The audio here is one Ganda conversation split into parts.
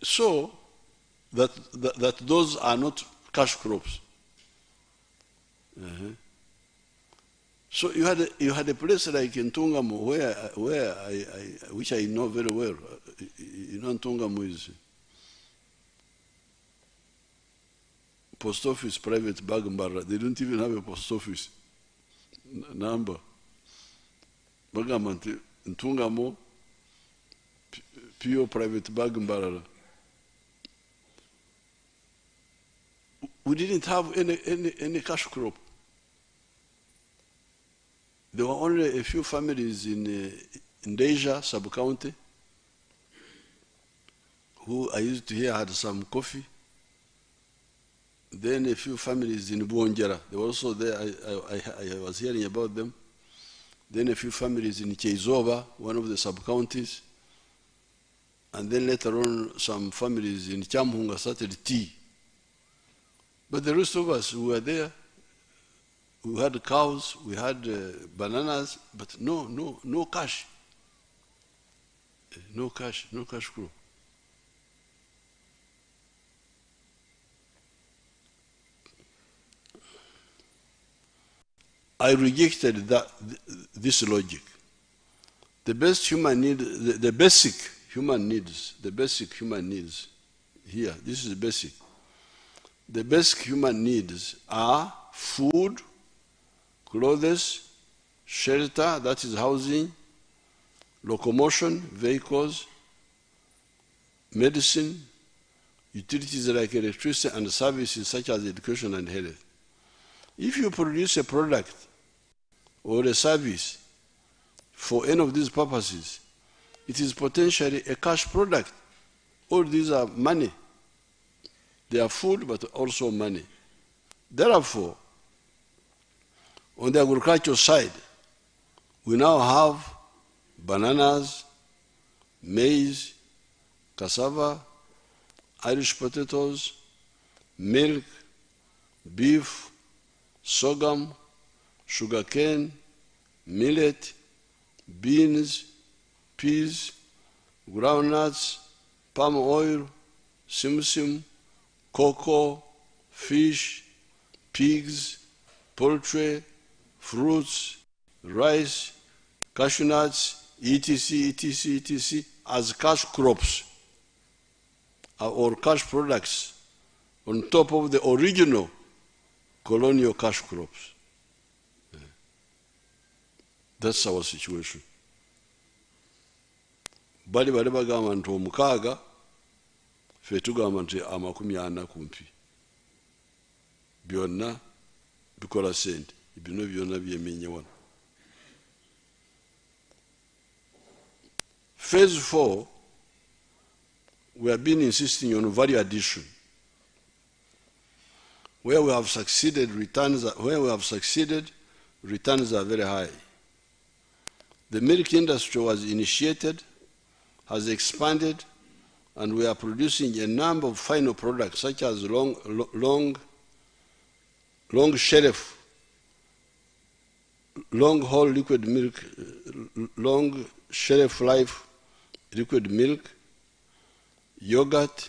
So that those are not cash crops. So you had a place like in Tungamo where which I know very well. You know, Tungamo is post office, private Bagambara. They don't even have a post office number. Bagamanti Ntungamo, pure private Bagambara. We didn't have any cash crop. There were only a few families in Deja sub-county who I used to hear had some coffee. Then a few families in Buonjara. They were also there. I was hearing about them. Then a few families in Cheizova, one of the sub-counties. And then later on, some families in Chamhunga started tea. But the rest of us who were there, we had cows, we had bananas, but no cash. No cash crop. I rejected this logic. The basic human needs here, this is basic. The basic human needs are food, clothes, shelter, that is housing, locomotion, vehicles, medicine, utilities like electricity, and services such as education and health. If you produce a product or a service for any of these purposes, it is potentially a cash product. All these are money. They are food, but also money. Therefore, on the agricultural side, we now have bananas, maize, cassava, Irish potatoes, milk, beef, sorghum, sugarcane, millet, beans, peas, groundnuts, palm oil, simsim, cocoa, fish, pigs, poultry, fruits, rice, cashew nuts, etc., as cash crops or cash products on top of the original colonial cash crops. That's our situation. Bali bagamba nti omukaaga ffe tugamba nti 40 kumpi. Byonna bikola sente. Bino byonna byemenya wano. Phase 4, we have been insisting on value addition. Where we have succeeded, returns are very high. The milk industry was initiated, has expanded, and we are producing a number of final products such as long shelf, long haul liquid milk, long shelf life liquid milk, yogurt,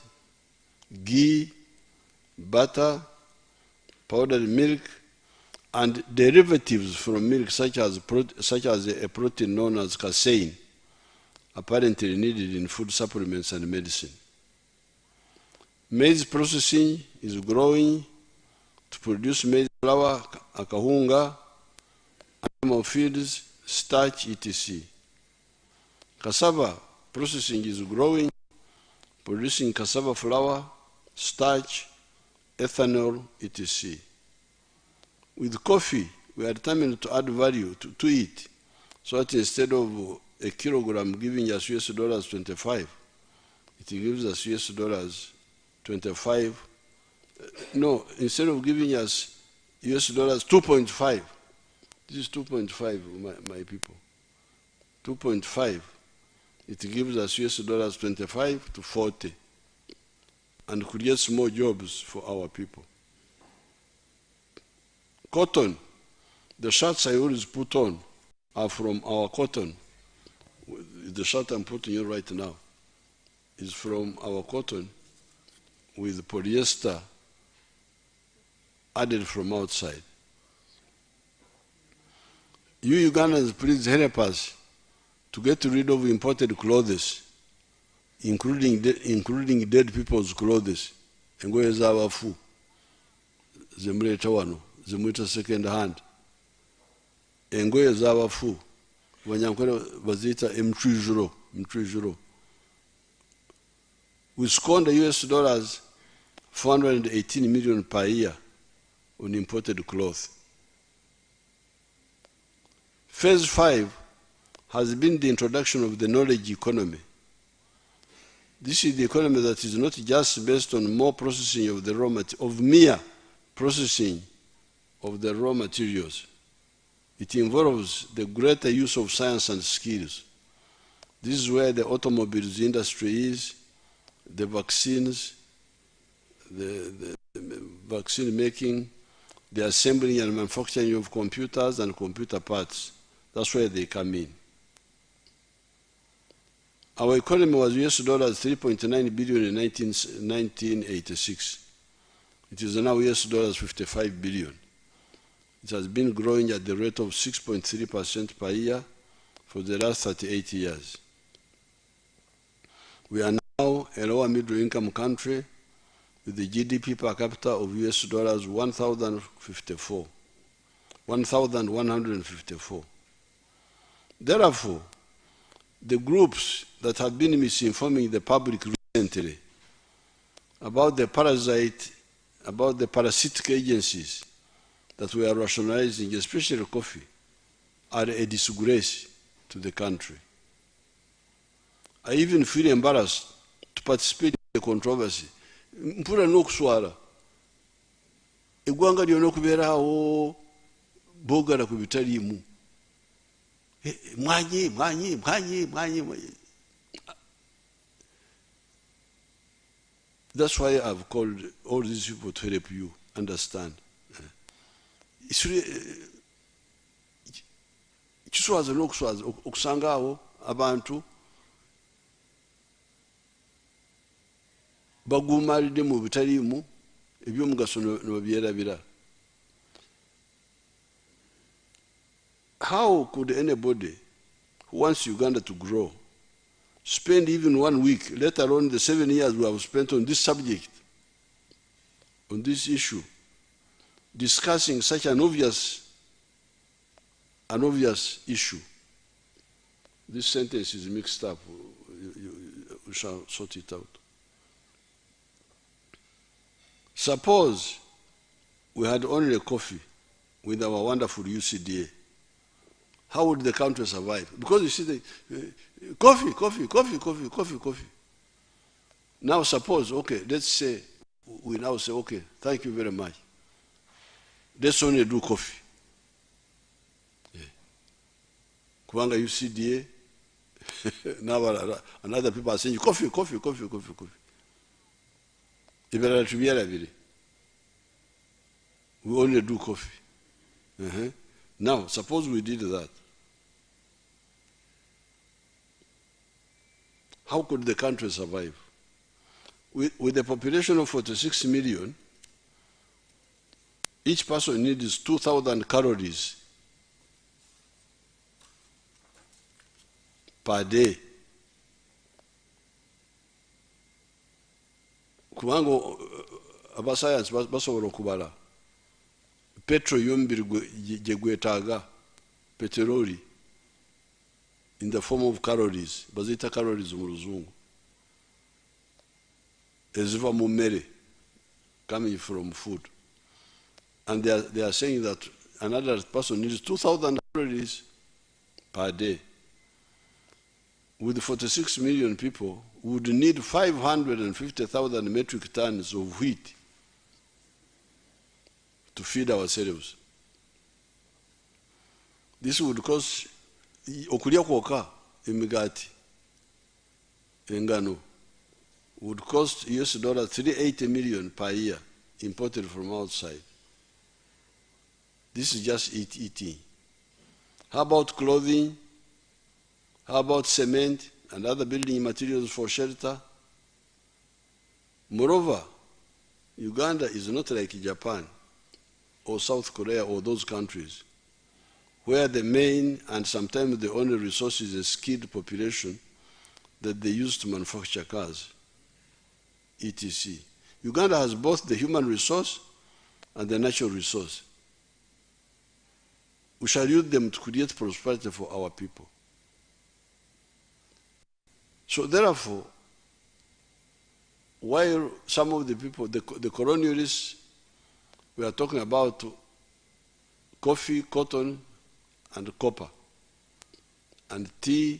ghee, butter, powdered milk, and derivatives from milk such as a protein known as casein, apparently needed in food supplements and medicine. Maize processing is growing to produce maize flour, akahunga, animal feeds, starch, etc. Cassava processing is growing, producing cassava flour, starch, ethanol, etc. With coffee, we are determined to add value to it, so that instead of a kilogram giving us $25, it gives us $25. No, instead of giving us $2.5, this is 2.5, my people. 2.5, it gives us $25 to 40, and creates more jobs for our people. Cotton, the shirts I always put on are from our cotton. The shirt I'm putting on right now. is from our cotton with polyester added from outside. You Ugandans, please help us to get rid of imported clothes, including dead people's clothes. Engoye z'abafu zemuleeta wano zemuyita second hand. Engoye z'abafu Banyankole baziyita mtwijuro. We squander US dollars 418 million per year on imported cloth. Phase 5 has been the introduction of the knowledge economy. This is the economy that is not just based on more processing of the mere processing of the raw materials. It involves the greater use of science and skills. This is where the automobiles industry is, the vaccines, the vaccine making, the assembling and manufacturing of computers and computer parts. That's where they come in. Our economy was US dollars 3.9 billion in 1986. It is now US dollars 55 billion. It has been growing at the rate of 6.3% per year for the last 38 years. We are now a lower middle income country with the GDP per capita of US dollars 1,154. Therefore, the groups that have been misinforming the public recently about the parasitic agencies that we are rationalizing, especially coffee, are a disgrace to the country. I even feel embarrassed to participate in the controversy. Mpura n'okuswala eggwanga lyonna okubeerawo boogala ku bitaliimu mwanyi. That's why I've called all these people to help you understand. Kiswaza n'okuswaza okusanga awo abantu baguumalidde mu bitaliimu eby'omugaso ne babyerabira. How could anybody who wants Uganda to grow spend even 1 week, let alone the 7 years we have spent on this subject, on this issue, discussing such an obvious issue? This sentence is mixed up. We shall sort it out. Suppose we had only coffee with our wonderful UCDA. How would the country survive? Because you see, coffee. Now suppose, okay, let's say, we now say, okay, thank you very much. Let's only do coffee. Kubanga UCDA, now another people are saying, coffee. We only do coffee. Now, suppose we did that. How could the country survive? With a population of 46 million, each person needs 2,000 calories per day. Kubanga abasayansi basobola okubala petrol y'omubiri gye gwetaaga peteroli in the form of calories, baziyita calories mu luzungu, eziva mu mmere, coming from food. And they are saying that another person needs 2,000 calories per day. With 46 million people, we would need 550,000 metric tons of wheat to feed ourselves. This would cost, okulya kwokka emigati engano would cost US dollars 380 million per year imported from outside. This is just eating. How about clothing? How about cement and other building materials for shelter? Moreover, Uganda is not like Japan or South Korea or those countries where the main and sometimes the only resource is a skilled population that they use to manufacture cars, etc. Uganda has both the human resource and the natural resource. We shall use them to create prosperity for our people. So therefore, while some of the people, the colonialists, we are talking about coffee, cotton, and copper, and tea,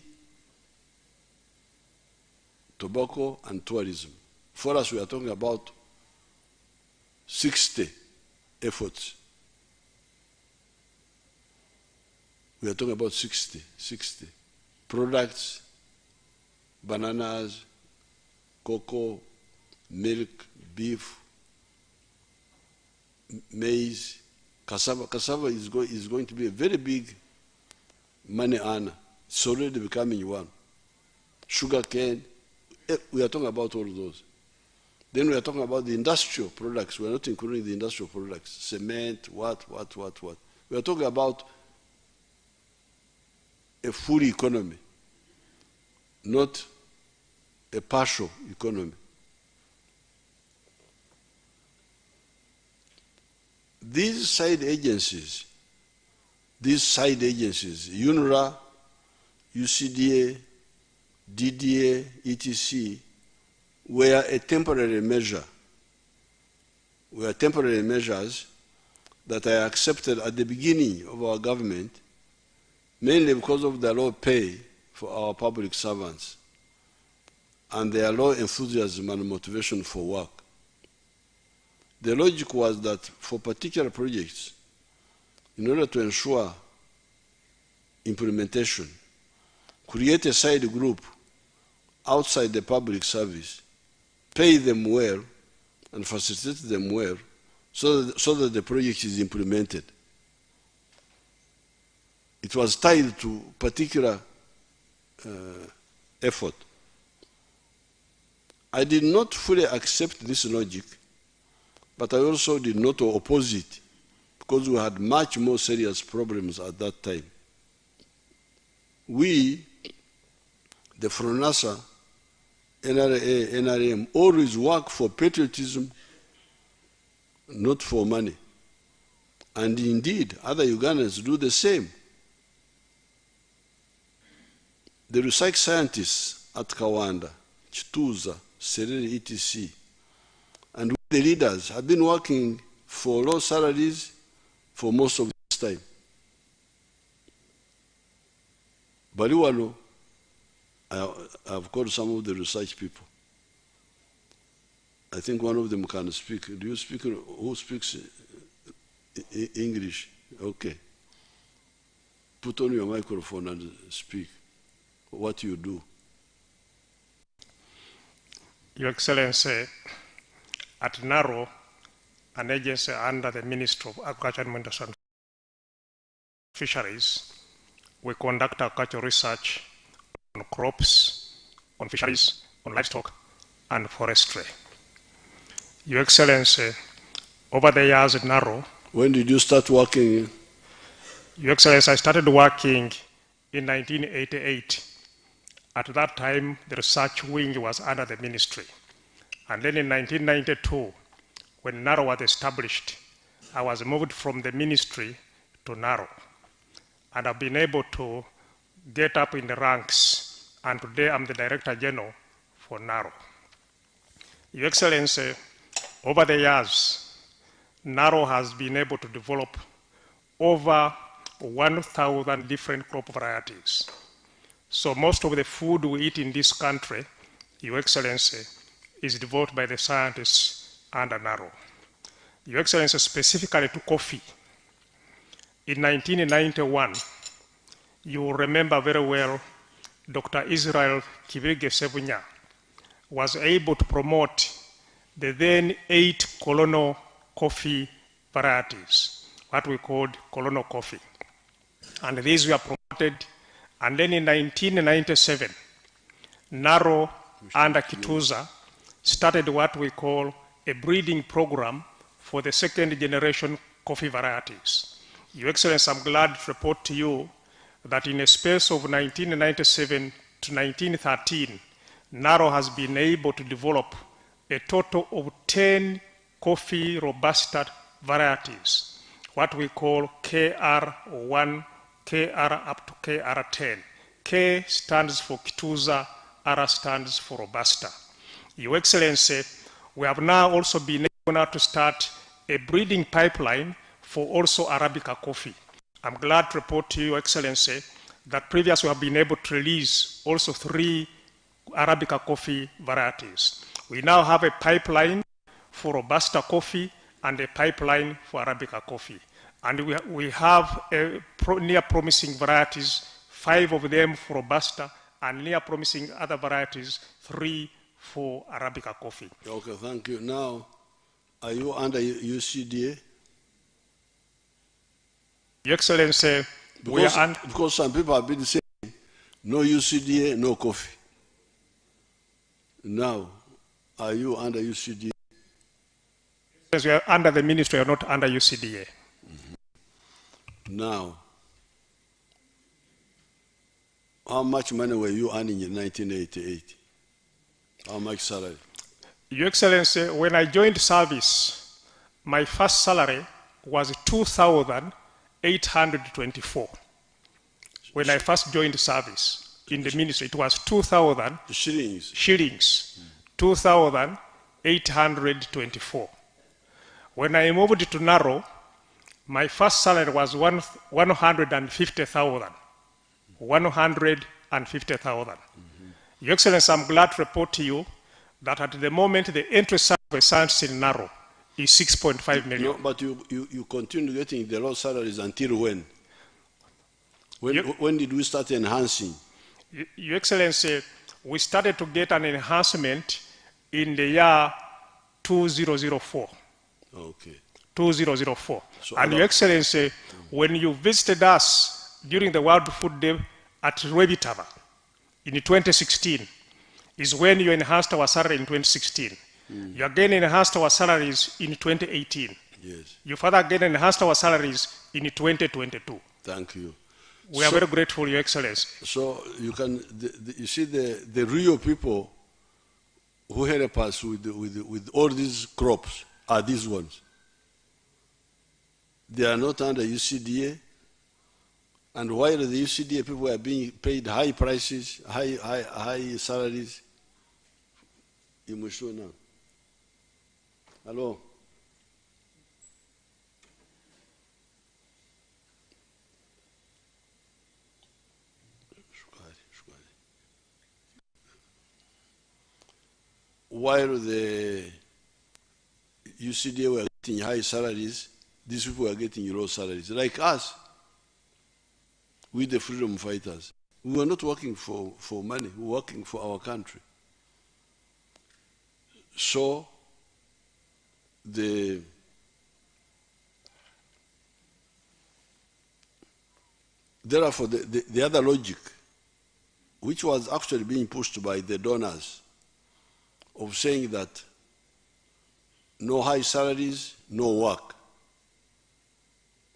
tobacco, and tourism. For us, we are talking about 60 efforts. We are talking about 60 products, bananas, cocoa, milk, beef, maize, cassava. Cassava is going to be a very big money earner. It's already becoming one. Sugar cane, we are talking about all those. Then we are talking about the industrial products. We are not including the industrial products. Cement, what. We are talking about a full economy, not a partial economy. These side agencies, UNRWA, UCDA, DDA, etc., were a temporary measure. Were temporary measures that I accepted at the beginning of our government, mainly because of the low pay for our public servants and their low enthusiasm and motivation for work. The logic was that for particular projects, in order to ensure implementation, create a side group outside the public service, pay them well, and facilitate them well, so that the project is implemented. It was tied to particular effort. I did not fully accept this logic, but I also did not oppose it, because we had much more serious problems at that time. We, the FRONASA, NRA, NRM, always work for patriotism, not for money. And indeed, other Ugandans do the same. The research scientists at Kawanda, Chituza, Serere, etc., and the leaders have been working for low salaries for most of this time. Baliwano, I've called some of the research people. I think one of them can speak. Do you speak? Who speaks English? Okay. Put on your microphone and speak. What you do. Your Excellency, at NARO, an agency under the Ministry of Agriculture and Fisheries, we conduct agricultural research on crops, on fisheries, on livestock, and forestry. Your Excellency, over the years at NARO... When did you start working? Your Excellency, I started working in 1988. At that time, the research wing was under the ministry. And then in 1992, when NARO was established, I was moved from the ministry to NARO. And I've been able to get up in the ranks, and today I'm the Director General for NARO. Your Excellency, over the years, NARO has been able to develop over 1,000 different crop varieties. So most of the food we eat in this country, Your Excellency, is developed by the scientists under NARO. Your Excellency, specifically to coffee, in 1991, you will remember very well, Dr. Israel Kibirige Sebunya was able to promote the then 8 colonial coffee varieties, what we called colonial coffee. And these were promoted. And then in 1997, NARO under Kituza started what we call a breeding program for the second generation coffee varieties. Your Excellency, I'm glad to report to you that in a space of 1997 to 1913, NARO has been able to develop a total of 10 coffee Robusta varieties, what we call KR1, KR up to KR10. K stands for Kituza, R stands for Robusta. Your Excellency, we have now also been able now to start a breeding pipeline for also Arabica coffee. I'm glad to report to you, Your Excellency, that previously we have been able to release also 3 Arabica coffee varieties. We now have a pipeline for Robusta coffee and a pipeline for Arabica coffee. And we have near promising varieties, 5 of them for Robusta, and near promising other varieties, 3 for Arabica coffee. Okay, thank you. Now, are you under UCDA? Your Excellency, because some people have been saying no UCDA, no coffee. Now, are you under UCDA? Yes, we are under the ministry, we are not under UCDA. Now, how much money were you earning in 1988? How much salary? Your Excellency, when I joined service, my first salary was 2,824. When I first joined service in the ministry, it was 2,000 shillings, 2,824. When I moved to NARO, my first salary was 150,000. 150,000. Your Excellency, I'm glad to report to you that at the moment the entry salary in NARO is 6.5 million. No, but you continue getting the low salaries until when? When did we start enhancing? Your Excellency, we started to get an enhancement in the year 2004. Okay. 2004. So and Your Excellency, when you visited us during the World Food Day at Rwebitaba in 2016, is when you enhanced our salary in 2016. You again enhanced our salaries in 2018. Yes. You further again enhanced our salaries in 2022. Thank you. We are very grateful, Your Excellency. So you can, you see the real people who help us with all these crops are these ones. They are not under UCDA, and while the UCDA people are being paid high prices, high salaries, you must show now. Hello? While the UCDA were getting high salaries, these people were getting low salaries. Like us, we the freedom fighters, we were not working for money, we were working for our country. So, therefore, the other logic, which was actually being pushed by the donors, of saying that no high salaries, no work.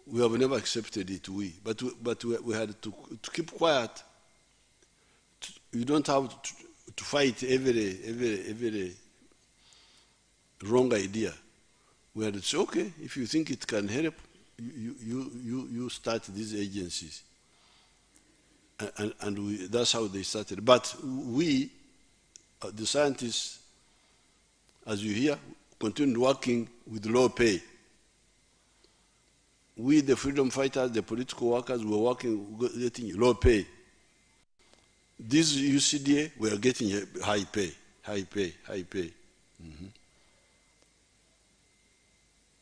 We have never accepted it, but we had to keep quiet. You don't have to fight every wrong idea. We had to say, okay, if you think it can help, you start these agencies. And that's how they started. But we, the scientists, as you hear, continued working with low pay. We, the freedom fighters, the political workers, were working, getting low pay. These UCDA were getting high pay.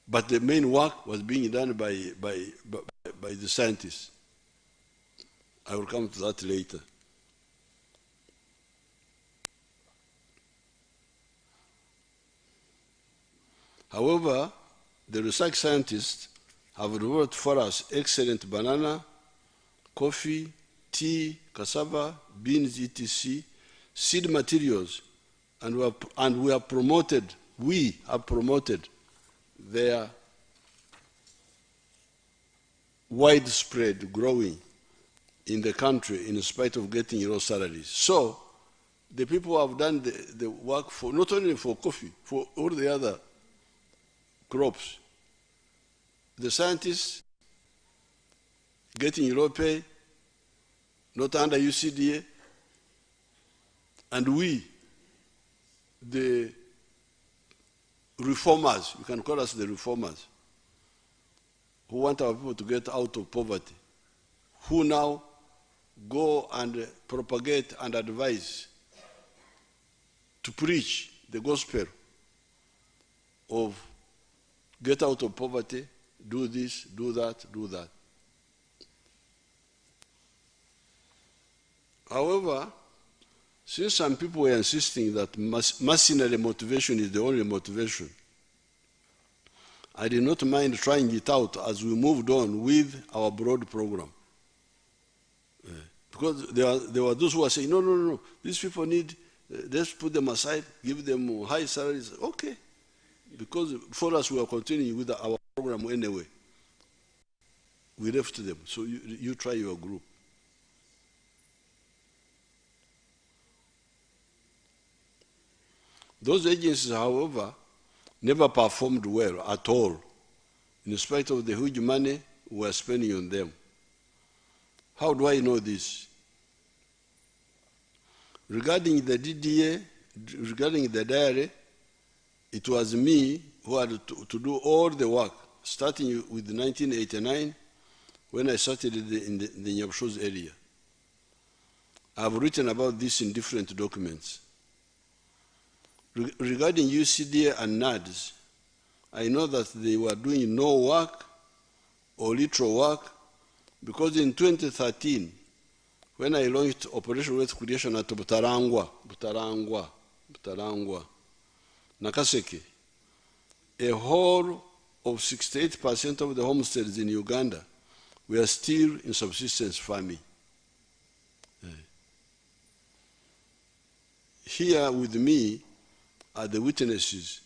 But the main work was being done by the scientists. I will come to that later. However, the research scientists have developed for us excellent banana, coffee, tea, cassava, beans, etc., seed materials And we have promoted their widespread growing in the country in spite of getting low salaries. So the people who have done the work for, not only for coffee, for all the other crops, the scientists getting low pay, not under UCDA, and we, the reformers, you can call us the reformers, who want our people to get out of poverty, who now go and propagate and advise to preach the gospel of get out of poverty, do this, do that, do that. However, since some people were insisting that mercenary motivation is the only motivation, I did not mind trying it out as we moved on with our broad program. Because there were those who were saying, no, these people need, let's put them aside, give them high salaries. Okay, because for us we are continuing with our program anyway. We left them, so you try your group. Those agencies, however, never performed well at all, in spite of the huge money we were spending on them. How do I know this? Regarding the DDA, regarding the diary, it was me who had to do all the work, starting with 1989, when I started in the Nyabshos area. I've written about this in different documents. Regarding UCDA and NADS, I know that they were doing no work or little work, because in 2013, when I launched Operation Wealth Creation at Butarangwa, Nakaseke, a whole of 68% of the homesteads in Uganda were still in subsistence farming. Here with me are the witnesses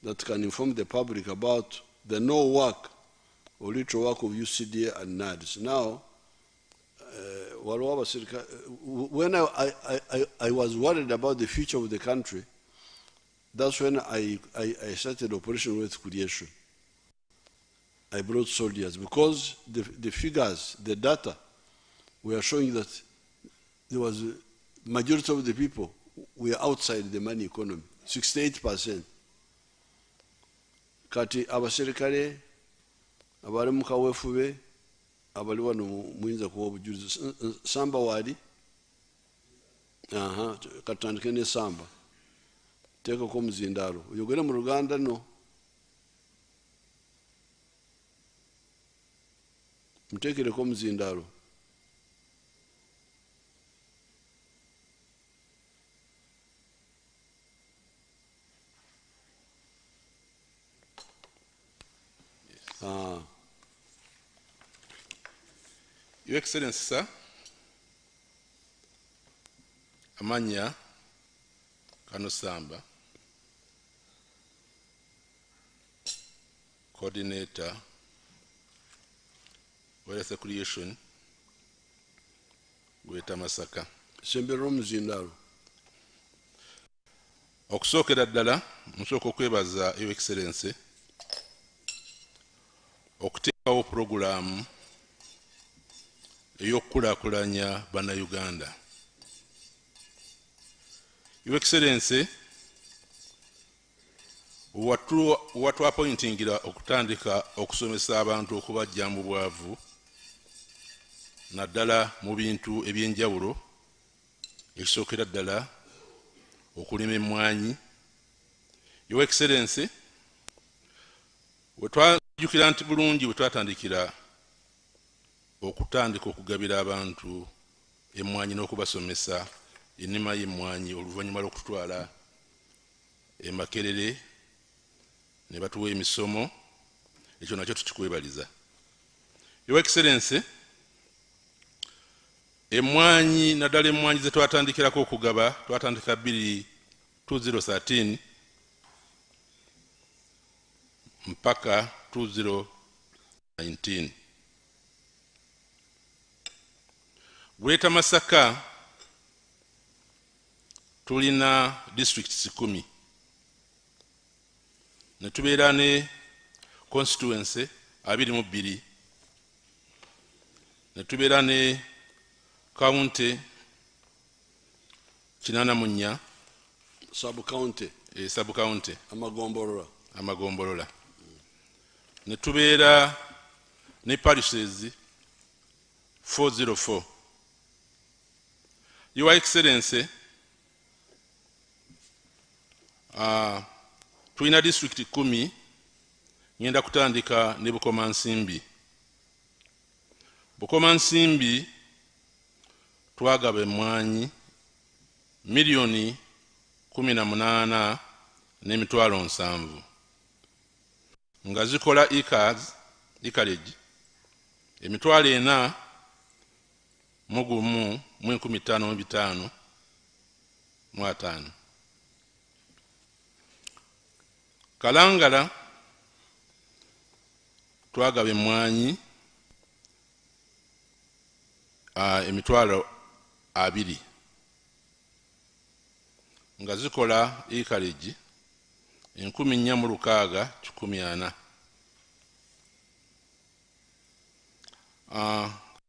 that can inform the public about the no work or little work of UCDA and NADS. Now, when I was worried about the future of the country, that's when I started Operation Wealth Creation. I brought soldiers because the figures, the data, were showing that there was a majority of the people were outside the money economy, 68%. Kati abaserikale abali mu kaweefube abali wano muyinza kuwa obujulizi. Samba wali katandike ne Samba teekako omuzindaalo oyogere mu Luganda no muteekereko omuzindaalo. Your Excellency, sir, Amanya Kanosamba, Coordinator, Wealth Creation, Gweta Masaka. Sembero muzindalo. Okusookera ddala nsooka okwebaza Your Excellency okuteekawo purogulaamu ey'okukulaakulanya bannayuganda. Your Excellency, watwapointingira okutandika okusomesa abantu okubaggya mu bwavu naddala mu bintu eby'enjawulo, ekisookera ddala okulima emmwanyi. Your Excellency, wetwajjukira nti bulungi bwe twatandikira okutandika okugabira abantu emmwanyi n'okubasomesa ennima y'emmwanyi oluvannyuma lw'okutwala Makerere ne batuwa emisomo, ekyo nakyo tukikwebaliza. Your Excellency, emmwanyi naddala emmwanyi ze twatandikirako okugaba twatandika 2013 mpaka 2019. Greater Masaka tulina districts 10 ne tubeera ne constituency 22 ne tubeera ne county 84 sub county amagombolola ne tubeera ne parishes 404. Your Excellency, tulina district 10 ngenda kutandika ne Bukomansimbi. Bukomansimbi twagaba emmwanyi milioni 18 n'emitwalo 7 nga zikola acreage emitwalo 4 mu 15,505. Kalangala twagaba emmwanyi emitwalo 2 nga zikola acreage 4,640.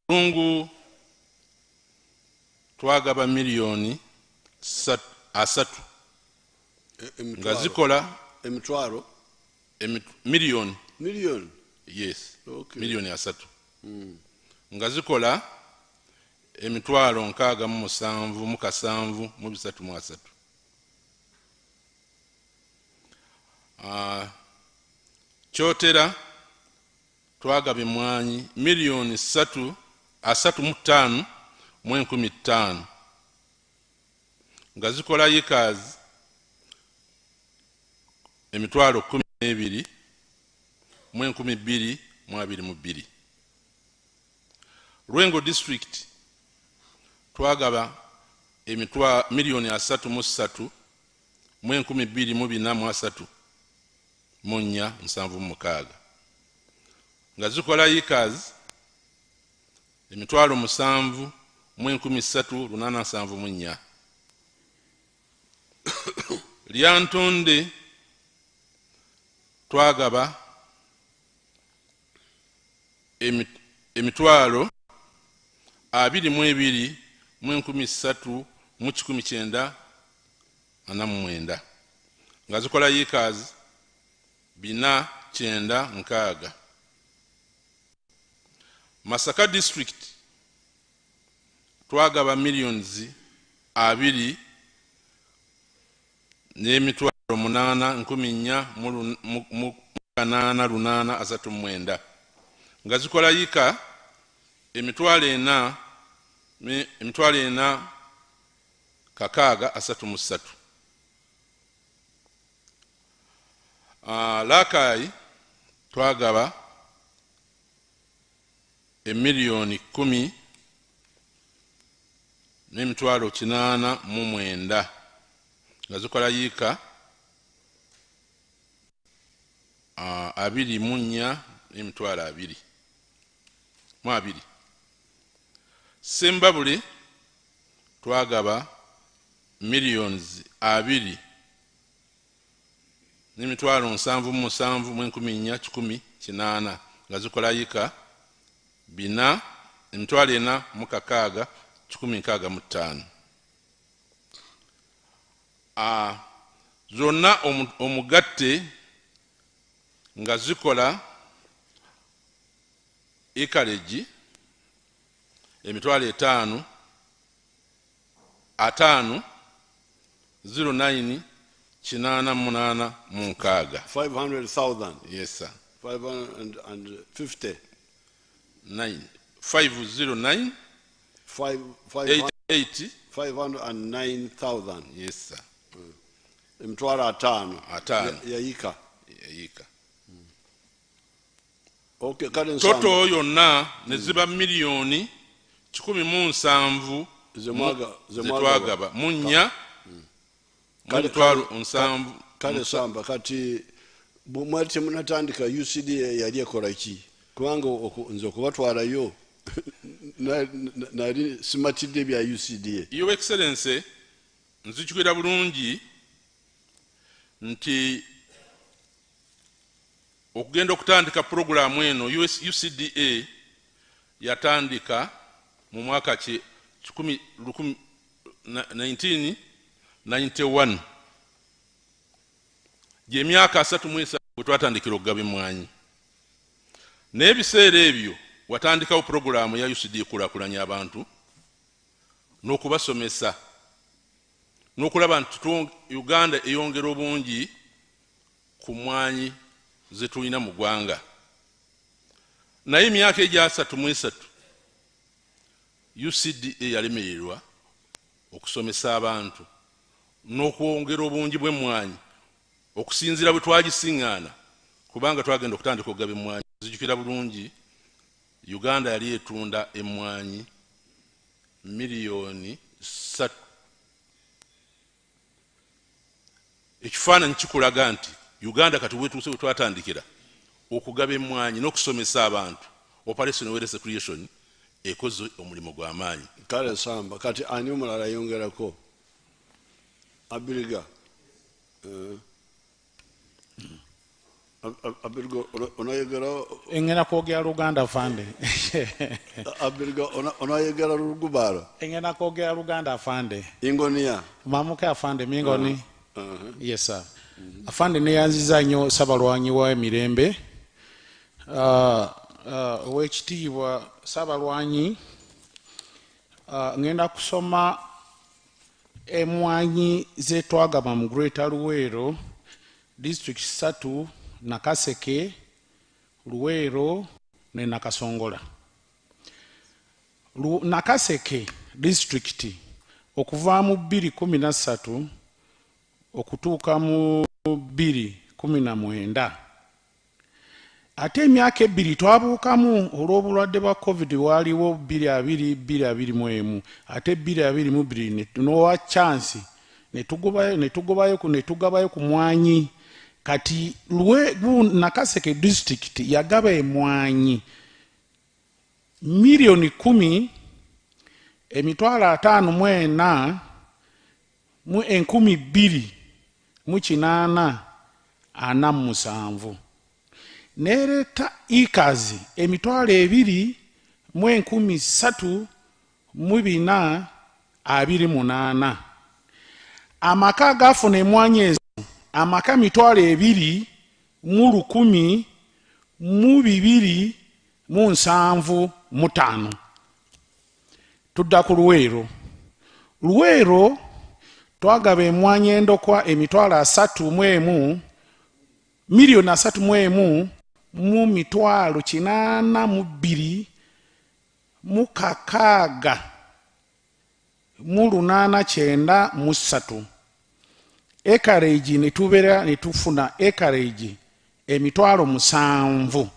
Kalungu twagaba milioni 3 nga zikola emitwalo milioni yes okay. milioni 3 nga zikola emitwalo 67,733. Kyotera twagaba emmwanyi milioni 3,515 nga zikola acres emitwalo 12,222. Lwengo district twagaba milioni 3,243,476 nga zikola acres emitwalo 7,374. Lyantonde twagaba emitwalo 22,319 nga zikola acres 496. Masaka district twagaba millions 2 n'emitwalo 8,489 nga zikola acres emitwalo 4,633. Lakai twagaba emilioni 10 n'emitwalo 89 nga zikola acres 24 n'emitwalo 20. Sembabule twagaba millions 2 n'emitwalo 77,418 nga zikola acres 4 emitwalo 4,665. Zonna omugatte nga zikola acreage emitwalo 5,09,886. 500,000. Yes sir. 550. 509 88 509,000. Yes sir. Emitwalo 5 ya acre. Okay, toto yonna ne ziba milioni 17 zetwagaba munya emitwalo 7 kale samba kati mwali temunatandika UCDA yali ekola ki kubanga nze okubatwalayo nali simatidde bya UCDA. Your Excellency, nzijukira bulungi nti okugenda okutandika programu eno UCDA yatandika mu mwaka 1991 gy'emyaka 3 bwe twatandikira okugaba emmwanyi. N'ebiseera ebyo watandikawo programu ya UCDA ekulakulanya abantu n'okubasomesa n'okulaba nti Uganda eyongera obungi ku mmwanyi ze tulina mu ggwanga. Naye emyaka egya 3 UCDA yalemererwa okusomesa abantu n'okwongera obungi bw'emmwanyi okusinziira bwe twagisiŋŋaana kubanga twagenda okutandika okugaba emmwanyi. Nzijukira bulungi Uganda yali etunda emmwanyi miliyoni 3. Ekifaananyi kikulaga nti Uganda kati wetuuse we twatandikira okugaba emmwanyi n'okusomesa abantu. Operation Awareness Creation ekoze omulimu gw'amaanyi. Kale samba kati ani omulala yongerako Abiriga Abiriga onayegera engena kwogera Luganda afande. Abiriga onayegera Lugubara Engena kwogera Luganda afande. Ingonia Mamuke afande mingoni. Yes sir. Afande neyanziza nnyo Ssabalwanyi w'emirembe. Owekitiibwa Ssabalwanyi ngenda kusoma emmwanyi ze twagaba mu Greater Luweero district 3 Nakaseke, Luweero ne Nakasongola. Nakaseke district okuva mu 2013 okutuuka mu 2019 ate emyaka 2 twabuukamu olw'obulwadde bwa COVID waliwo 2021 ate 2022 n'owa chance ne tugobayo ku mmwanyi. Kati Nakaseke district yagaba emmwanyi miliyoni 10 emitwalo 54 mu 2847 neereta ikazi emitwalo 2 mu 13,428 amaka agafuna emmwanyi ezo amaka mitwalo 2 mu 10,275. Tudda ku Luweero. Luweero twagaba emmwanyi endokwa emitwalo 3 miliyoni 3 mu mitwalo 82 mu 6 mu 893. Acreage ne tufuna acreage emitwalo 7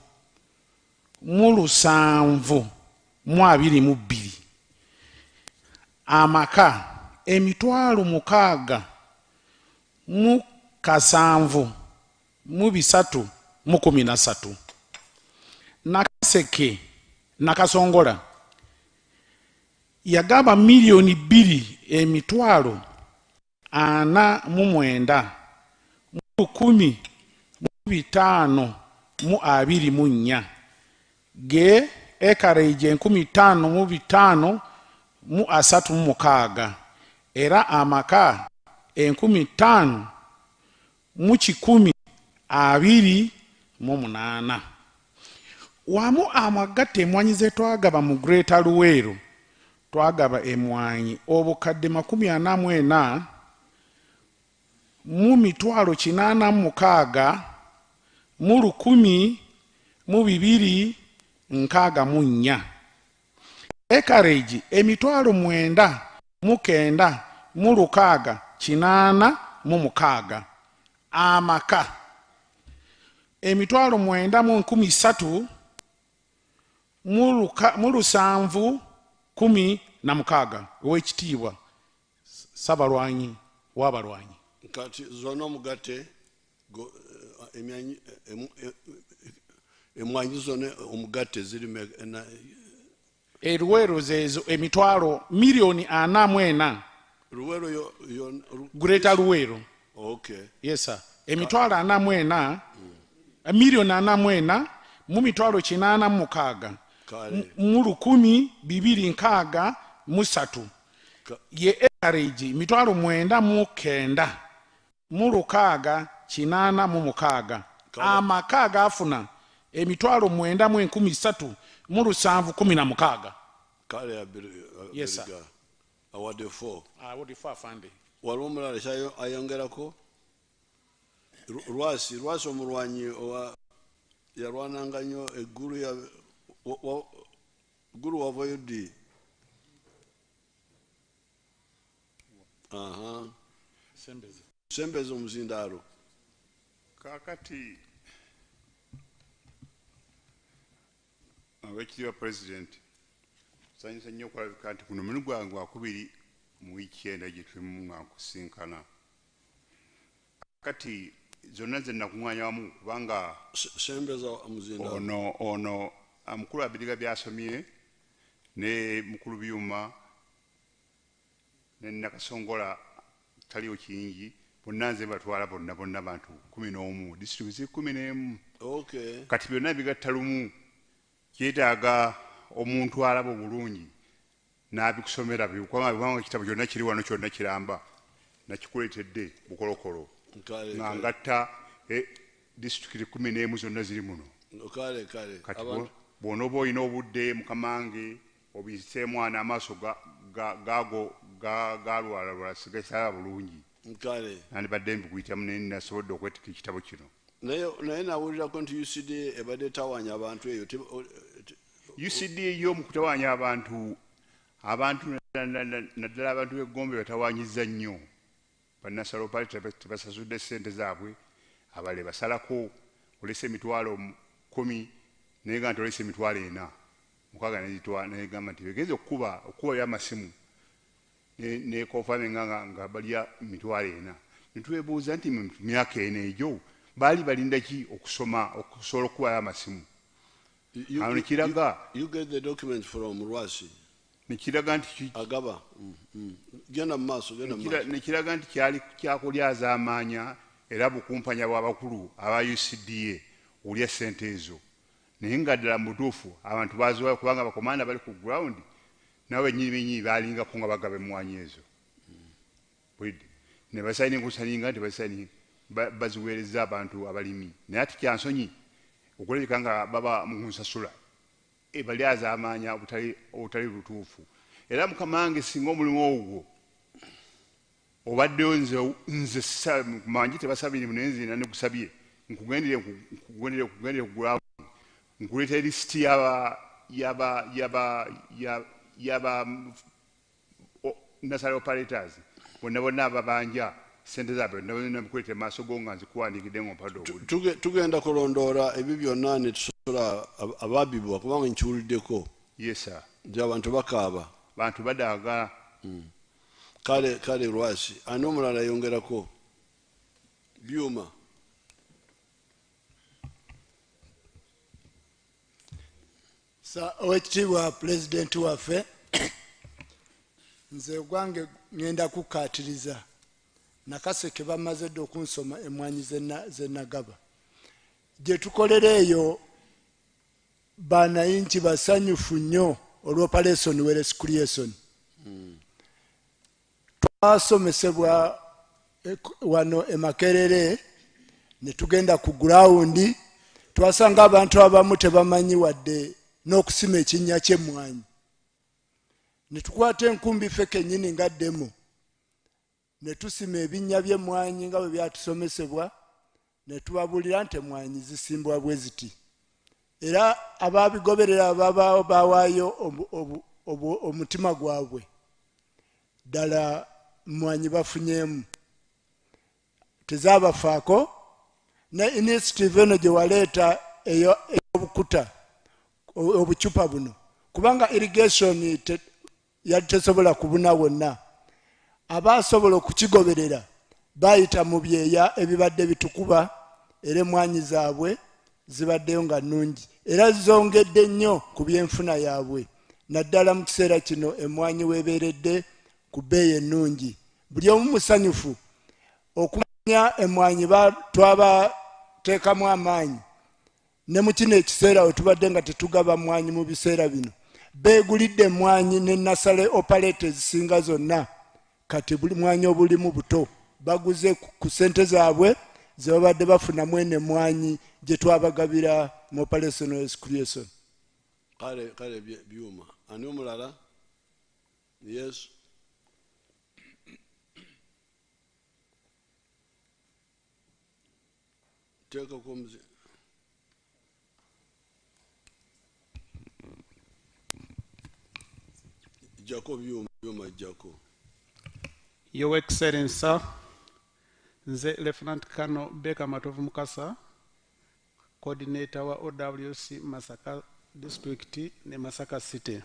mu 722. Amaka emitwalo 6 mu 7 mu 313. Nakaseke Nakasongola yagaba miliyoni 2 emitwalo 49 mu 10,524 ge acreage 15,500 mu 36 era amaka 15,000 mu 128 wamu amagatte emmwanyi ze twagaba mu Greater Luweero twagaba emmwanyi obukadde 44 mu mitwalo 86 mu 1,264 acreage emitwalo 9 mu 9 mu 686 amaka emitwalo 9 mu 13 mu 716. Owekitiibwa Ssabalwanyi w'abalwanyi. kati zona omugate emwanyi zona omugate ziri Eruwero zezo emitwalo milioni 44 Luwero yo Greater Luwero. okay. Yes sir. Emitwalo 44 milioni 44 mu mitwalo 86 mu 10,263 ye acreage mitwalo 9,9 mu 6,886 amaka afuna emitwalo 9,13 mu 7,16 kale yes sir. award 4 award 4 afande waliwo omulala kyayo ayongerako Rwasi omulwanyi yalwananga nnyo eggulu wavayo ddi sembeze omuzindaalo kakati Oweekitiibwa President nsanyusa nnyo okulabika nti guno mulundi gwange gwakubiri mu wiiki enda gye tulimu nga nkusinkana kati zonna ze nakuŋŋaanya wamu kubanga ono mukulu wa biriga byasomye ne mukulu byuma ne Nakasongola taliwo kingi bonna nze batwala bonna bantu 11 disitulikiti 11 okay. kati byonna bigatta lumu kyetaaga omuntu alaba obulungi n'abikusomera kubanga ekitabo kyonna kiri wano kyonna kiramba nakikuleetedde bukolokolo nga ngatta disitulikiti 11 zonna ziri muno kati bw'onooba olina obudde mukamange obiyise mwana amaaso gaago galwalalwala sigasala bulungi nandibadde mbikuyitamu naye nasobodde okwetika ekitabo kino naye nawulirako nti UCD ebadde etawanya abantu eyo UCD yo mu kutawaanya abantu naddala abantu b'eggombe batawaanyiza nnyo bannasalo pali tebasasudde ssente zaabwe abale basalako olese emitwalo 10 naye nga nti olese emitwalo 4 mukaaga negamba nti begeze okuba by'amasimu nekofaminga nga balya emitwalo 4 netwebuuza nti mu myaka eno egyo baali balinda ki okusoma okusobola okubayo amasimu awo nekiraga nekiraga nti agaba genda mu maaso nekiraga nti kyali kyakulyazaamaanya era bukumpanya bw'abakulu aba UCDA olya ssente ezo naye nga ddala mu butuufu abantu baziwayo kubanga abakomanda bali ku ground nawe ennyiriminyi baalingako nga bagaba emmwanyi ezo ne basayininga okusayininga nti basayininga baziweereza abantu abalimi naye ati kyansonyi okulabika nga baba mu nsasula balyazaamaanya obutali butuufu era mukamange singa omulimu ogwo obaddeyo nze manji tebasabirimu naye nzina negusabye nkugendere kugulawo nkuleeta erisiti yaba nasal operators bonna ababanja sente zaabwe nabikuleta maaso go nga nzikuwandiikidde ng'ompadde obuli tugenda kulondoora ebyo byonna ne tusobola ababibwa kubanga nkiwuliddeko yesa nti abantu bakaaba bantu badaaga kale Rwasi ani omulala yongerako byuma Oweekitiibwa Pulezidenti waffe nze gwange ngenda kukaatiriza nakaseke bamaze dde okunsoma emmwanyi ze nagaba gye tukolera eyo banayinki basanyufu nnyo olw'operation werescreation twasomesebwa wano emakerere ne tugenda ku gurawundi twasanga abantu abamu tebamanyi wadde n'okusima ekinnya ky'emmwanyi ne tukwata enkumbi ffe kennyini nga ddemu ne tusima ebinnya by'emmwanyi nga bwe byatusomesebwa ne tubabuulira nti emmwanyi zisimbwa bwe ziti era ababigoberera babaawo bawaayo omutima gwabwe ddala mmwanyi bafunyeemu tezaabafaako ne initiative eno gye waleeta ey'obukuta obucupa buno kubanga irrigation yali tesobola kubuna wonna abasobola okukigoberera bayita mu byeya ebibadde bitukuba era emmwanyi zaabwe zibaddeyo nga nnungi era zongedde nnyo ku byenfuna yaabwe naddala mu kiseera kino emmwanyi weebeeredde ku bbeeyi ennungi buli omu musanyufu okumanya emmwanyi twabateekamu amaanyi ne mu kino ekiseera we tubadde nga tetugaba mmwanyi mu biseera bino beegulidde emmwanyi ne nasale operate ezisinga zonna kati buli mwanyi obulimu buto baguze ku ssente zaabwe ze babadde bafunamu eno emmwanyi gye twabagabira mu operational excretion. Kale byuma ani omulala? Yes. Teekako omuzi jjako byuma jjako. Your Excellency, sir, nze Lieutenant Colonel Beka Matovu Mukasa, coordinator wa OWC Masaka District ne Masaka City.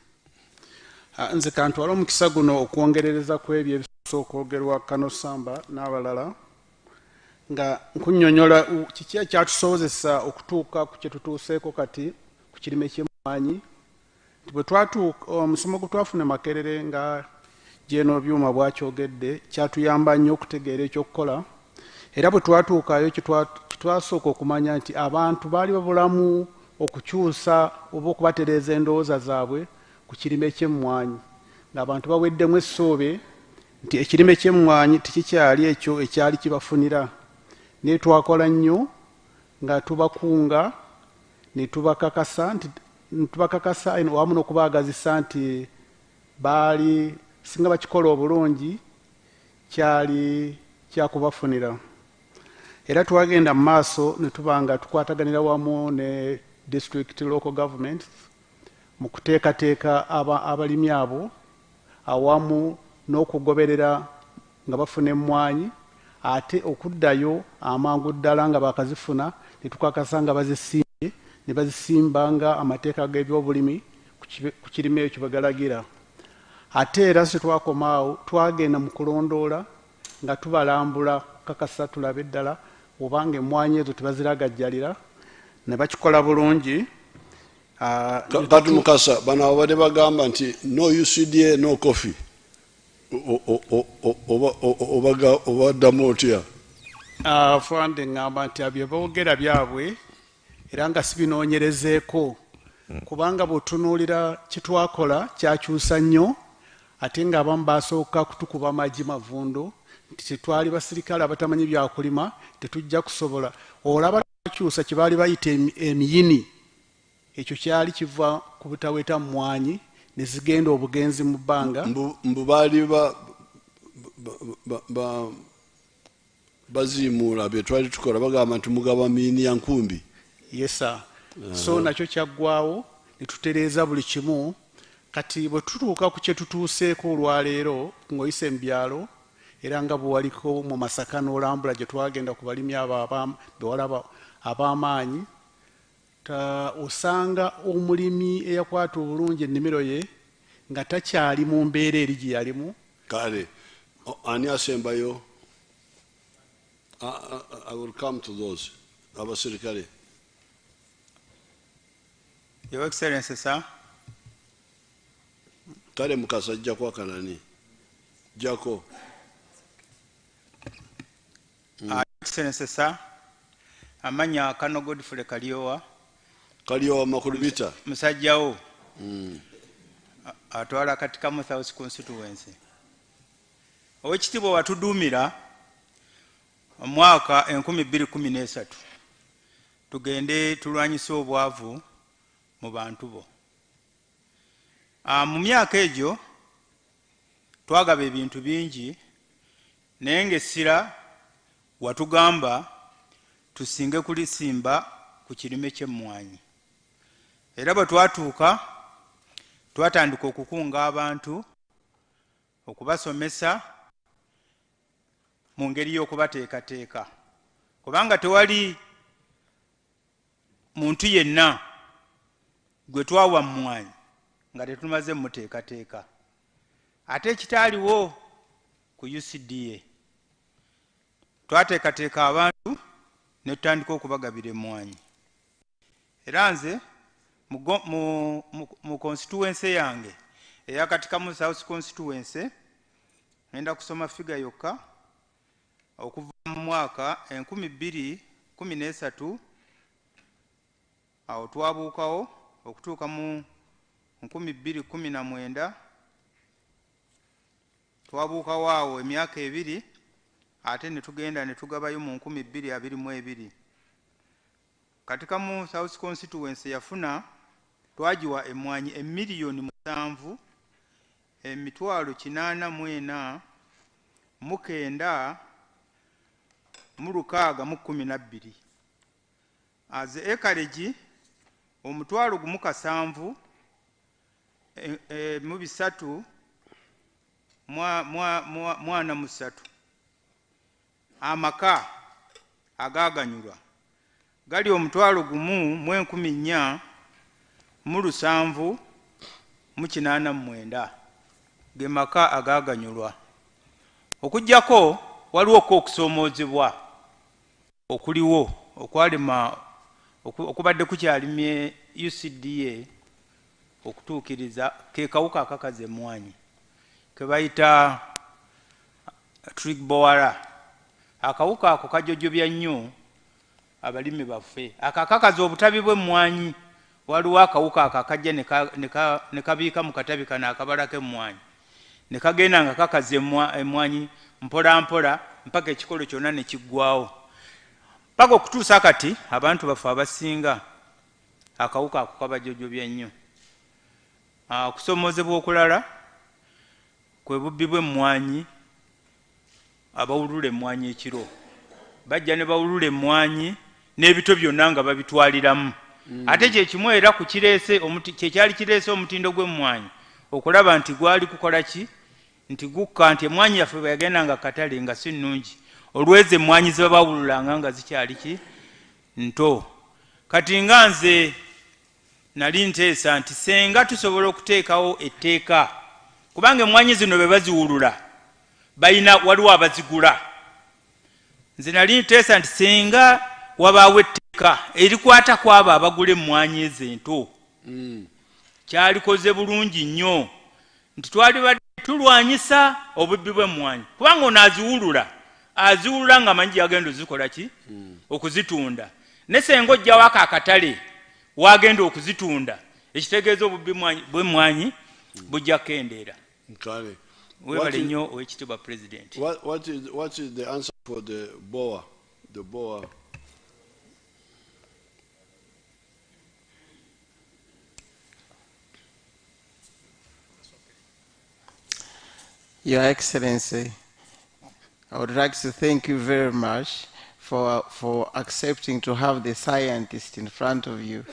Nze kantwala omukisa guno okwongerereza ku ebyo ebisoose okwogerwa Kano Samba n'abalala nga nkunnyonnyola kiki ekyatusobozesa okutuuka ku kye tutuuseeko kati ku kirime ky'emmwanyi. Bwe twatuuka omusomo gwe twafuna Makerere nga Jeno Byuma bwakyogedde kyatuyamba nnyo okutegeera ekyokukola era bwe twatuukayo kitwasooka okumanya nti abantu baali babulamu okukyusa oba okubatereeza endowooza zaabwe ku kirime ky'emmwanyi ng'abantu baweddemu essuubi nti ekirime ky'emmwanyi tekikyali ekyo ekyali kibafunira naye twakola nnyo nga tubakunga ne tubakakasa wamu n'okubaagazisa nti baali singa bakikola obulungi kyali kyakubafunira era twagenda mu maaso ne tuba nga tukwataganira wamu ne district local government mu kuteekateeka abalimi abo awamu n'okugoberera nga bafuna emmwanyi ate okuddayo amangu ddala nga bakazifuna ne tukakasa nga bazisimbye ne bazisimba nga amateeka g'ebyobulimi ku kirime ekyo bagalagira. Ate era se twakomaawo twagenda mu kulondoola nga tubalambula kakasa tulabe ddala obanga emmwanyi ezo tebaziragajjalira ne bakikola bulungi. Kati Mukasa bano abadde bagamba nti no UCDA no coffee obaddamu otya? Fwande ngamba nti abyo boogera byabwe era nga sibinoonyerezeeko kubanga bw'otunuulira kitwakola kyakyusa nnyo ate ng'abamu basooka kutukuba amagi mavundo nti tetwali basirikale abatamanyi byakulima tetujja kusobola. Olaba twakyusa kye baali bayita emiyini ekyo kyali kiva ku butaweta mmwanyi ne zigenda obugenzi mu bbanga. Mbu baali baziimuula bye twali tukola bagamba nti mugaba miyini ya nkumbi. Yes sir. So nakyo kyaggwaawo ne tutereeza buli kimu. Kati bwe tutuuka ku kye tutuuseeko olwaleero ng'oyise mu byalo era nga bwe waliko mu Masaka n'olambula gye twagenda ku balimi abo bewalaba ab'amaanyi, osanga omulimi eyakwata obulungi ennimiro ye nga takyali mu mbeera eri gye yalimu. Kale ani asembayo? I will come to those. Abasirikale. Your Excellency, sir. Kale Mukasa ajja kwakanani jako. Excellency, sir. Amanya Kano Godfrey Kaliowa makulu bita musajjawo atwala katika mu South constituency. Owekitiibwa watuduumira omwaka 2013 tugende tulwanyisa obwavu mu bantu bo. Mu myaka egyo twagaba ebintu bingi naye ng'essira watugamba tusinge kulisimba ku kirime ky'emmwanyi. Era bwe twatuuka twatandika okukunga abantu okubasomesa mu ngeri y'okubateekateeka kubanga tewali muntu yenna gwe twawa mmwanyi nga tetumaze muteekateeka. Ate ekitaaliwo ku UCDA twateekateeka abantu ne tutandika okubagabira emmwanyi. Era nze mu constituency yange eyakatikamu South constituency ngenda kusoma figa yokka okuva mu mwaka 2013 awo twabuukawo okutuuka mu 2019 twabuukawo awo emyaka 2 ate ne tugenda ne tugabayo mu 2022. Katika mu South constituency yafuna twajiwa emmwanyi 1,789,612 as acreage omutwalo gumu 7 mu 3 mwana mu 3 amaka agaganyulwa gali omutwalo gumu mu 14 mu 7 mu 89 ge maka agaganyulwa. Okujjako waliwo okusoomozebwa okuliwo okwalema okubadde kukyalimye UCDA okutuukiriza ke kawuka akakaza emmwanyi ke bayita trigbowara. Akawuka ako kajojobya nnyo abalimi baffe. Akakakaza obutabi bw'emmwanyi. Waliwo akawuka akakajja ne kabiika mu katabi kano akabalako emmwanyi ne kagenda nga kakaza emmwanyi mpola mpola mpaka ekikolo kyonna ne kiggwawo. Paka okutuusa kati abantu baffe abasinga akawuka ako kabajojobya nnyo. Okusoomozebwa okulala kwe bubbi bw'emmwanyi. Abawulula emmwanyi ekiro bajja ne bawulula emmwanyi n'ebito byonna nga babitwaliramu. Ate kyekimu era ku kireese kyekyali kireese omutindo gw'emmwanyi okulaba nti gwali kukola ki nti gukka nti emmwanyi yaffe bwe yagendanga katale nga si nnungi olwezi emmwanyi ze babawululanga nga zikyali ki nto. Kati nga nze nali nteesa nti senga tusobola okuteekawo etteeka kubanga emmwanyi zino be baziwulula balina waliwo abazigula. Nze nali nteesa nti senga wabaawo etteeka erikwata ku abo abagula emmwanyi ez'ento kyalikoze bulungi nnyo nti twali tulwanyisa obubbi bw'emmwanyi kubanga ono aziwulula nga manyi yagenda ozikola ki okuzitunda. Ne senga ojjawo akakatale wagenda okuzitunda ekitegeeza obubbi bw'emmwanyi bujja kukendeera. Webale nnyo owekitiibwa President. What is the answer for the boer? Your Excellency, I would like to thank you very much for accepting to have the scientist in front of you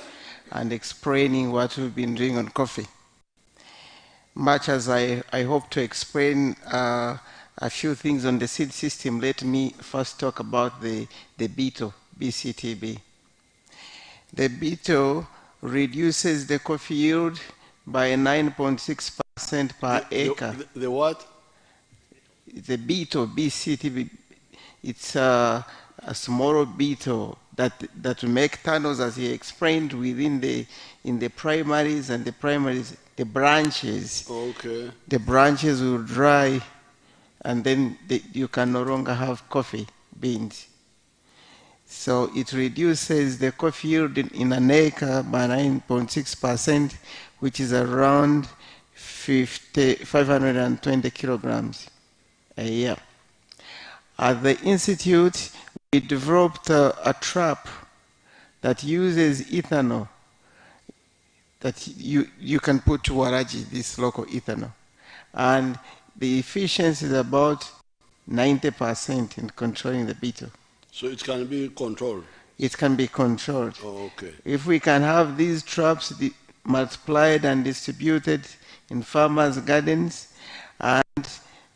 and explaining what we've been doing on coffee. Much as I hope to explain a few things on the seed system, let me first talk about the beetle, BCTB. The beetle reduces the coffee yield by 9.6% per acre. The what? The beetle, BCTB, it's a small beetle that make tunnels, as he explained, in the primaries, and the branches. Okay. The branches will dry, and then you can no longer have coffee beans. So it reduces the coffee yield in an acre by 9.6%, which is around 520 kilograms a year. At the Institute, we developed a trap that uses ethanol that you can put to waraji, this local ethanol. And the efficiency is about 90% in controlling the beetle. So it can be controlled? It can be controlled. Oh, okay. If we can have these traps multiplied and distributed in farmers' gardens, and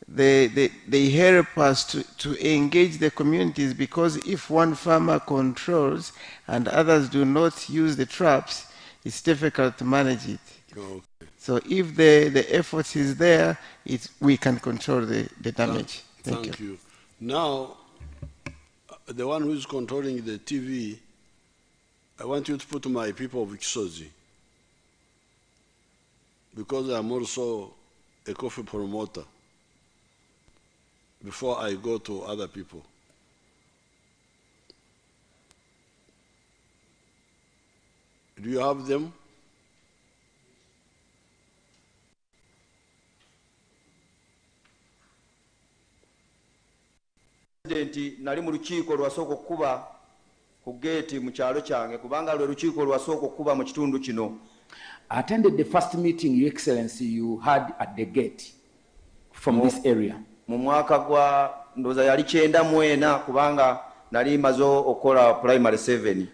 they help us to engage the communities, because if one farmer controls and others do not use the traps, it's difficult to manage it. Okay. So if the effort is there, we can control the damage. Thank you. Now, the one who is controlling the TV, I want you to put my people of Kisozi, because I'm also a coffee promoter, before I go to other people. Do you have them? President, nali mu lukiiko lwasooka okukuba ku geeti mu kyalo kyange kubanga lwe lukiiko lwasooka okukuba mu kitundu kino. I attended the first meeting, Your Excellency, you had at the gate from this area. Mu mwaka gwa ndowooza yali 94 kubanga nali maze okola primary 7.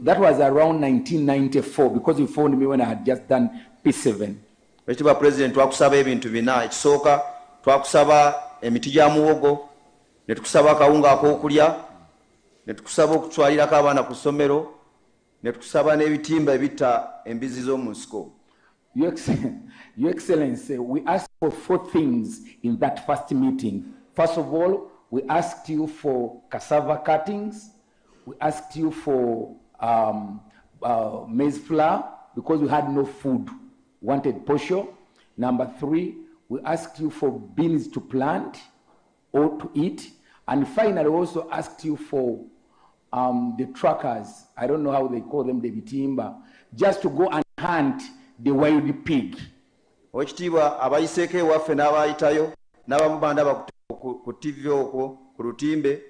That was around 1994 because you phoned me when I had just done P7. Ekitiibwa President, twakusaba ebintu bina. Ekisooka twakusaba emiti gya muwogo, ne tukusaba akawunga ak'okulya, ne tukusaba okutwalirako abaana ku ssomero, ne tukusaba n'ebitimba ebitta embizi z'omu nsiko. Your Excellency, we asked for 4 things in that first meeting. First of all, we asked you for cassava cuttings. We asked you for maize flour because we had no food, wanted posho. Number 3, we asked you for beans to plant or to eat. And finally, we also asked you for the truckers, I don't know how they call them, the bitimba, just to go and hunt the wild pig. Ekitiibwa abayiseeko ewaffe n'abayitayo n'abamubanda ku TV okwo ku lutimbe,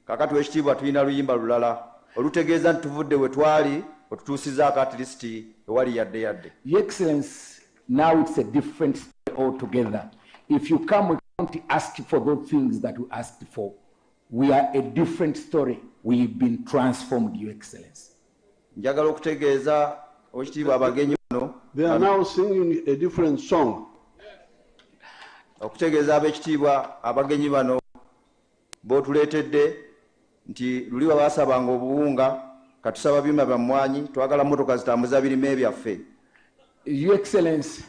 kakati w'ekitiibwa tulina luyimba lulala olutegeeza nti tuvudde we twali otutuusizaako at least ewali yadde yadde. Your Excellency, now it's a different story altogether. If you come, we can't ask for those things that we asked for. We are a different story. We've been transformed, Your Excellency. Njagala okutegeeza ekitiibwa abagenyi bano. They are now singing a different song. Okutegeeza ab'ekitiibwa abagenyi bano b'otuleetedde nti luli baasabanga obuwunga katusaba byuma bya mmwanyi twagala mmotoka zitambuza birime byaffe. Your Excellency,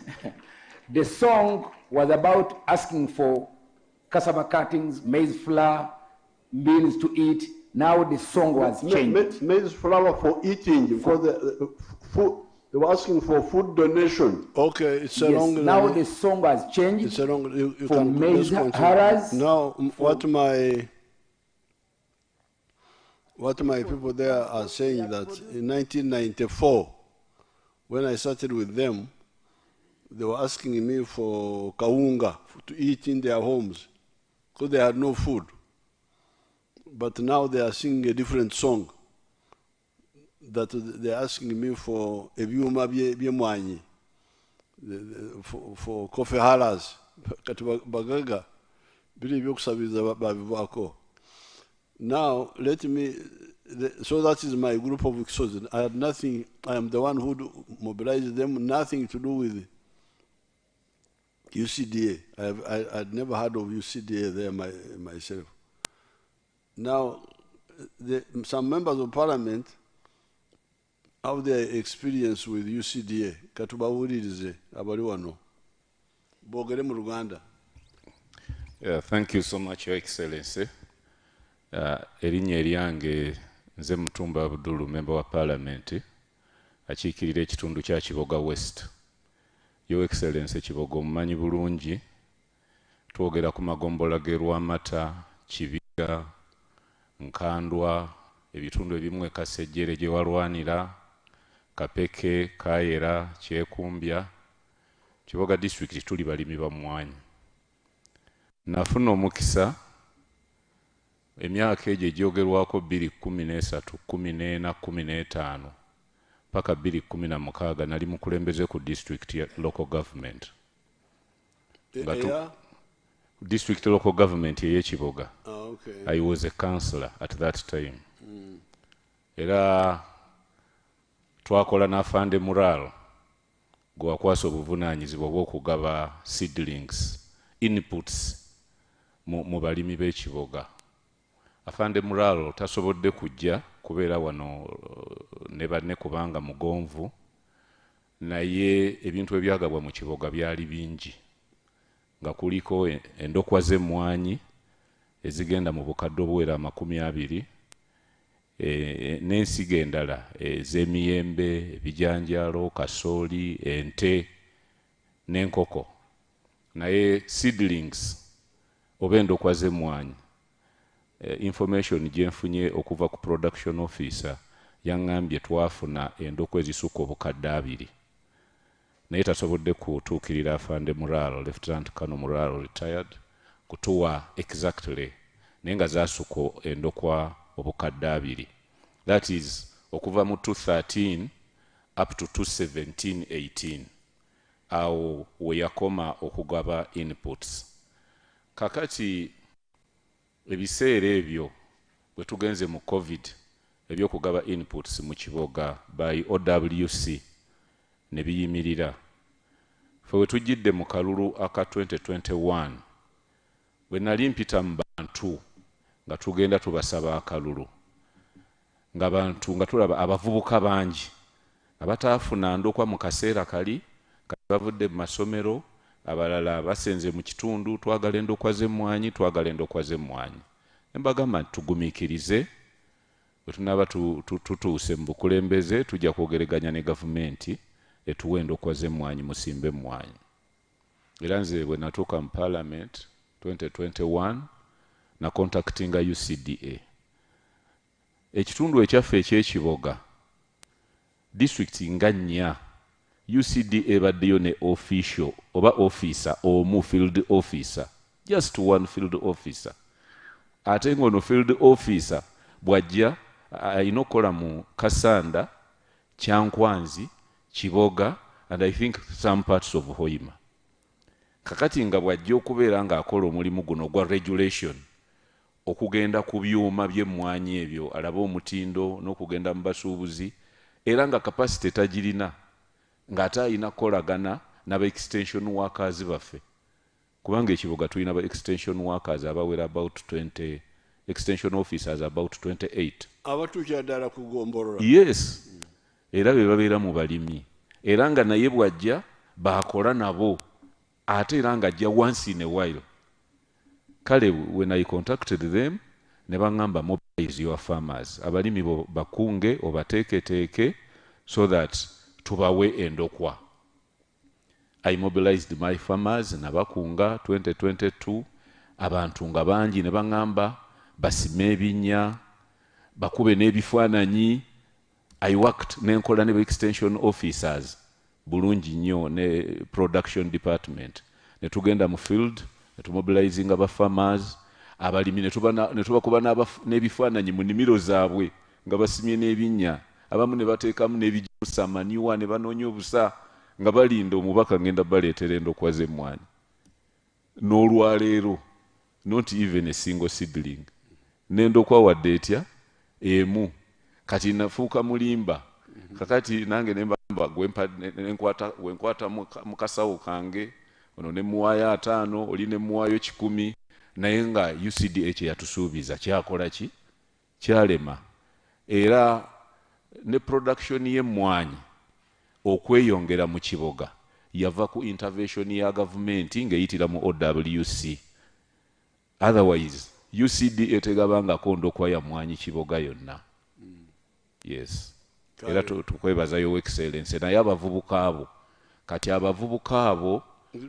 the song was about asking for cassava cuttings, maize flour, beans to eat. Now the song was changed. Maize flour for eating, because the food, they were asking for food donation. Okay, it's a long. Now the song has changed. It's a long. You for can maize haras. Now, what my people there are saying that in 1994, when I started with them, they were asking me for kawunga to eat in their homes because they had no food. But now they are singing a different song, that they're asking me for ebyuma byemwanyi, for coffee halas, bagaga, bili byokusabiza babivako. Now, let me, so that is my group of Kisozi. I had nothing, I am the one who mobilized them, nothing to do with UCDA. I'd never heard of UCDA there myself. Now, some members of parliament have their experience with UCDA. Katubawulirize abali wano. Bogere mu Rwanda. Yeah, thank you so much, Your Excellency. Erinnya eryange nze Mutumba Abdul, member wa parliament, akiikirira ekitundu kya Kiboga West. Your Excellency, Kiboga omumanyi bulungi, twogera ku magombola ge Lwamata, Kibiga, Nkandwa, ebitundu ebimu Kasejjere gye walwanira, Kapeke, Kayera, Kyekumbya, Kiboga district tuli balimi ba mmwanyi. Nafuna omukisa emyaka egyo egyogerwako 2013, 14, 15 paka 2016 nali mukulembeze ku district ya local government. District local government ye Kiboga. Okay. I was a councillor at that time. Era twakola na Afande Mural gwakwasa obuvunaanyizibwa bw'okugaba seedlings, inputs mu balimi b'e Kiboga. Afande Mural tasobodde kujja kubeera wano ne banne kubanga mugonvu, naye ebintu ebyagabwa mu Kiboga byali bingi, nga kuliko endokwa z'emmwanyi ezigenda mu bukadde obuwera 20, n'ensigo endala ez'emiyembe, ebijanjaalo, kasooli, ente n'enkoko. Naye seedlings oba endokwa z'emmwanyi, information gye nfunye okuva ku production officer yaŋŋambye twafuna endokwa ezisukka obukadde 2, naye tasobodde kutuukirira afande Muralo, Lieutenant Colonel Muralo retired, kutuwa exactly, naye nga zaasukka endokwa obukadde 2. That is okuva mu 2013 up to 2017-18 awo we yakoma okugaba inputs. Kakati ebiseera ebyo bwe tugenze mu COVID ebyokugaba inputs mu kiboga by OWC ne biyimirira. Fe we tujjidde mu kalulu aka 2021 bwe nali mpita mu bantu nga tugenda tubasaba akalulu, nga bantu nga tulaba abavubuka bangi abataafuna ndokwa mu kaseera kali bavudde mu masomero, abalala basenze mu kitundu, twagala endokwa z'emmwanyi, twagala endokwa z'emmwanyi. Embagamba tugumiikirize bwe tunaaba tutuuse mu bukulembeze tujja kwogeraganya ne gavumenti etuwa endokwa z'emmwanyi, musimbe emmwanyi. Era nze bwe natuuka mu Parliament 2021 na contactinga UCDA. Ekitundu ekyaffe eky'ekiboga district nga 4 UCDA baddeyo ne official oba officer omu, field officer, just one field officer. Ate ngono field officer bwajja alina okukola mu Kasanda, Kyankwanzi, Kiboga and I think some parts of Hoima. Kakati nga bwajja okubeera ng'akola omulimu guno gwa regulation, okugenda ku byuma by'emmwanyi ebyo, alaba omutindo n'okugenda mu basuubuzi, era nga capacity tagirina, ng'ate alina kukolagana n'aba extension workers baffe. Kubanga ekiboga tulina ba extension workers abawera about 20, extension officers about 28. Abatuukira ddala kugombolola. Yes. Era be babeera mu balimi. Era nga naye bwajja baakola nabo. Ate era nga ajja once in a while. Kale when I contacted them, ne baŋŋamba mobilize your farmers. Abalimi bakunge obateeketeeke so that tubawe endokwa. I mobilized my farmers nabakunga 2022, abantu nga bangi ne baŋŋamba basime ebinnya, bakube n'ebifaananyi. I worked n'enkola ne extension officers bulungi nnyo ne production department. Ne tugenda mu field, ne tumobilizing aba farmers, abalimi ne tubakuba n'ebifaananyi mu nnimiro zaabwe nga basimye n'ebinnya. Abamu ne bateekamu n'ebijusa manure ne banoonya obusa nga balinda omubaka ngenda baleetera endokwa z'emmwanyi. N'olwaleero not even a single seedling. N'endokwa wadde etya emu. Kati nafuuka mulimba. Kakati nange wenkwata mu kasawo kange ono ne muwaayo 5, oli ne muwaayo 10, naye nga UCDA kye yatusuubiza kyakola ki? Kyalema. Era ne production y'emmwanyi okweyongera mu kiboga yava ku intervention ya gavumenti ng'eyitira mu OWC. Otherwise UCDA tegabangako ndokwa ya mmwanyi kiboga yonna. Yes. Era tukwebaza yo excellence naye abavubuka abo. Kati abavubuka abo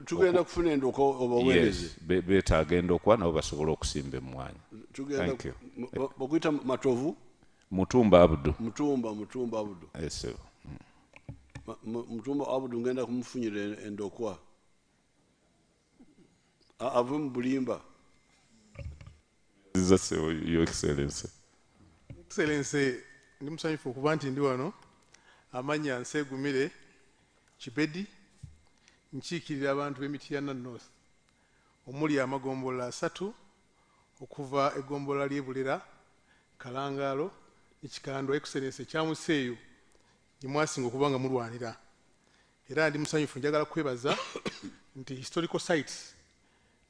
tugenda kufuna endokwa obaweereze. Yes, beetaaga endokwa nabo basobola okusimba emmwanyi. Tugenda bakuyita Matovu? Mutumba Abdu. Mutumba Abdu. Yes, sir. Mutumba Abdu ngenda kumufunyira endokwa. Ave mu Bulimba. That's your excellence. Excellence, ndi musanyufu okuba nti ndi wano. Amanya Nsegumire Kibedi, nkiikirira abantu b'Emityana North. Omuli amagombola 3 okuva egombola ly'e Bulera, Kalangaalo, Ekikando. Excellence kyamuseeyo gye mwasinga okuba nga mulwanira. Era ndi musanyufu njagala kwebaza nti historical sites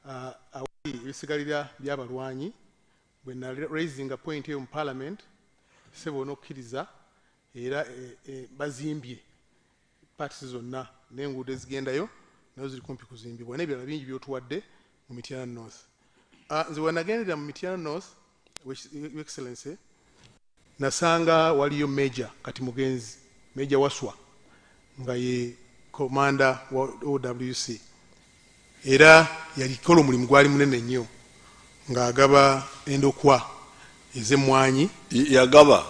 awali ebisigalira by'abalwanyi bwe na raising a point eyo mu Parliament sebo n'okkiriza era bazimbye parts zonna n'enguudo ezigendayo nazo ziri kumpi kuzimbibwa n'ebirala bingi by'otuwadde mu Mityana North. Nze wanagendera mu Mityana North, Your Excellency, nasanga waliyo meja kati mugenzi meja waswa nga ye komanda wa OWC era yalikola omulimu gwali munene nnyo ng'agaba endokwa ez'emmwanyi yagaba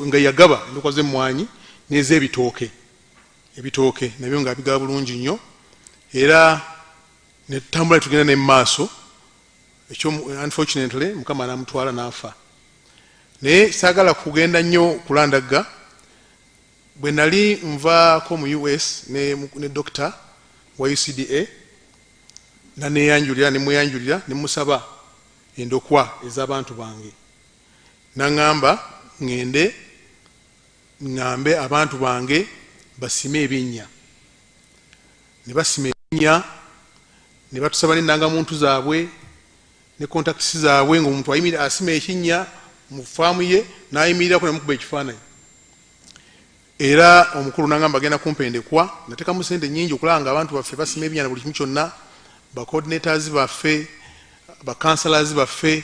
nga yagaba endokwa z'emmwanyi n'ez'ebitooke ebitooke nabyo nga bigaba bulungi nnyo era netutambula tugenda ne maaso ekyo unfortunately mukama n'amutwala n'afa naye saagala kugenda nnyo kulandagga bwe nali nvaako mu US ne dokita wa UCDA naneyanjulira nemuyanjulira nemusaba endokwa ez'abantu bange naŋŋamba ŋŋende ŋŋambe abantu bange basime ebinnya ne basima ebinnya ne batusaba n'endangamuntu zaabwe ne kontakisi zaabwe ng'omuntu ayimirira asima ekinnya mu faamu ye n'ayimirirako nemukuba ekifaananyi era omukulu n'agamba agenda kumpendekwa natekamu sente nnyingi okulaba nga abantu baffe basima ebinnya na buli kimu kyonna bacoordinators baffe bakansalers baffe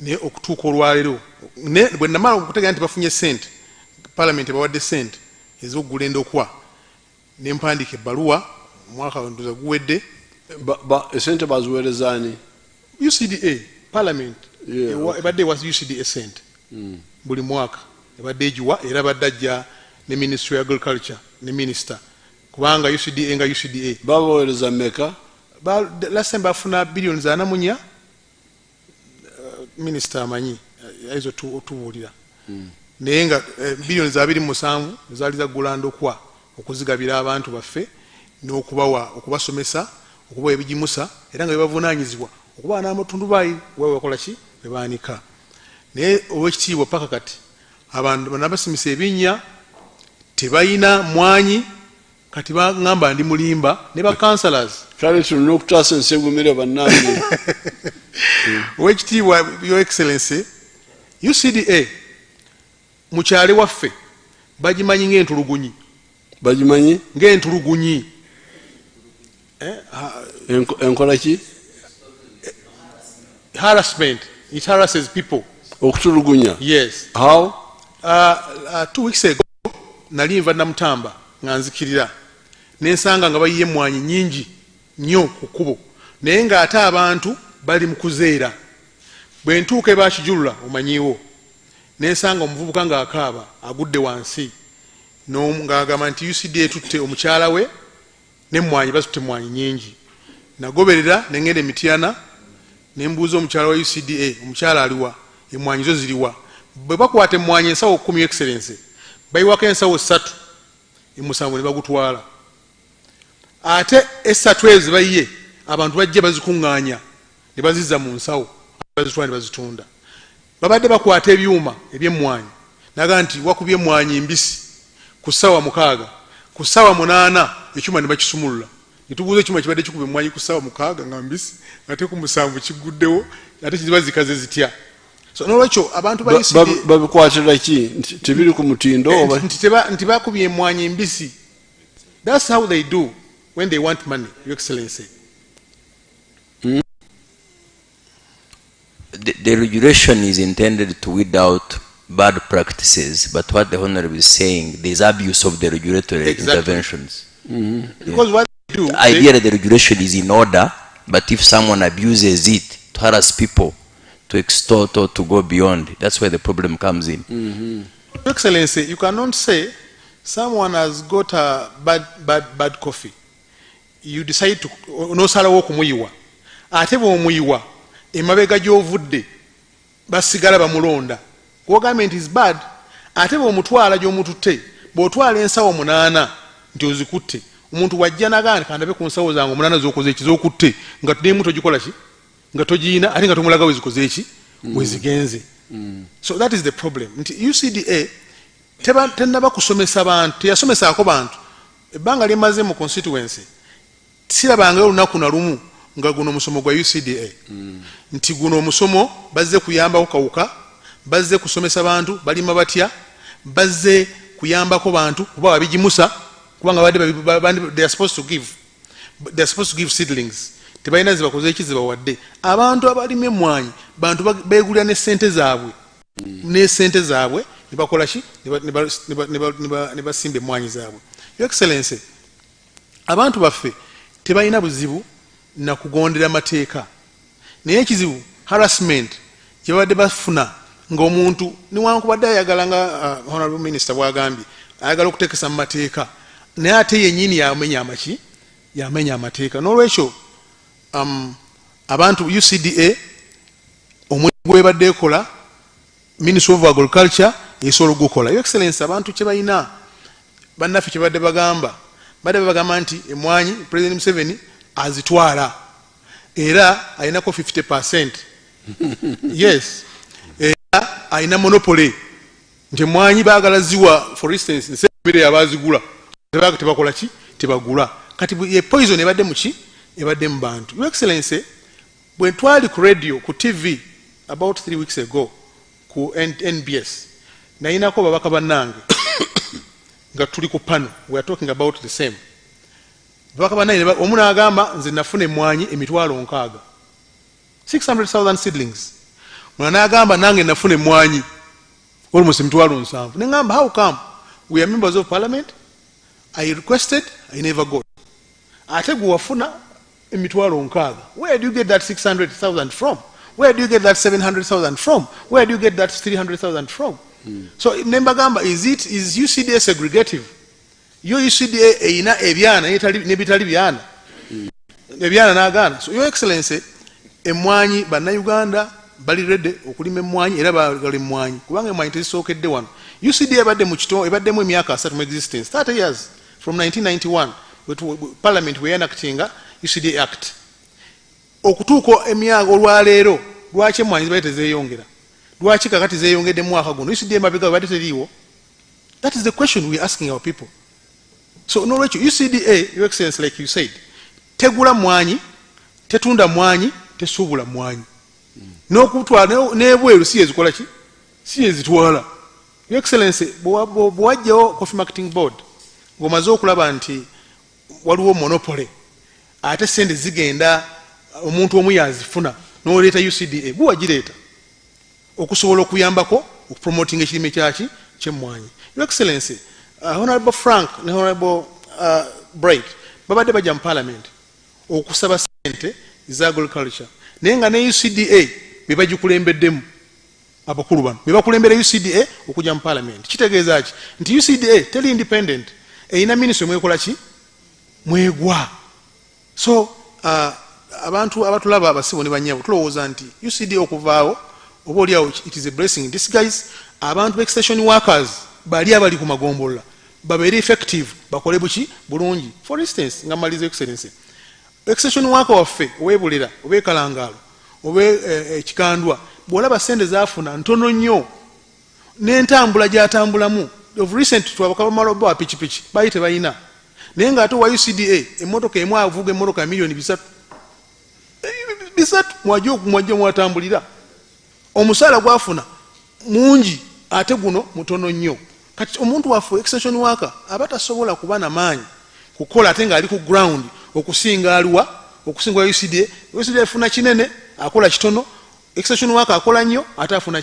ne okutuuka olwaleero bwe namala okutegeera nti bafunye sente palamenti bawadde sente ez'okugula endokwa ne mpandiika ebbaluwa omwaka ndoza guwedde esente baziweerezaani UCDA parliament ebadde ewa UCDA sente buli mwaka ebadde egiwa era badde ajja ne ministry of agriculture ne minister kubanga UCDA nga UCDA babaweereza mmeka last time bafuna billions ana munya minister amanyi aizo otubuulira naye nga billions 27 zaali zaggula ndokwa okuzigabira abantu baffe n'okubawa okubasomesa okubawa ebigimusa era nga bebavunaanyizibwa okubawa n'amatundubaali wewe wakola ki bebaanika naye olw'ekitiibwa paka kati abantu banabasimisa ebinnya tebayina mwanyi kati baŋŋamba ndi mulimba ne bakansalers kale tulina okutaasa ensegumire bannange owekitiibwa your excellency UCDA mukyale waffe bagimanyi ng'entulugunyi bagimanyi ng'entulugunyi enkola ki harassment it harasses people okutulugunya yes how 2 weeks ago nali nva namutamba nga nzikirira nensanga nga bayiye emmwanyi nnyingi nnyo ku kkubo naye ng'ate abantu bali mu kuzeera bwe ntuuka ebakijulula omanyiwo nensanga omuvubuka ng'akaaba agudde wansi ng'agamba nti UCDA tutte omukyala we n'emmwanyi basutte emmwanyi nnyingi nagoberera nengenda emityana nembuuza omukyala wa UCDA omukyala aliwa emmwanyi zo ziriwa bwe bakwata emmwanyi ensawo 10 excellence bayiwako ensawo 3 emusango ne bagutwala ate esatu ezo bayiye abantu bajja bazikuŋŋaanya ne bazizza mu nsawo bazitwala ne bazitunda babadde bakwata ebyuma eby'emmwanyi naga nti wakubye emmwanyi mbisi ku ssaawa 6 ku ssaawa 8 ekyuma ne bakisumulula nitubuuza ekyuma kibadde kikuba emmwanyi ku ssaawa 6 nga mbisi ate ku 7 kiguddewo ate kiziba zikaze zitya so nolwekyo abantu babikwatira ki tebiri ku mutindo nti bakubye emmwanyi mbisi that's how they do when they want money, Your Excellency. The regulation is intended to weed out bad practices, but what the Honorable is saying, there is abuse of the regulatory interventions. Because what they do... Ideally, the regulation is in order, but if someone abuses it to harass people, to extort or to go beyond, that's where the problem comes in. Your Excellency, you cannot say someone has got a bad coffee. You decide to nosalawo okumuyiwa ate bw'omuyiwa emabega gy'ovudde basigala bamulonda government is bad ate bw'omutwala gy'omututte bw'otwala ensawo 8 nti ozikutte omuntu wajja nagana kandabe ku nsawo zange 8 z'okoze ekiz'okutte nga tudemu togikola ki nga togiina ate nga tomulaga wezikoze eki wezigenze so that is the problem nti UCDA tennaba kusomesa bantu teyasomesaako bantu ebbanga lyemaze mu constituency sirabanga olunaku na lumu nga guno omusomo gwa UCDA nti guno omusomo bazze kuyambako kawuka bazze kusomesa bantu balima batya bazze kuyambako bantu kuba babigimusa kubanga they are supposed to give seedlings tebalina zibakoze eki zibawadde abantu abalima emmwanyi bantu beegulira ne ssente zaabwe ne sente zaabwe ne bakola ki ne basimba emmwanyi zaabwe. Your Excellency, abantu baffe tebalina buzibu na kugondera mateeka, naye ekizibu harassment gye babadde bafuna ng'omuntu newankubadde ayagala nga Honorable Minister bw'agambye ayagala okuteekesa mu mateeka naye ate yennyini yamenya amateeka. N'olwekyo abantu UCDA omulimu gwebadde ekola Ministry of Agriculture esobola ogukola. Your Excellency, abantu kye balina bannaffe kye badde bagamba nti emmwanyi President Museveni azitwala era alinako 50%. Yes, era alina monopoly nti emmwanyi baagala ziwa for instance nsebire abazigula tebakola ki tebagula kati ye poison ebadde muki ebadde mu bantu. Your Excellency, bwe twali ku radio ku TV about 3 weeks ago ku NBS nayinako babaka bannange nga tuli ku panel, we are talking about the same. Babaka bannange omu n'agamba nze nafuna emmwanyi emitwalo 600, 600,000 seedlings. Mwana n'agamba nange nafuna emmwanyi almost emitwalo 7. N'engamba how come we are members of parliament, I requested, I never got. Ate gwe wafuna emitwalo 600, where do you get that 600,000 from? Where do you get that 700,000 from? Where do you get that 300,000 from? So nembagamba, is UCDA segregative? Yo UCDA eina ebyana nebitali byana ebyana n'agaana. So Your Excellency, emmwanyi bannayuganda bali ready okulima emmwanyi era bagala emmwanyi kubanga emmwanyi tezisookedde wano. UCDA ebadde mu kito ebaddemu emyaka 3 mu existence, 30 years from 1991 Parliament we enactinga UCDA Act. Okutuuka emyaka olwaleero lwaki emmwanyi zibadde tezeeyongera? Lwaki kakati zeeyongedde mu mwaka guno UCDA mabega badde teriiwo? That is the question we are asking our people. So n'olwekyo UCDA, Your Excellency, like you said, tegula mmwanyi, tetunda mmwanyi, tesuubula mmwanyi. N'okutwala n'ebweru si ezikola ki? Si ezitwala. Your Excellency, bw'wajjawo Coffee Marketing Board ng'omaze okulaba nti waliwo monopoly ate sente zigenda omuntu omu yazifuna n'oleeta UCDA, buwagireeta okusobola okuyambako okupromotinga ekirime kyaki ky'emmwanyi. Your Excellency, Honorable Frank ne Honorable Bright babadde bajja mu Parliament okusaba sente za agriculture naye nga ne UCDA be bagikulembeddemu abakulu bano be bakulembera UCDA okujja mu Parliament. Kitegeeza ki nti UCDA teri independent, eyina ministry mwekola ki mwegwa. So abantu abatulaba abasibo ne banyabo tulowooza nti UCDA okuvaawo oba oliawo it is a blessing in disguise. Abantu extension workers bali abali ku magombola babeere effective bakole buki bulungi. For instance nga maliza Excellency, extension worker waffe owebulira obeekalangaalo obe ekikandwa bw'olaba sente zaafuna ntono nnyo n'entambula gy'atambulamu. Of recent twabakabamala oba pikipiki baali tebalina naye ng'ate wa UCDA emmotoka emu avuga emmotoka milioni 3 mwajja mwatambulira omusaala gwafuna mungi ate guno mutono nnyo. Kati omuntu waffe extension worker aba tasobola kuba na maanyi kukola ate ng'ali ku ground okusinga aliwa okusinga UCDA. UCDA efuna kinene akola kitono, extension worker akola nnyo ate afuna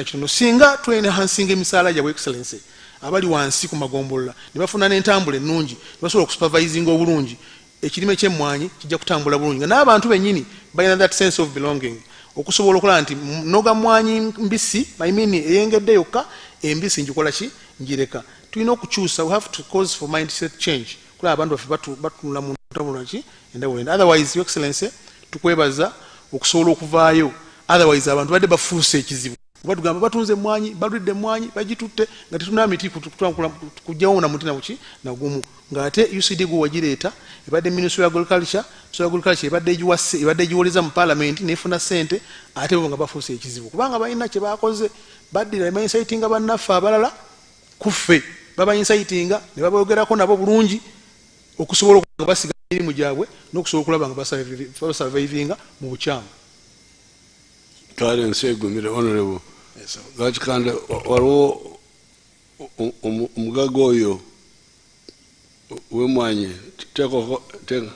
kitono. Singa twenahansinga emisaala gyabwe Excellency abali wansi ku magombolola ne bafuna n'entambula ennungi ne basobola okusupervisinga obulungi ekirime ky'emmwanyi kijja kutambula bulungi nga n'abantu bennyini balina that sense of belonging okusobola okulaba nti noga mmwanyi mbisi eyengedde yokka embisi njikola ki njireka. Tulina okukyusa, we have to cause for mindset change kulaba abantu baffe batunula mu ntambula ki endawula. Otherwise Your Excellency tukwebaza okusobola okuvaayo, otherwise abantu badde bafuuse ekizibu batugamba batunze emmwanyi baludde emmwanyi bagitutte nga tetuna miti kujjawo na muti na gumu ng'ate UCD gwe wagireeta ebadde Ministry of Agriculture, ebadde egiwoleza mu Parliament nefuna ssente ate bo nga bafuuse ekizibu kubanga balina kye baakoze baddira bainsitinga bannaffe abalala kuffe babainsitinga ne babogerako nabo bulungi okusobola okuba nga basiga emirimu gyabwe n'okusobola okulaba nga basurvivinga mu bukyamu. Kale nsegumire honorable lwaki kandi waliwo omugaga oyo w'emmwanyi teka.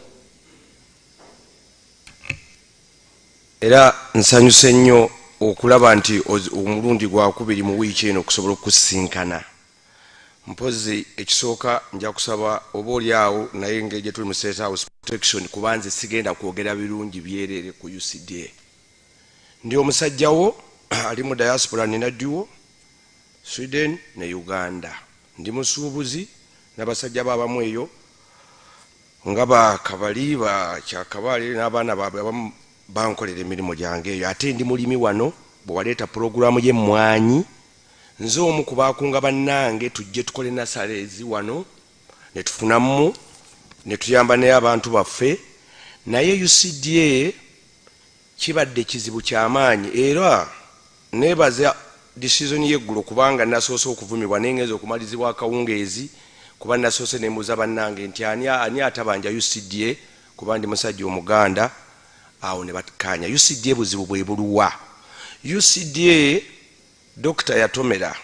Era nsanyuse nnyo okulaba nti omulundi gwakubiri mu wiiki eno okusobola okusinkana. Mpozi ekisooka nja kusaba oba oliawo naye engeri gye tuli mu State House protection kubanze sigenda kwogera birungi byerere ku UCDA. Ndi omusajjawo ali mu diaspora nina dduo Sweden ne Uganda. Ndi musuubuzi n'abasajja baabamu eyo nga bakabali bakyakabali n'abaana baabwe abamu bankolera emirimu gyange eyo. Ate ndi mulimi wano bwe waleeta pulogulaamu y'emmwanyi nze omu ku baakunga bannange tujje tukole nasaleezi wano ne tufunamu ne tuyamba naye abantu baffe. Naye UCDA kibadde kizibu ky'amaanyi era neebaza decision y'eggulu kubanga nasoose okuvumibwa n'engeza okumalizibwa akawungeezi kuba nasoose nembuuza bannange nti ani atabanja UCDA kuba ndi musajja Omuganda. Awo ne batkanya UCDA buzibu bwe buluwa. UCDA Dr. Yatomera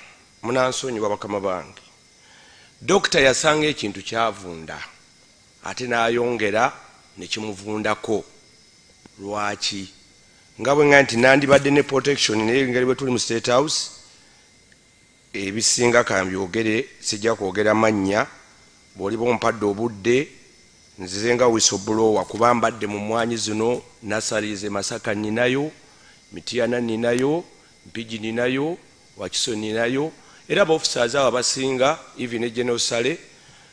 munansonyiwa bakama bange. Dr. yasanga ekintu kyavunda ate n'ayongera ne kimuvundako. Lwaki? Nga bwe nga nti nandibadde ne protection naye ngeri bwe tuli mu State House ebisinga kambyogere sijja kwogera mannya bw'oliba ompadde obudde nzize nga whistleblower kuba mbadde mu mmwanyi zino nasalize Masaka ninayo, Mityana ninayo, Mpigi ninayo, Wakiso ninayo era officers abo abasinga even General Sale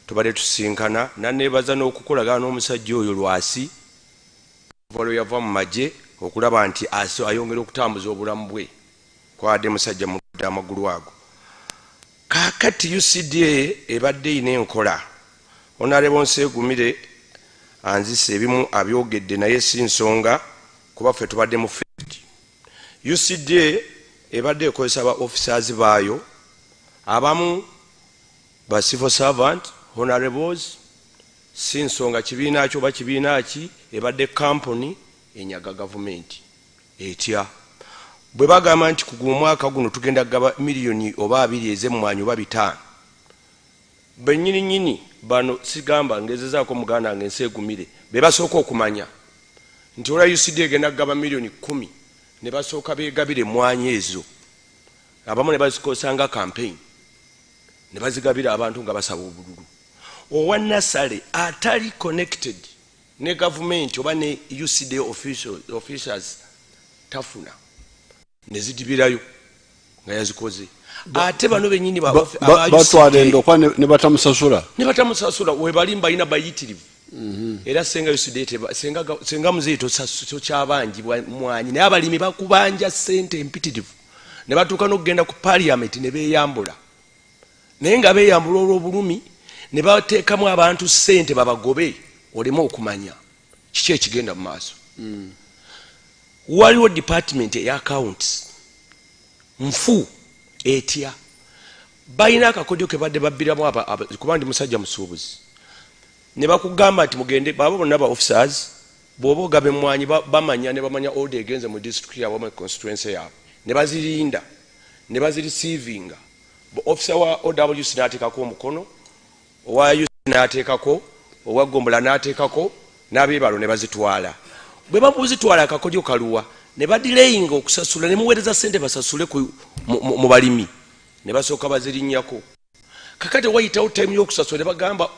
tubadde tusinkana naneebaza n'okukolagana n'omusajja oyo Lwasi volo yava mu magye okulaba nti ayongera okutambuza obulamu bwe kwadde musajja mudde amagulu ago. Kaakati UCDA ebadde ina enkola Honorable Nsegumire anzise ebimu abyogedde naye si nsonga kuba ffe tubadde mu field. UCDA ebadde ekozesa ba officers baayo abamu ba civil servant honorables si nsonga kibiina kyo ba kibiina ki ebadde company enyaga government etya bwe bagamba nti ku mwaka guno tugenda gaba miliyoni oba 2 ez'emmwanyi oba 5 bennyini bano sigamba ngezezaako muganda nge Nsegumire be basooka okumanya nti olwa UCDA egenda gaba miliyoni 10 ne basooka beegabire emmwanyi ezo abamu ne bazikozesanga campaign ne bazigabira abantu nga basaba obululu. Owa Nasale atali connected ne government oba ne UCDA officials tafuna ne zidibirayo nga yazikoze. Ate bano benyini batwalendo kwa ne batamusasula we balimba ina bayitirivu. Era senga UCDA senga muzito so kyabangi mwanyi naye abalimi bakubanja sente empitirivu ne batuuka n'okugenda ku Parliament ne beeyambula naye nga beeyambula olw'obulumi ne bateekamu abantu sente babagobe olemu okumanya kiki ekigenda mu maaso. Waliwo department ya accounts nfu etya balina akakodyo ke badde babbiramu kuba ndi musajja musuubuzi ne bakugamba nti mugende babo bonna ba officers bw'oba ogaba emmwanyi bamanya ne bamanya order egenze mu district yaabwe mu constituency yaabwe ne bazirinda ne bazirecevinga officer wa OWC n'ateekako omukono owa UC n'ateekako owa Gombola n'ateekako n'abeebalo ne bazitwala. Bwe babuzitwala akakodyo kaluwa ne badireyinga okusasula ne muweereza sente basasule mu balimi ne basooka bazirinnyako. Kakati wayitawo time y'okusasula ne bagamba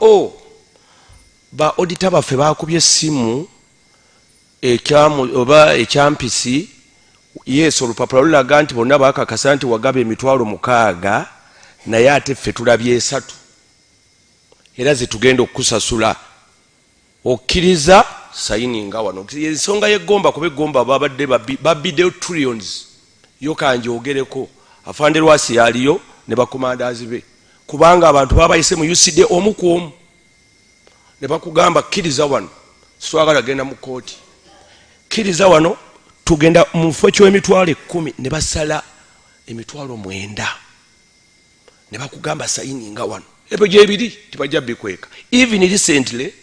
ba auditor baffe baakubye essimu ekyampisi yes olupapula lulaga nti bonna baakakasa nti wagaba emitwalo 6 naye ate ffe tulabye 3 era zetugenda okukusasula okkiriza sayininga wano. Ensonga y'eggomba kuba eggomba babadde babiddeyo trillions yo kanjogereko afande Lwasi yaliyo ne bakomandazi be kubanga abantu babayise mu UCDA omu ku omu ne bakugamba kkiriza wano swagala genda mu kooti kkiriza wano tugenda mu kifo ky'emitwalo 10 ne basala emitwalo 9 ne bakugamba sayininga wano ebyo gyebiri tibajja bikweka. Even recently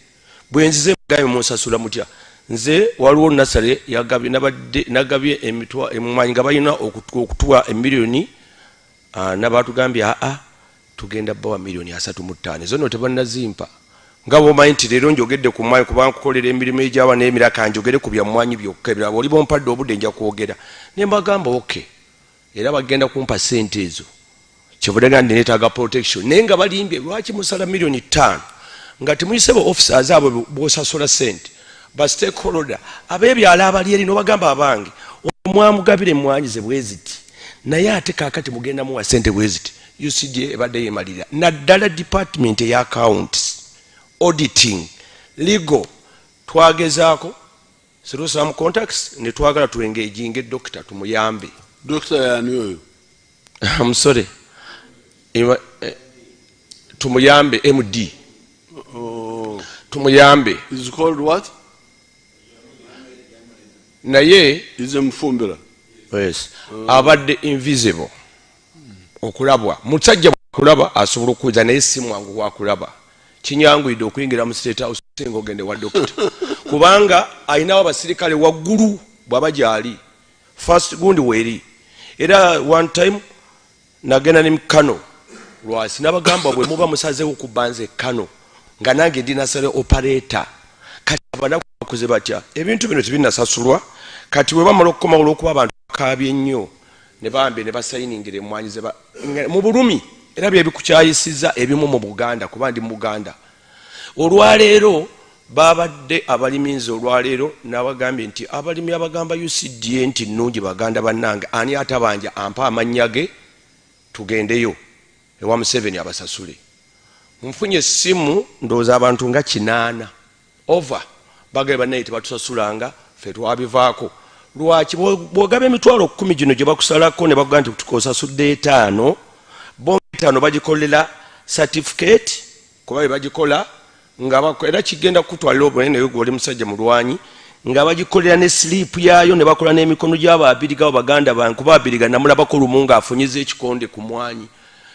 bwenzize mugayo munsasula mutya nze waliwo Nasale nagabye emmwanyi nga balina okutuwa emiliyoni nabatugambye tugenda bawa miliyoni 35 zono tebannazimpa nga bwomanyi nti leero njogedde ku mwanyi kubanga nkukolera emirimu egyaba n'emiraka njogere ku bya mwanyi byokka ebirala oli bompadde obudde nja kwogera ne mbagamba oke era bagenda kumpa sente ezo kyevudde gandi neetaaga protection naye nga balimbye lwaki musala million 5 nga temuyise ba officers abo bosasula sente ba stakeholder ab'ebyalo abali eri nobagamba abange omwamugabire emmwanyi ze bweziti naye ate kaakati mugenda muwa sente bweziti UCDA ebadde yemalira naddala department eya accounts auditing legal twagezaako through some contacts ne twagala tuengaging doctor tumuyambe doctor yani oyo I'm sorry tumuyambe MD tumuyambe is called what naye is mfumbira yes abadde invisible okulabwa musajja kulaba asobola okuza naye si mwangu wakulaba kinyanguidde okuyingira mu state house singa ogende wa doctor kubanga ayinawo abasirikale waggulu bwaba gyali first gundi weeri era one time nagenda ne Kano lwasi nabagamba bwe muba musazeewo kubanze Kano nga nange ndi nasale operator kati abanaku bakoze batya ebintu bino tebinasasulwa kati bwe bamala okukoma olw'okuba abantu bakabye nnyo ne bambe ne basayiningire emmwanyi ze mu bulumi era byebikukyayisiza ebimu mu Buganda kuba ndi mu Buganda olwaleero babadde abaliminzi olwaleero n'abagambye nti abalimi abagamba UCDA nti nnungi baganda bannange ani atabanja ampa amannya ge tugendeyo ewa Museveni abasasule nfunye essimu ndowooza abantu nga 8 over bagabe bannaye tebatusasulanga ffe twabivaako lwaki bw'ogaba emitwalo 10 gino gye bakusalako ne bakuga nti tukosasudde 5 bo 5 bagikolera certificate kuba bwe bagikola nga era kigenda kutwalira obunene oli musajja mulwanyi nga bagikolera ne slip yaayo ne bakola n'emikono gy'abaabiriga baganda bange kuba abiriga namulabako lumu ng'afunyiza ekikonde ku mwanyi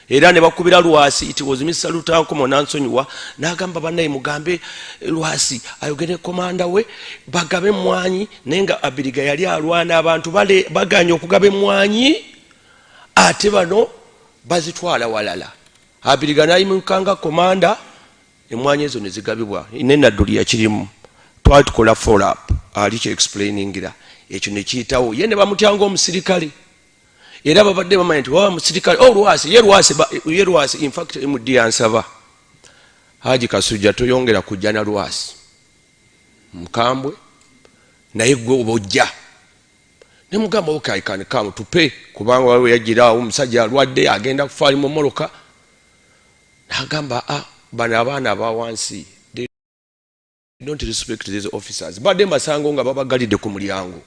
era ne bakubira lwasi it was Mr. Lutankomo nansonyiwa n'agamba bannaye mugambe lwasi ayogere komanda we bagabe emmwanyi naye nga abiriga yali alwana abantu baganya okugaba emmwanyi ate bano bazitwala walala abiriga n'ayimukanga komanda emmwanyi ezo ne zigabibwa nenadduli yakirimu twali tukola follow up ali kye explainingira ekyo ne kiyitawo ye ne bamutyanga omusirikale era babadde bamanyi nti wa musirikale ye lwasi in fact MD ansaba Haji Kasujja toyongera kujja na lwasi mukambwe naye gwe obojja ne mugamba okay can come tupe kubanga waliwo yagiraawo omusajja alwadde agenda kufaali mu moloka n'agamba bano abaana abawansi they don't respect these officers badde mbasango nga babagalidde ku mulyango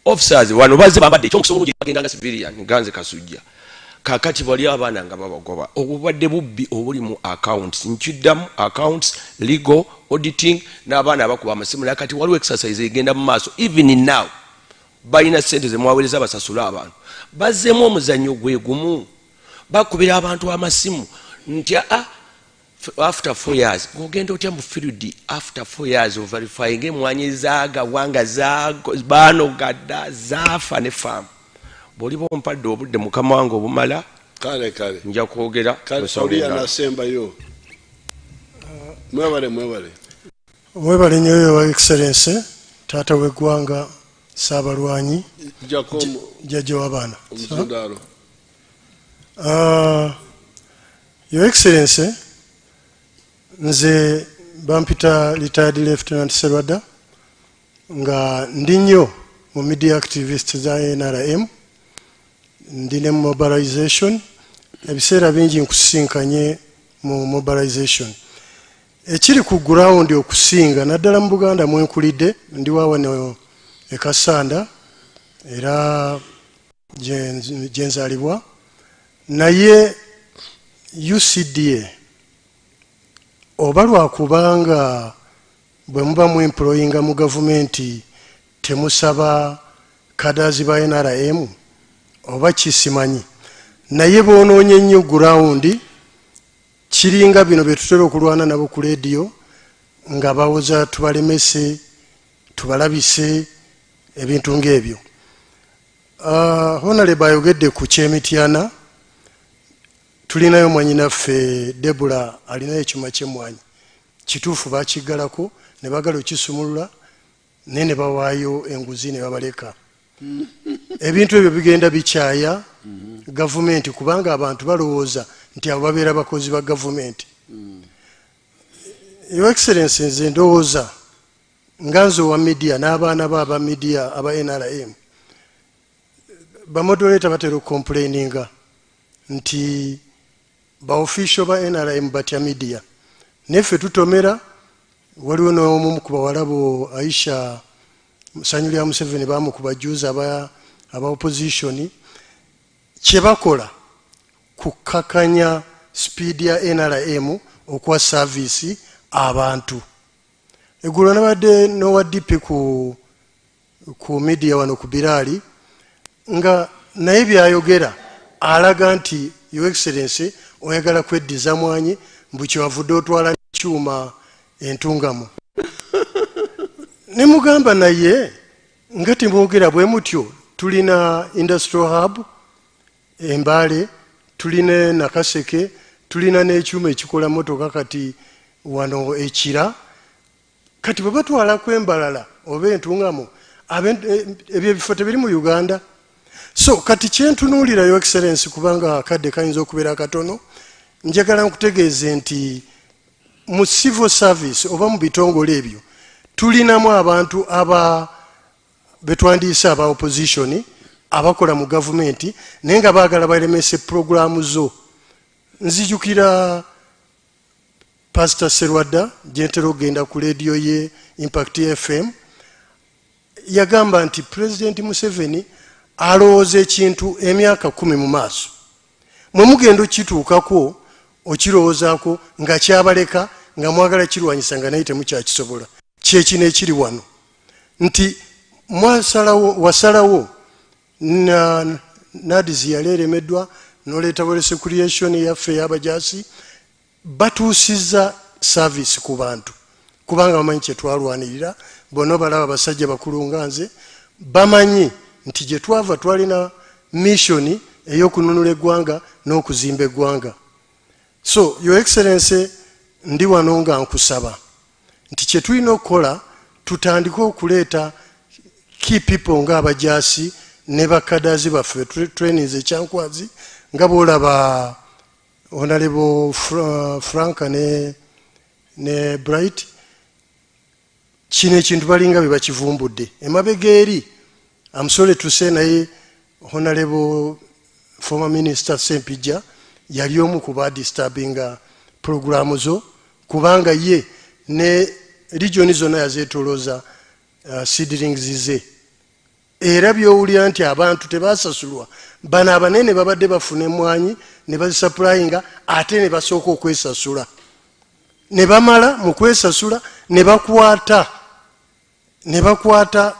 officers wano bazze bambadde ekyomusomo gye bagenda nga civilian nganze Kasujja kakati bali abaana nga babagoba obubadde bubbi obuli mu accounts nkiddamu accounts legal auditing n'abaana abakuba amasimu nakati waliwo exercise egenda mu maaso even now balina sente ze mwaweereza basasula abantu bazzeemu omuzannyo gwe gumu bakubira abantu amasimu nti after 4 years ng'ogenda otya mu field after 4 years of verifying emmwanyi zaagawanga baanogadda zaafa ne faamu bw'oli bompadde obudde mukama wange obumala kale nja kwogera nasembayo mwebale nnyo Your Excellency taata w'eggwanga Saabalwanyi jjajja w'abaana Your Excellency nze bampita retired Lieutenant Serwadda nga ndi nnyo mu media activist za NRM ndi ne mobilization ebiseera bingi nkusinkanye mu mobilization ekiri ku ground okusinga naddala mu Buganda mwenkulidde ndi waawano ekasanda era gyenzaalibwa naye UCDA oba lwakubanga bwe muba mu employinga mu gavumenti temusaba kadazi ba NRM oba kisimanyi naye boonoonye nnyo gurawundi kiringa bino bye tutera okulwana nabo ku leediyo nga bawoza tubalemese tubalabise ebintu ng'ebyo Honorable ayogedde ku kyemityana tulinayo mwanyinaffe Debula alinayo ekyuma ky'emmwanyi kituufu bakigalako ne bagala okisumulula naye ne bawaayo enguzi ne babaleka. Ebintu ebyo bigenda bikyaya gavumenti kubanga abantu balowooza nti abo babeera bakozi ba gavumenti. Your Excellency, nze ndowooza nga nze owa media n'abaana ba aba media aba NRM bamodoleta batera okomplaininga nti ba official ba NRM batya media. Neffe tutomera, waliwo n'omu ku bawala bo Aisha Sanyulya Museveni bamukuba juzi aba opposition, kye bakola kukakanya speed ya NRM okuwa service abantu. Eggulo nabadde n'owa DP ku media wano ku Birali nga naye byayogera alaga nti Your Excellency oyagala kweddiza mwanyi mbu kyewavudde otwala n'ekyuma entungamu. Ne mugamba naye nga temwogera bwe mutyo, tulina industrial hub Mbale, tulina Nakaseke, tulina n'ekyuma ekikola motoka kati wano Ekira. Kati bwe batwalako embalala oba entungamu ebyo ebifo tebiri mu Uganda. So kati kyentunuulira Your Excellency kubanga akadde kayinza okubeera katono, njagala nkutegeeze nti mu civil service oba mu bitongole ebyo tulinamu abantu betwandiisa aba opposition abakola mu gavumenti naye nga baagala balemese programu zo. Nzijukira Pastor Serwadda gyentera okugenda ku radio ye Impact FM yagamba nti President Museveni alowooza ekintu emyaka 10 mu maaso, mwe mugenda okituukako okirowoozaako nga kyabaleka nga mwagala kirwanyisa nga naye temukyakisobola. Kyekino ekiri wano nti wasalawo nadizi yali eremeddwa n'oleetawo recreation yaffe ey'abajaasi batuusizza service ku bantu kubanga bamanyi kye twalwanirira. Bonna balaba abasajja bakulu nga nze bamanyi nti gye twava twalina mission ey'okununula eggwanga n'okuzimba eggwanga. So Your Excellency, ndi wano nga nkusaba nti kye tulina okukola tutandike okuleeta key people nga abajaasi ne bakadazi baffe trainings ekyankwazi nga boolaba Honorable Franka ne Bright. Kino ekintu balinga bye bakivumbudde emabega eri. I'm sorry to say naye Honorable former Minister Sempijja yali omu ku badisturbinga programu zo kubanga ye ne region zonna yazeetolooza seedlings ze. Era byowulira nti abantu tebasasulwa, bano abanene babadde bafuna emmwanyi ne bazisupplyinga ate ne basooka okwesasula, ne bamala mu kwesasula ne bakwata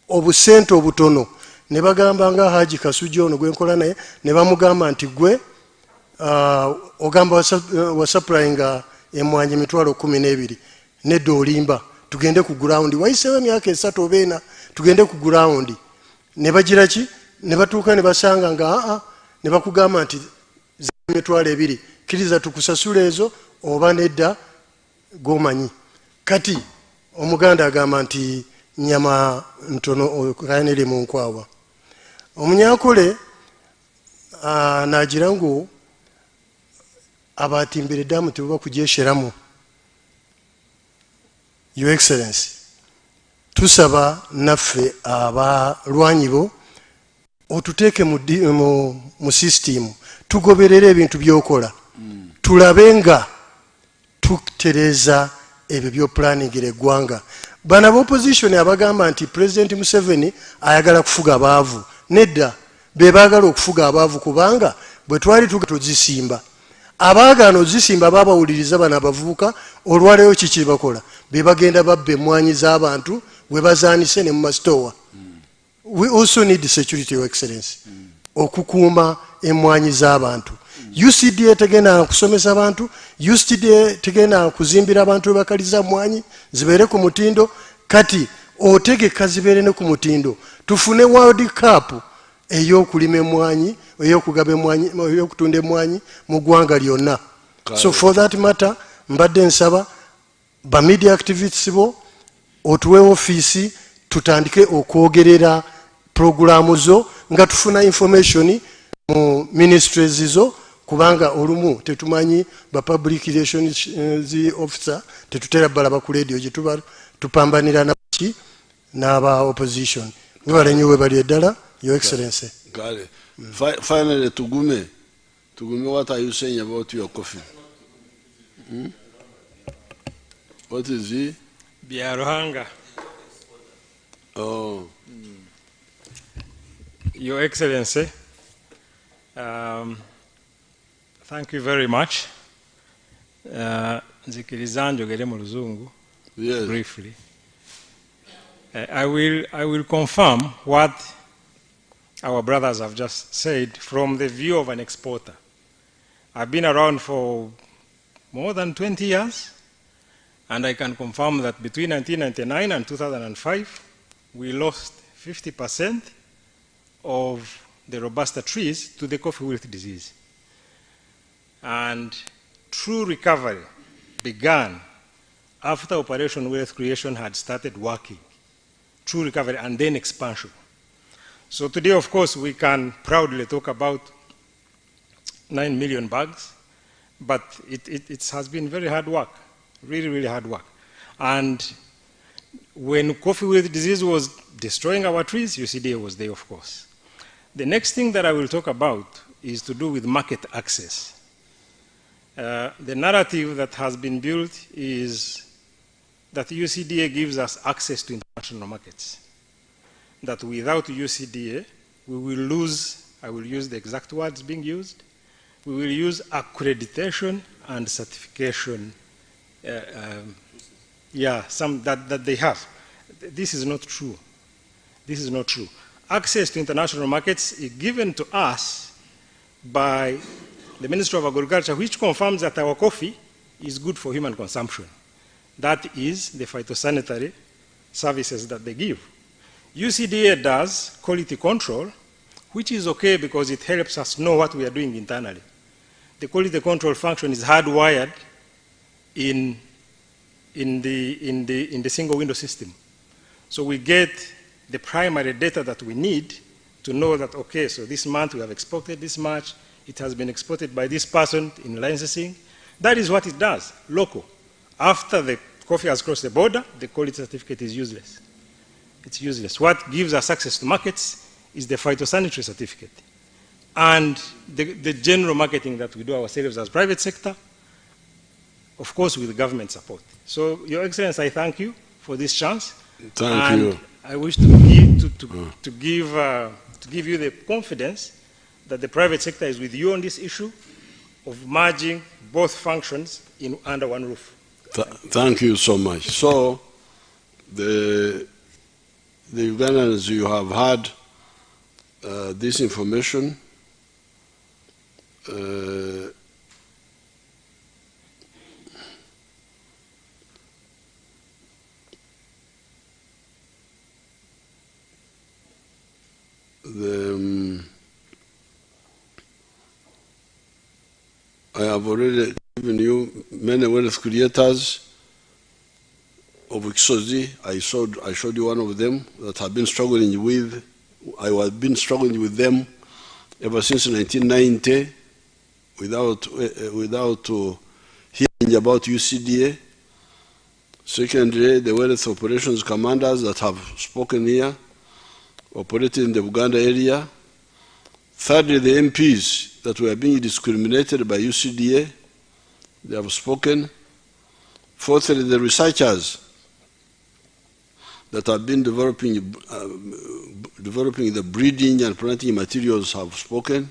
obusente obutono ne bagamba nga Haji Kasuja ono gwenkola naye ne bamugamba nti gwe ogamba wasupplyinga emmwanyi emitwalo 12 nedda olimba tugende ku ground. Wayiseewo emyaka 3 oba 4 tugende ku ground ne bagira ki ne batuuka ne basanga nga ne bakugamba nti emitwalo 2 kkiriza tukusasula ezo oba nedda gomanyi. Kati Omuganda agamba nti nyama ntono okayanire mu nkwawa. Omunyankole nagira ngu abatimbire damu tebuba kugyesheramu. Your Excellency, tusaba naffe abalwanyi bo otuteeke mu system tugoberere ebintu byokola tulabe nga tutereeza ebyo byopulaningira eggwanga. Bano ab'opposition abagamba nti President Museveni ayagala kufuga abaavu, nedda be baagala okufuga abaavu kubanga bwe twali tuzisimba abaagaana ozisimba babawuliriza bano abavubuka olwaleero kiki bakola be bagenda babba emmwanyi z'abantu bwe bazaanise ne mu masitowa. We also need security, Your Excellency, okukuuma emmwanyi z'abantu. UCDA tegenda kusomesa abantu, UCDA tegenda kuzimbira abantu bakaliza mmwanyi zibeere ku mutindo. Kati otegeka zibeere ne ku mutindo tufune World Cup ey'okulima emmwanyi, ey'okugaba emmwanyi, ey'okutunda emmwanyi mu ggwanga lyonna. So for that matter mbadde nsaba ba media activists bo otuwe ofiisi tutandike okwogerera programu zo nga tufuna information mu ministries zo kubanga olumu tetumanyi ba public relations officer tetutera balaba ku radio gye tuba tupambanira naki n'aba opposition mwebale nnyo webali eddala your excellency. Finally, Tugume, what are you saying about your coffee? What is it? Biarohanga. Oh. Your Excellency, thank you very much. Nzikiriza njogere mu Luzungu briefly. I will confirm what our brothers have just said from the view of an exporter. I've been around for more than 20 years, and I can confirm that between 1999 and 2005, we lost 50% of the Robusta trees to the coffee wilt disease. And true recovery began after Operation Wealth Creation had started working. True recovery and then expansion. So today, of course, we can proudly talk about 9 million bags, but it has been very hard work, really, really hard work. And when coffee wilt disease was destroying our trees, UCDA was there, of course. The next thing that I will talk about is to do with market access. The narrative that has been built is that UCDA gives us access to international markets. That without UCDA, we will lose, I will use the exact words being used, we will use accreditation and certification, that they have. This is not true. This is not true. Access to international markets is given to us by the Ministry of Agriculture, which confirms that our coffee is good for human consumption. That is the phytosanitary services that they give. UCDA does quality control, which is okay because it helps us know what we are doing internally. The quality control function is hardwired in the single window system. So we get the primary data that we need to know that, okay, so this month we have exported this much, it has been exported by this person in licensing. That is what it does, local. After the coffee has crossed the border, the quality certificate is useless. It's useless. What gives us access to markets is the phytosanitary certificate and the general marketing that we do ourselves as private sector, of course with government support. So, Your Excellency, I thank you for this chance. Thank you. I wish to give you the confidence that the private sector is with you on this issue of merging both functions under one roof. Thank you so much. So, the Ugandans, you have had this information. I have already given you many wealth creators of Ikisozi. I showed you one of them that have been struggling with. I have been struggling with them ever since 1990 without hearing about UCDA. Secondly, the wealth operations commanders that have spoken here, operating in the Uganda area. Thirdly, the MPs that were being discriminated by UCDA, they have spoken. Fourthly, the researchers that have been developing the breeding and planting materials have spoken.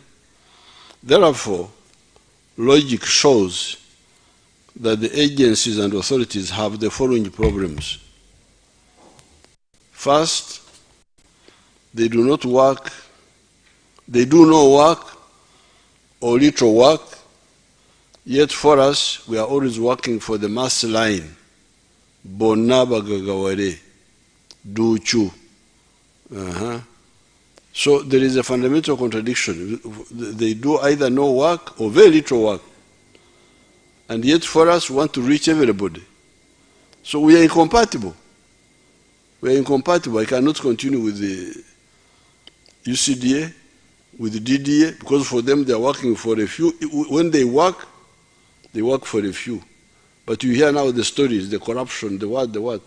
Therefore, logic shows that the agencies and authorities have the following problems. First, they do no work or little work, yet for us, we are always working for the mass line. Bonaba Gagaware, Duchu. So there is a fundamental contradiction. They do either no work or very little work. And yet for us, we want to reach everybody. So we are incompatible. We are incompatible. I cannot continue with the UCDA, with the DDA, because for them they are working for a few. When they work for a few. But you hear now the stories, the corruption, the what.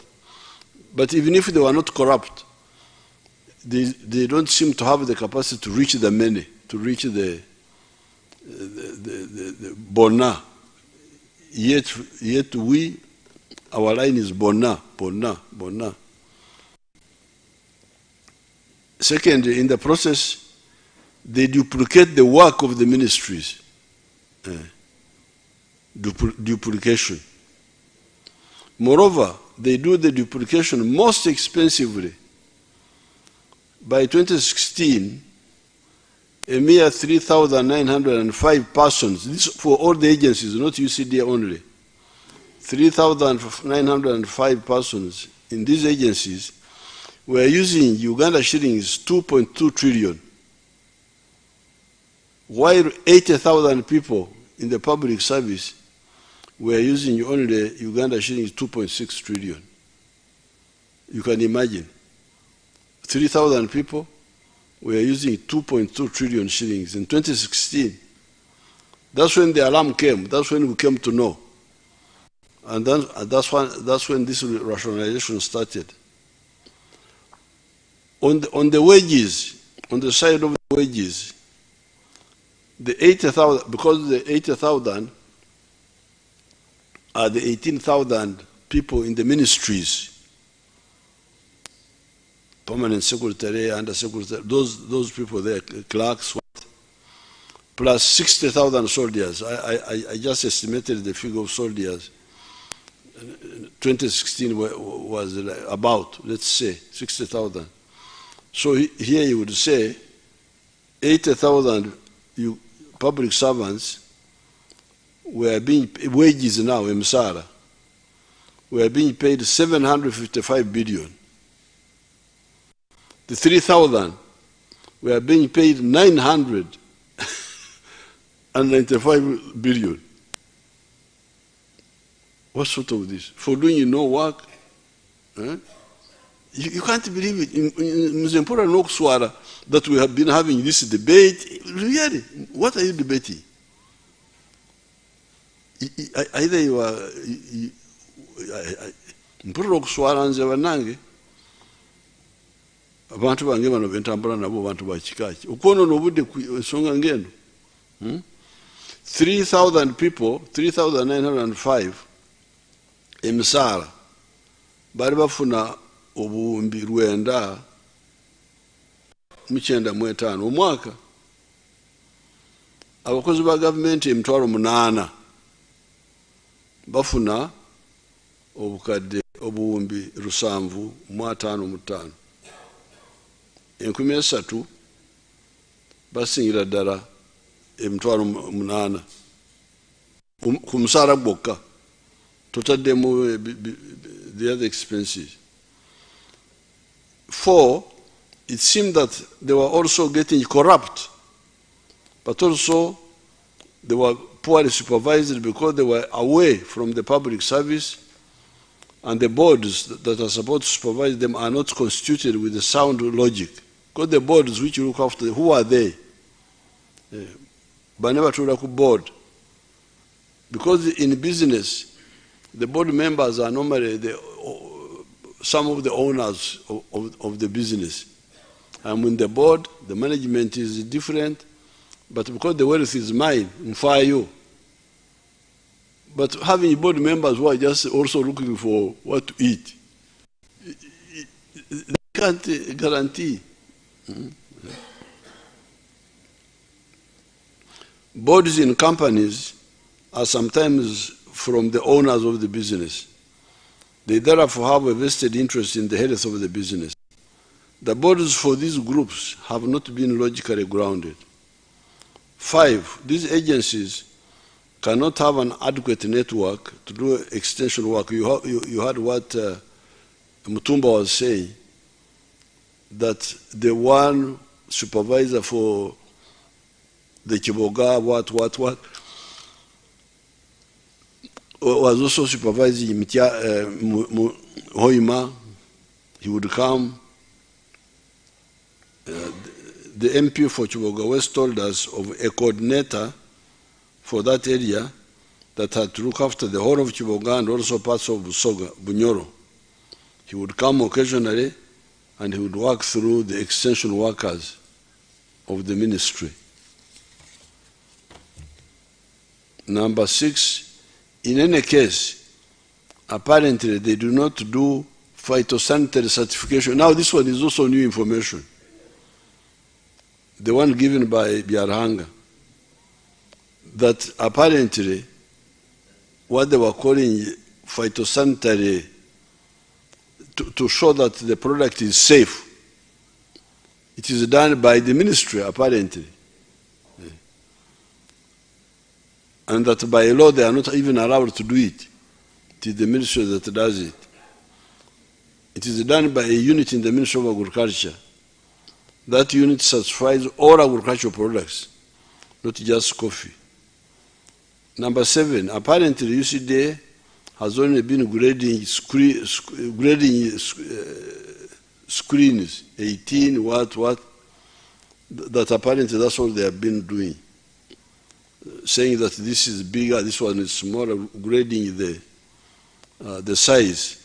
But even if they were not corrupt, they don't seem to have the capacity to reach the many, to reach the bona. Yet we, our line is bona. Second, in the process, they duplicate the work of the ministries. Duplication. Moreover, they do the duplication most expensively. By 2016, a mere 3,905 persons, this for all the agencies, not UCD only, 3,905 persons in these agencies were using Uganda shillings 2.2 trillion, while 80,000 people in the public service were using only Uganda shillings 2.6 trillion. You can imagine. 3,000 people were using 2.2 trillion shillings in 2016. That's when the alarm came. That's when we came to know. And then, that's when this rationalization started. On the wages, on the side of the wages, the 80,000, because the 80,000 are the 18,000 people in the ministries, permanent secretary, under secretary, those people there, clerks, plus 60,000 soldiers. I just estimated the figure of soldiers. 2016 was about, let's say, 60,000. So here you would say 80,000 public servants were being wages now, Msara, were being paid 755 billion. The 3,000 were being paid 995 billion. What sort of this? For doing no work? Eh? You can't believe it. In Mzempora no Swara that we have been having this debate. Really? What are you debating? Either you are Mpura Swara and Zevanange. Abantu bange bano bentambula nabo bantu ba kikaki ukono nobudde ensonga ngendo 3,000 people 3,905 emisala bali bafuna obuwumbi 995 omwaka. Abakozi ba gavumenti emitwalo 8 bafuna obukadde obuwumbi 755. 13,000 basingira ddala emitwalo 8 ku musaala gwokka, totaddemu the other expenses. 4, it seemed that they were also getting corrupt, but also they were poorly supervised because they were away from the public service, and the boards that are supposed to supervise them are not constituted with the sound logic. Because the boards which look after, who are they? But never to look board. Because in business, the board members are normally some of the owners of the business. And when the board, the management is different, but because the wealth is mine, fire you. But having board members who are just also looking for what to eat, they can't guarantee. Boards in companies are sometimes from the owners of the business. They therefore have a vested interest in the health of the business. The boards for these groups have not been logically grounded. 5, these agencies cannot have an adequate network to do extension work. You heard what Mutumba was saying, that the one supervisor for the Chiboga, what, was also supervising Hoima. He would come. The MP for Chiboga West told us of a coordinator for that area that had to look after the whole of Chiboga and also parts of Busoga, Bunyoro. He would come occasionally and he would work through the extension workers of the ministry. Number 6, in any case, apparently they do not do phytosanitary certification. Now this one is also new information. The one given by Biarhanga, that apparently what they were calling phytosanitary, to show that the product is safe, it is done by the ministry apparently. And that by law they are not even allowed to do it. It is the ministry that does it. It is done by a unit in the Ministry of Agriculture. That unit satisfies all agricultural products, not just coffee. Number 7, apparently UCDA has only been grading screens, 18, what, that apparently that's all they have been doing. Saying that this is bigger, this one is smaller, grading the size.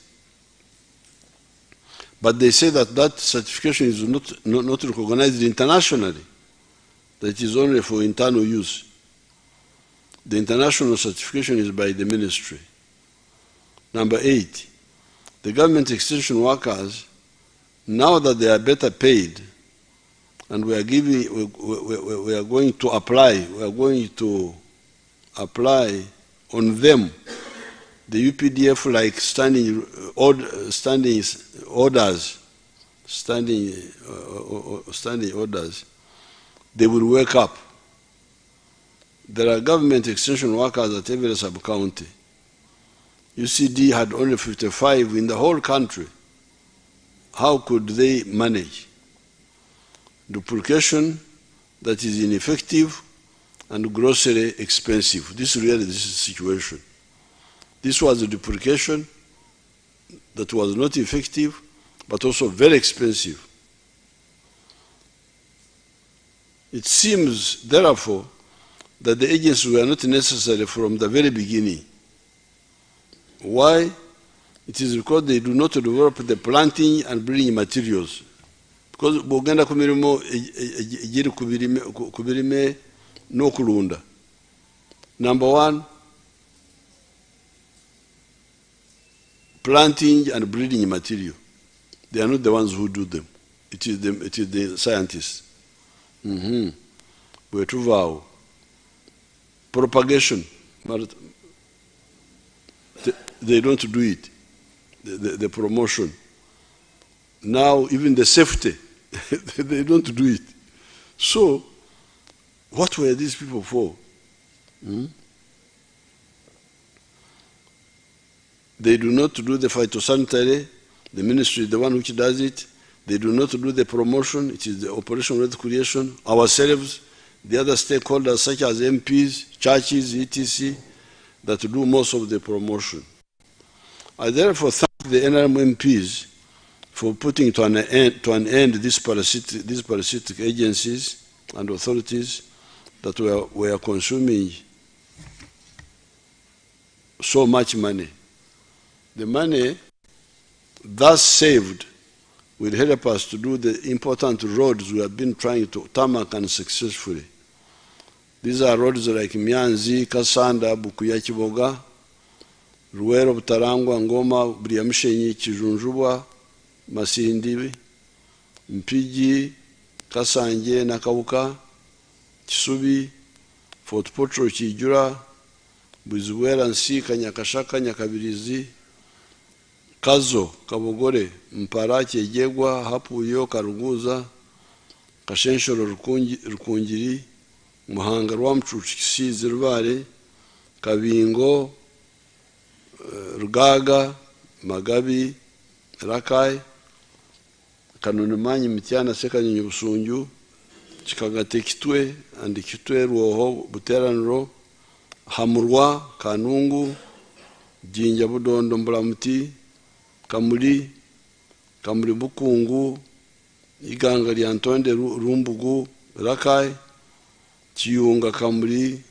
But they say that that certification is not recognized internationally, that it is only for internal use. The international certification is by the ministry. Number 8, the government extension workers, now that they are better paid, and we are going to apply on them the UPDF like standing orders, they will wake up. There are government extension workers at every sub-county. UCD had only 55 in the whole country. How could they manage? Duplication that is ineffective and grossly expensive. This is really the situation. This was a duplication that was not effective, but also very expensive. It seems, therefore, that the agencies were not necessary from the very beginning. Why? It is because they do not develop the planting and breeding materials. Because bogenda kumirimo ejiri kubirime no kulunda. Number 1, planting and breeding material. They are not the ones who do them. It is the scientists. Propagation, they don't do it. The promotion. Now even the safety, they don't do it. So what were these people for? They do not do the phytosanitary. The ministry is the one which does it. They do not do the promotion. It is the operation wealth creation. Ourselves, the other stakeholders such as MPs, churches, etc., that do most of the promotion. I therefore thank the NRM MPs for putting to an end these parasitic agencies and authorities that were consuming so much money. The money thus saved will help us to do the important roads we have been trying to tarmac unsuccessfully. These are roads like Mianzi, Kasanda, Bukuya, Chiboga, Ruwero, Butarangwa, Ngoma, Briamshenyi, Chijunjubwa, Masindi, Mpiji, Kasanje, Nakauka, Chisubi, Fort Potro, Chijura, Buzuwera, Nsika, Nyakashaka, Nyakabirizi, Kazo, Kabogore, Mparache, Jegwa, Hapuyo, Karuguza, Kashenshoro, Rukungiri, Muhanga, Rwamchuchi, Kisizi, Rubare, Kabingo, Rugaga, Magabi, Rakai, Kanunimanyi, Mitiana, Sekanyonyi, Busunju, Chikagate, Kitwe, and Kitwe, Ruoho, Buteranro, Hamurwa, Kanungu, Jinja Budondo Mbulamuti, Kamuli, Kamuli Bukungu, Iganga Lyantonde Rumbugu, Rakai, Chiunga Kamuli,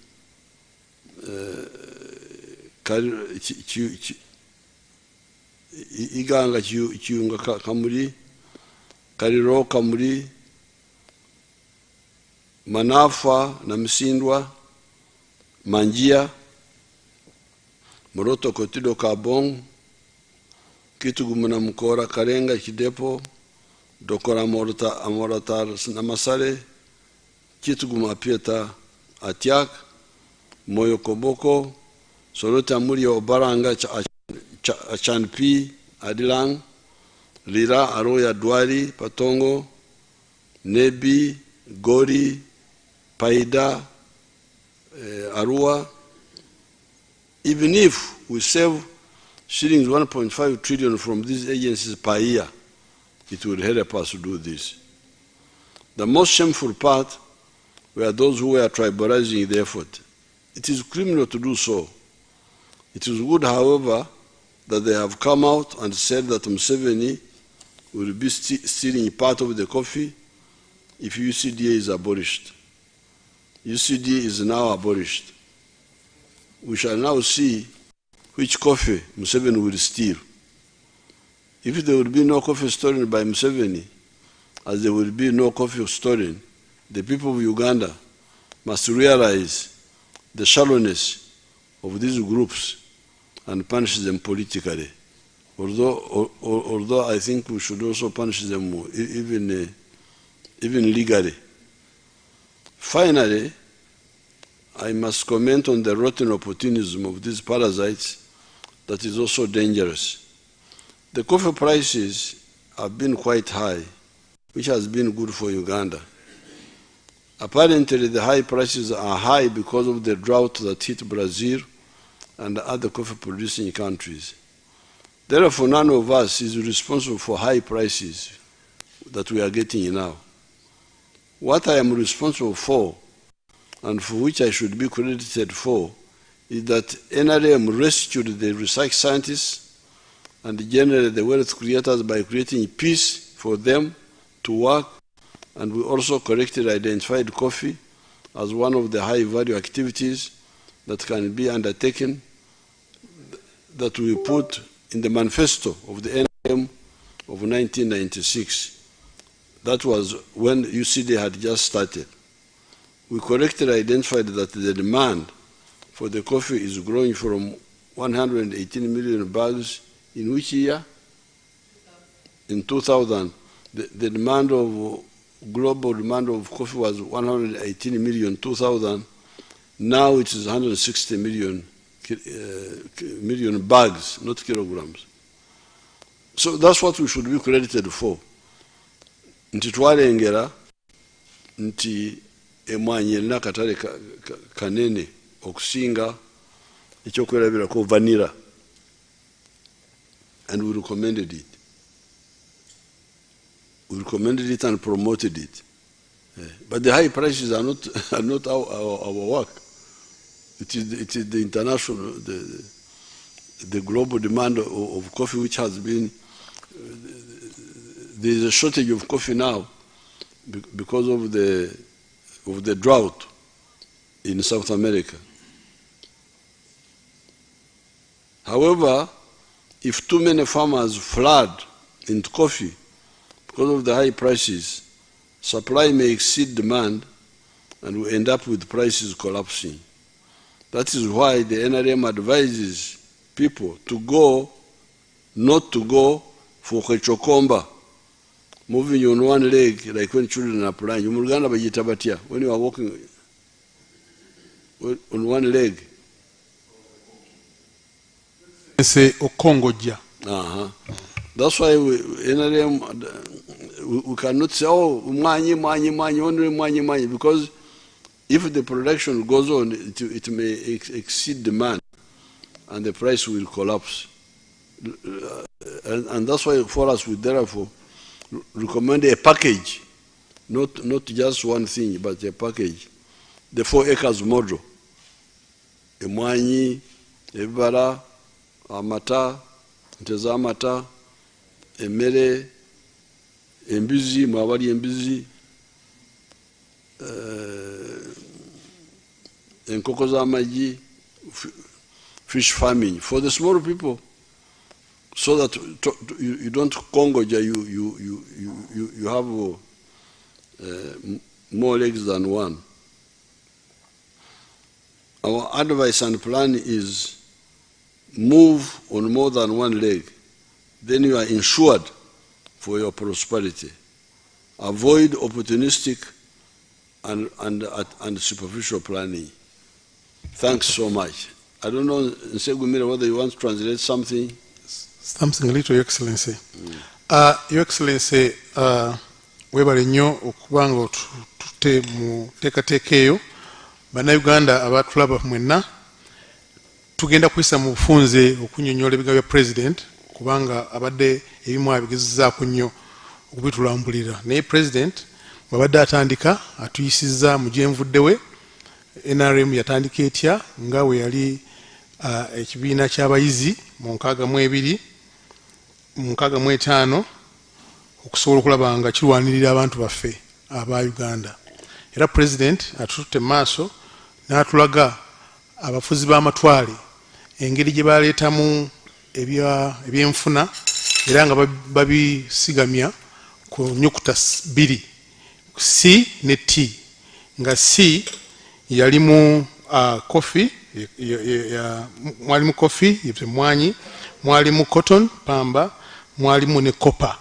Iganga Chiunga Kamuli, Kariro Kamuli, Manafa na Msindwa, Manjia, Moroto Kotido Kabong, Kitugumu na Mkora Karenga Kidepo, Dokora Amoratar Namasare, Kitugumu Apieta Atiak, Moyo Koboko, Sorota Muri Obaranga Achanpi Adilang, Lira Aroya Dwari Patongo, Nebi Gori Paida Arua. Even if we save shillings 1.5 trillion from these agencies per year, it would help us to do this. The most shameful part were those who were tribalizing the effort. It is criminal to do so. It is good, however, that they have come out and said that Museveni will be stealing part of the coffee if UCDA is abolished. UCDA is now abolished. We shall now see which coffee Museveni will steal. If there will be no coffee stolen by Museveni, as there will be no coffee stolen, the people of Uganda must realize the shallowness of these groups and punish them politically. Although I think we should also punish them even legally. Finally, I must comment on the rotten opportunism of these parasites that is also dangerous. The coffee prices have been quite high, which has been good for Uganda. Apparently, the high prices are high because of the drought that hit Brazil and other coffee-producing countries. Therefore, none of us is responsible for high prices that we are getting now. What I am responsible for, and for which I should be credited for, is that NRM rescued the research scientists and generally the wealth creators by creating peace for them to work, and we also correctly identified coffee as one of the high-value activities that can be undertaken that we put in the manifesto of the NRM of 1996. That was when UCD had just started. We correctly identified that the demand for the coffee is growing from 118 million bags in which year? In 2000. The demand of global demand of coffee was 118 million 2000. Now it is 160 million bags, not kilograms. So that's what we should be credited for. Nti twalengera nti emwanyi erina akatale kanene okusinga ekyokwerabirako vanilla, and we recommended it. We recommended it and promoted it. But the high prices are not our work. It is the international, the global demand of coffee which has been. There is a shortage of coffee now because of the drought in South America. However, if too many farmers flood into coffee because of the high prices, supply may exceed demand and we end up with prices collapsing. That is why the NRM advises people to go, not to go for kechokomba, moving on one leg like when children are playing. When you are walking on one leg. Say Okongoja. That's why we cannot say, oh, only money, because if the production goes on, it may exceed demand and the price will collapse. And that's why for us, we therefore recommend a package, not just one thing, but a package. The 4 acres model. Emwanyi, Ebara, amata, ente z'amata, emmere, embuzi, mwabali embuzi, enkoko z'amagi, fish farming for the small people, so that you don't congoja, you have more legs than one. Our advice and plan is move on more than one leg, then you are insured for your prosperity. Avoid opportunistic and superficial planning. Thanks so much. I don't know, Nsegumire, whether you want to translate something. Something little, Your Excellency. Your Excellency, webale nnyo okubanga otute mu teekateeka eyo. Bannayuganda abatulaba mwenna tugenda kuyisa mu bufunze okunnyonnyola ebigambo bya President, kubanga abadde ebimu abigezezzaako nnyo okubitulambulira. Naye President bw'abadde atandika atuyisizza mu gyenvudde we. NRM yatandika etya nga we yali ekibiina ky'abayizi mu 65 okusobola okulaba nga kirwanirira abantu baffe aba Uganda. Era President atututte maaso n'atulaga abafuzi b'amatwale engeri gye baleetamu ebyenfuna era nga babisigamya ku nnyukuta 2, C ne T, nga C yalimu coffee, mwalimu coffee mwanyi, mwalimu cotton pamba, mwalimu ne copper.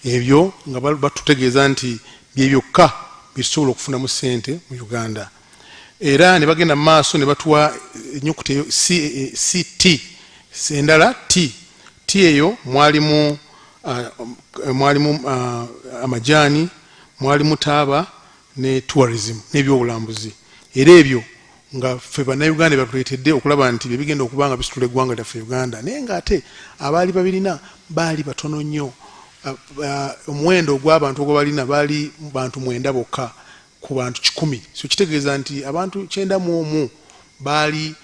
Ebyo nga batutegeeza nti bye byokka bisobola okufunamu ssente mu Uganda. Era ne bagenda mu maaso ne batuwa ennyukuta CT, endala T. T eyo mwalimu amajaani, mwalimu taaba ne tourism n'ebyobulambuzi. Era ebyo nga ffe bannayuganda batuleetedde okulaba nti bye bigenda okuba nga bisitula eggwanga lyaffe Uganda. Naye ng'ate abaali babirina baali batono nnyo. Omuwendo ogw'abantu ogwo balina baali bantu 9 bokka ku bantu 100. So kitegeeza nti abantu 91 baali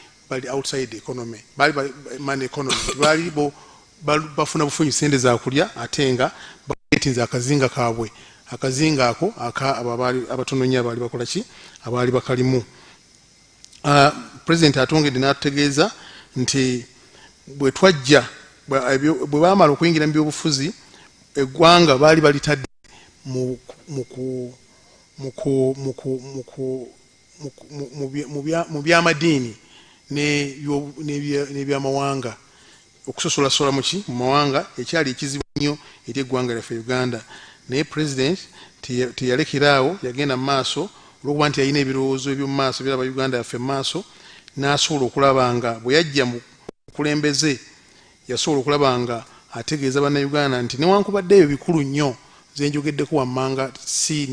outside economy, baali man economy, baali bafuna bufunyi sente za kulya ate nga bagetinza akazinga kaabwe. Akazinga ako abatono nnyo abaali bakola ki, abaali bakalimu. President atongedde n'atutegeeza nti bwe twajja bwe baamala okuyingira mu byobufuzi eggwanga baali balitadde mu by'amadiini n'ebyamawanga, okusosolasola mu mawanga ekyali ekizibu nnyo eri eggwanga lyaffe Uganda. Naye President teyalekeraawo, yagenda mu maaso olwokuba nti yalina ebirowoozo eby'omu maaso biraba Uganda yaffe mu maaso, n'asobola okulaba nga bwe yajja mu kulembeze yasobola okulaba nga ategeeza bannayuganda nti newankubadde ebyo bikulu nnyo zenjogeddeko wammanga C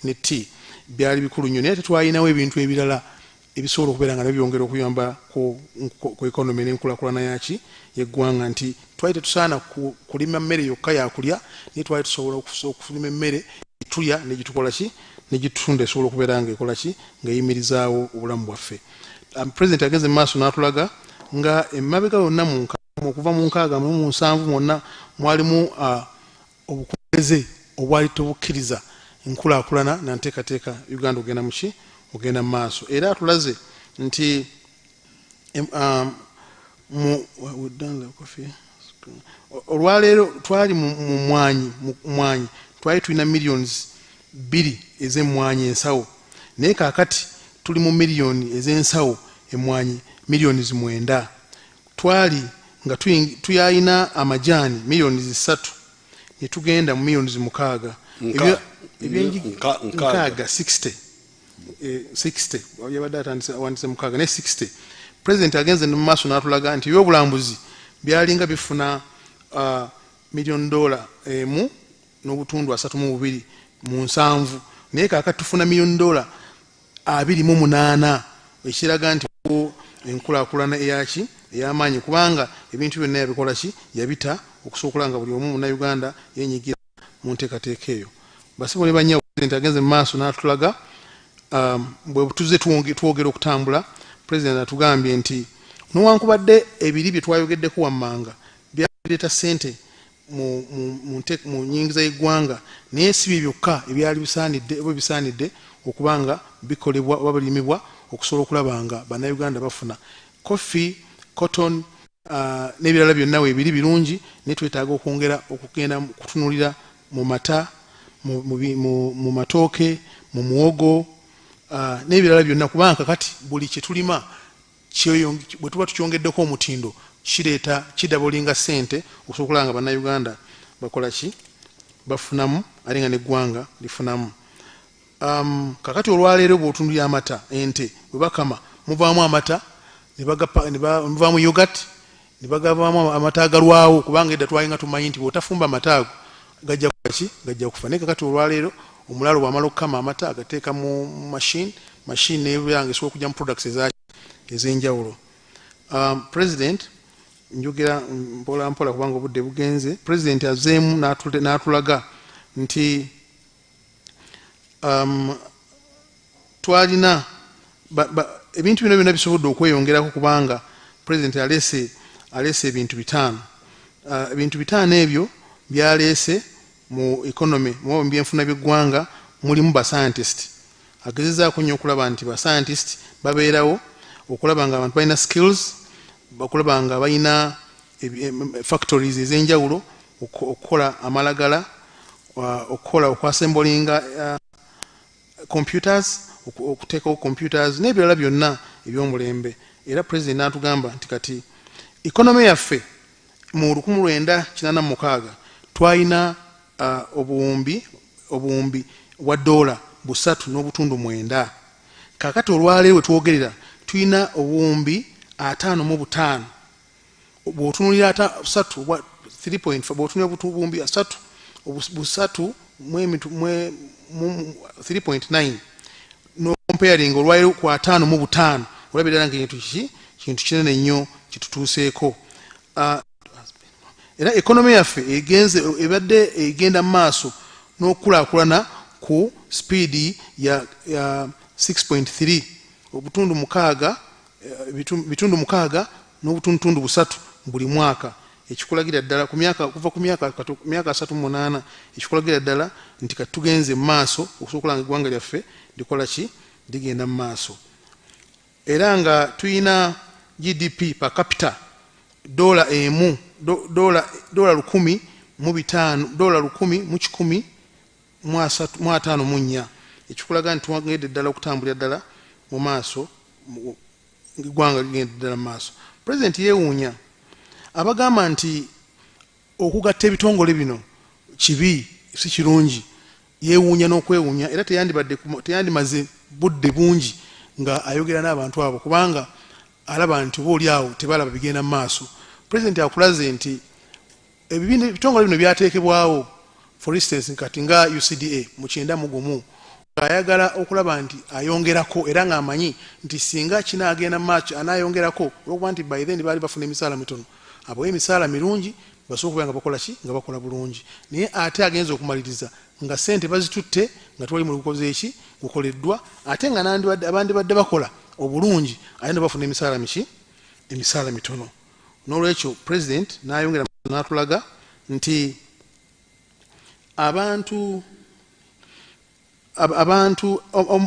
ne T byali bikulu nnyo, naye tetwalinawo ebintu ebirala ebisobola okubeera nga byongera okuyamba ku ekonomi n'enkulaakulana yaki yeggwanga, nti twali tetusaana kulima mmere yokka yakulya, naye twali tusobola okulima emmere etulya negitukola ki, negitunda esobola okubeera nga ekola ki, nga eyimirizaawo obulamu bwaffe. President agenze mu maaso n'atulaga nga emabega yonna okuva mu 6 mu 7 mwonna mwalimu obukulembeze obwali tebukkiriza enkulaakulana na nteekateeka Uganda ogenda muki, ogenda mu maaso. Era atulaze nti olwaleero twali mu mwanyi twali tulina millions 2 ez'emmwanyi ensawo, naye kaakati tuli mu million ez'ensawo emmwanyi millions 9. Twali nga tuyalina amajaani millions 3 ne tugenda mu millions 6. Nkaaga 60 yabadde awandise 6 ne 60. President agenze mu maaso n'atulaga nti ebyobulambuzi byalinga bifuna $1 million n'obutundu 3.2 naye kaakati tufuna $1 million 28, ekiraga nti enkulaakulana eyaki ey'amaanyi, kubanga ebintu byonna yabikola ki, yabita okusobola nga buli omu munnayuganda yenyigira mu nteekateeka eyo. Basibo ne bannyawo, President agenze mu maaso n'atulaga bwe tuzze twogera okutambula. President atugambye nti newankubadde ebiri bye twayogeddeko wammanga byaleeta ssente mu nyingiza y'eggwanga naye si bye byokka ebyali bisaanidde okuba nga bikolebwa oba birimibwa okusobola okulaba nga bannayuganda bafuna coffee, cotton n'ebirala byonna weebiri birungi naye twetaaga okwongera okugenda kutunulira mu mata mu matooke mu muwogo n'ebirala byonna kubanga kakati buli kye tulima bwe tuba tukyongeddeko omutindo kireeta kidabolinga ssente okusobola okulaba nga bannayuganda bakola ki bafunamu ate nga n'eggwanga lifunamu. Kakati olwaleero bw'otunulira amata ente bwe bakama muvaamu amata muvaamu yogurt ne bagavaamu amata agalwawo kubanga edda twalinga tumanyi nti bw'otafumba amata ago gajja kuki gajja kufa naye kakati olwaleero omulaalo bw'amala okukama amata agateeka mu machine neebanga esobola okujja mu products ez'enjawulo. President njogera mpola mpola kubanga obudde bugenze. President azeemu n'atulaga nti twalina ebintu bino byonna bisobodde okweyongerako kubanga President aleese ebintu bitaano. Ebintu bitaano ebyo byaleese mu economy mu byenfuna by'eggwanga mulimu bascientist. Agezezaako nnyo okulaba nti bascientist babeerawo okulaba nga abantu balina skills, okulaba nga balina factories ez'enjawulo okukola amalagala, okukola okwasembolinga computers, okuteekawo computers n'ebirala byonna eby'omulembe. Era President n'atugamba nti kati economy yaffe mu 1986 twalina obuwumbi bwa dola 3.9. Kakati olwaleero we twogerera tulina obuwumbi 55. Bw'otunulira 3.5 bw'otunulira obuwumbi 3.9 no comparing olwaleero ku 5.5 olabira nga kintu kinene nnyo kitutuuseeko. Era economy yaffe ebadde egenda mu maaso n'okulaakulana ku speed ya 6.3 bitundu 6 n'obutundu 3 buli mwaka, ekikulagira ddala kuva ku myaka 38 ekikulagira ddala nti kati tugenze mu maaso okusobola okulanga eggwanga lyaffe likola ki ligenda mu maaso. Era nga tulina GDP per capita dola 10,154 ekikulaga nti twagende ddala okutambulira ddala mu maaso, eggwanga ligenda ddala mu maaso. President yeewuunya abagamba nti okugatta ebitongole bino kibi si kirungi, yeewuunya n'okwewuunya era teyandimaze budde bungi nga ayogera n'abantu abo kubanga alaba nti oba oli awo tebalaba bigenda mu maaso. President akulaze nti ebitongole bino byateekebwawo, for instance kati nga UCDA mu 91 ng'ayagala okulaba nti ayongerako era ng'amanyi nti singa kinaagenda mu maaso anaayongerako olwokuba nti by then baali bafuna emisaala mitono, abo emisaala mirungi basobola okuba nga bakola ki nga bakola bulungi. Naye ate agenza okumaliriza nga ssente bazitutte nga twali mu lukoze eki gukoleddwa ate nga abandi badde bakola obulungi ate ne bafuna emisaala emisaala mitono. N'olwekyo President n'ayongera n'atulaga nti abantu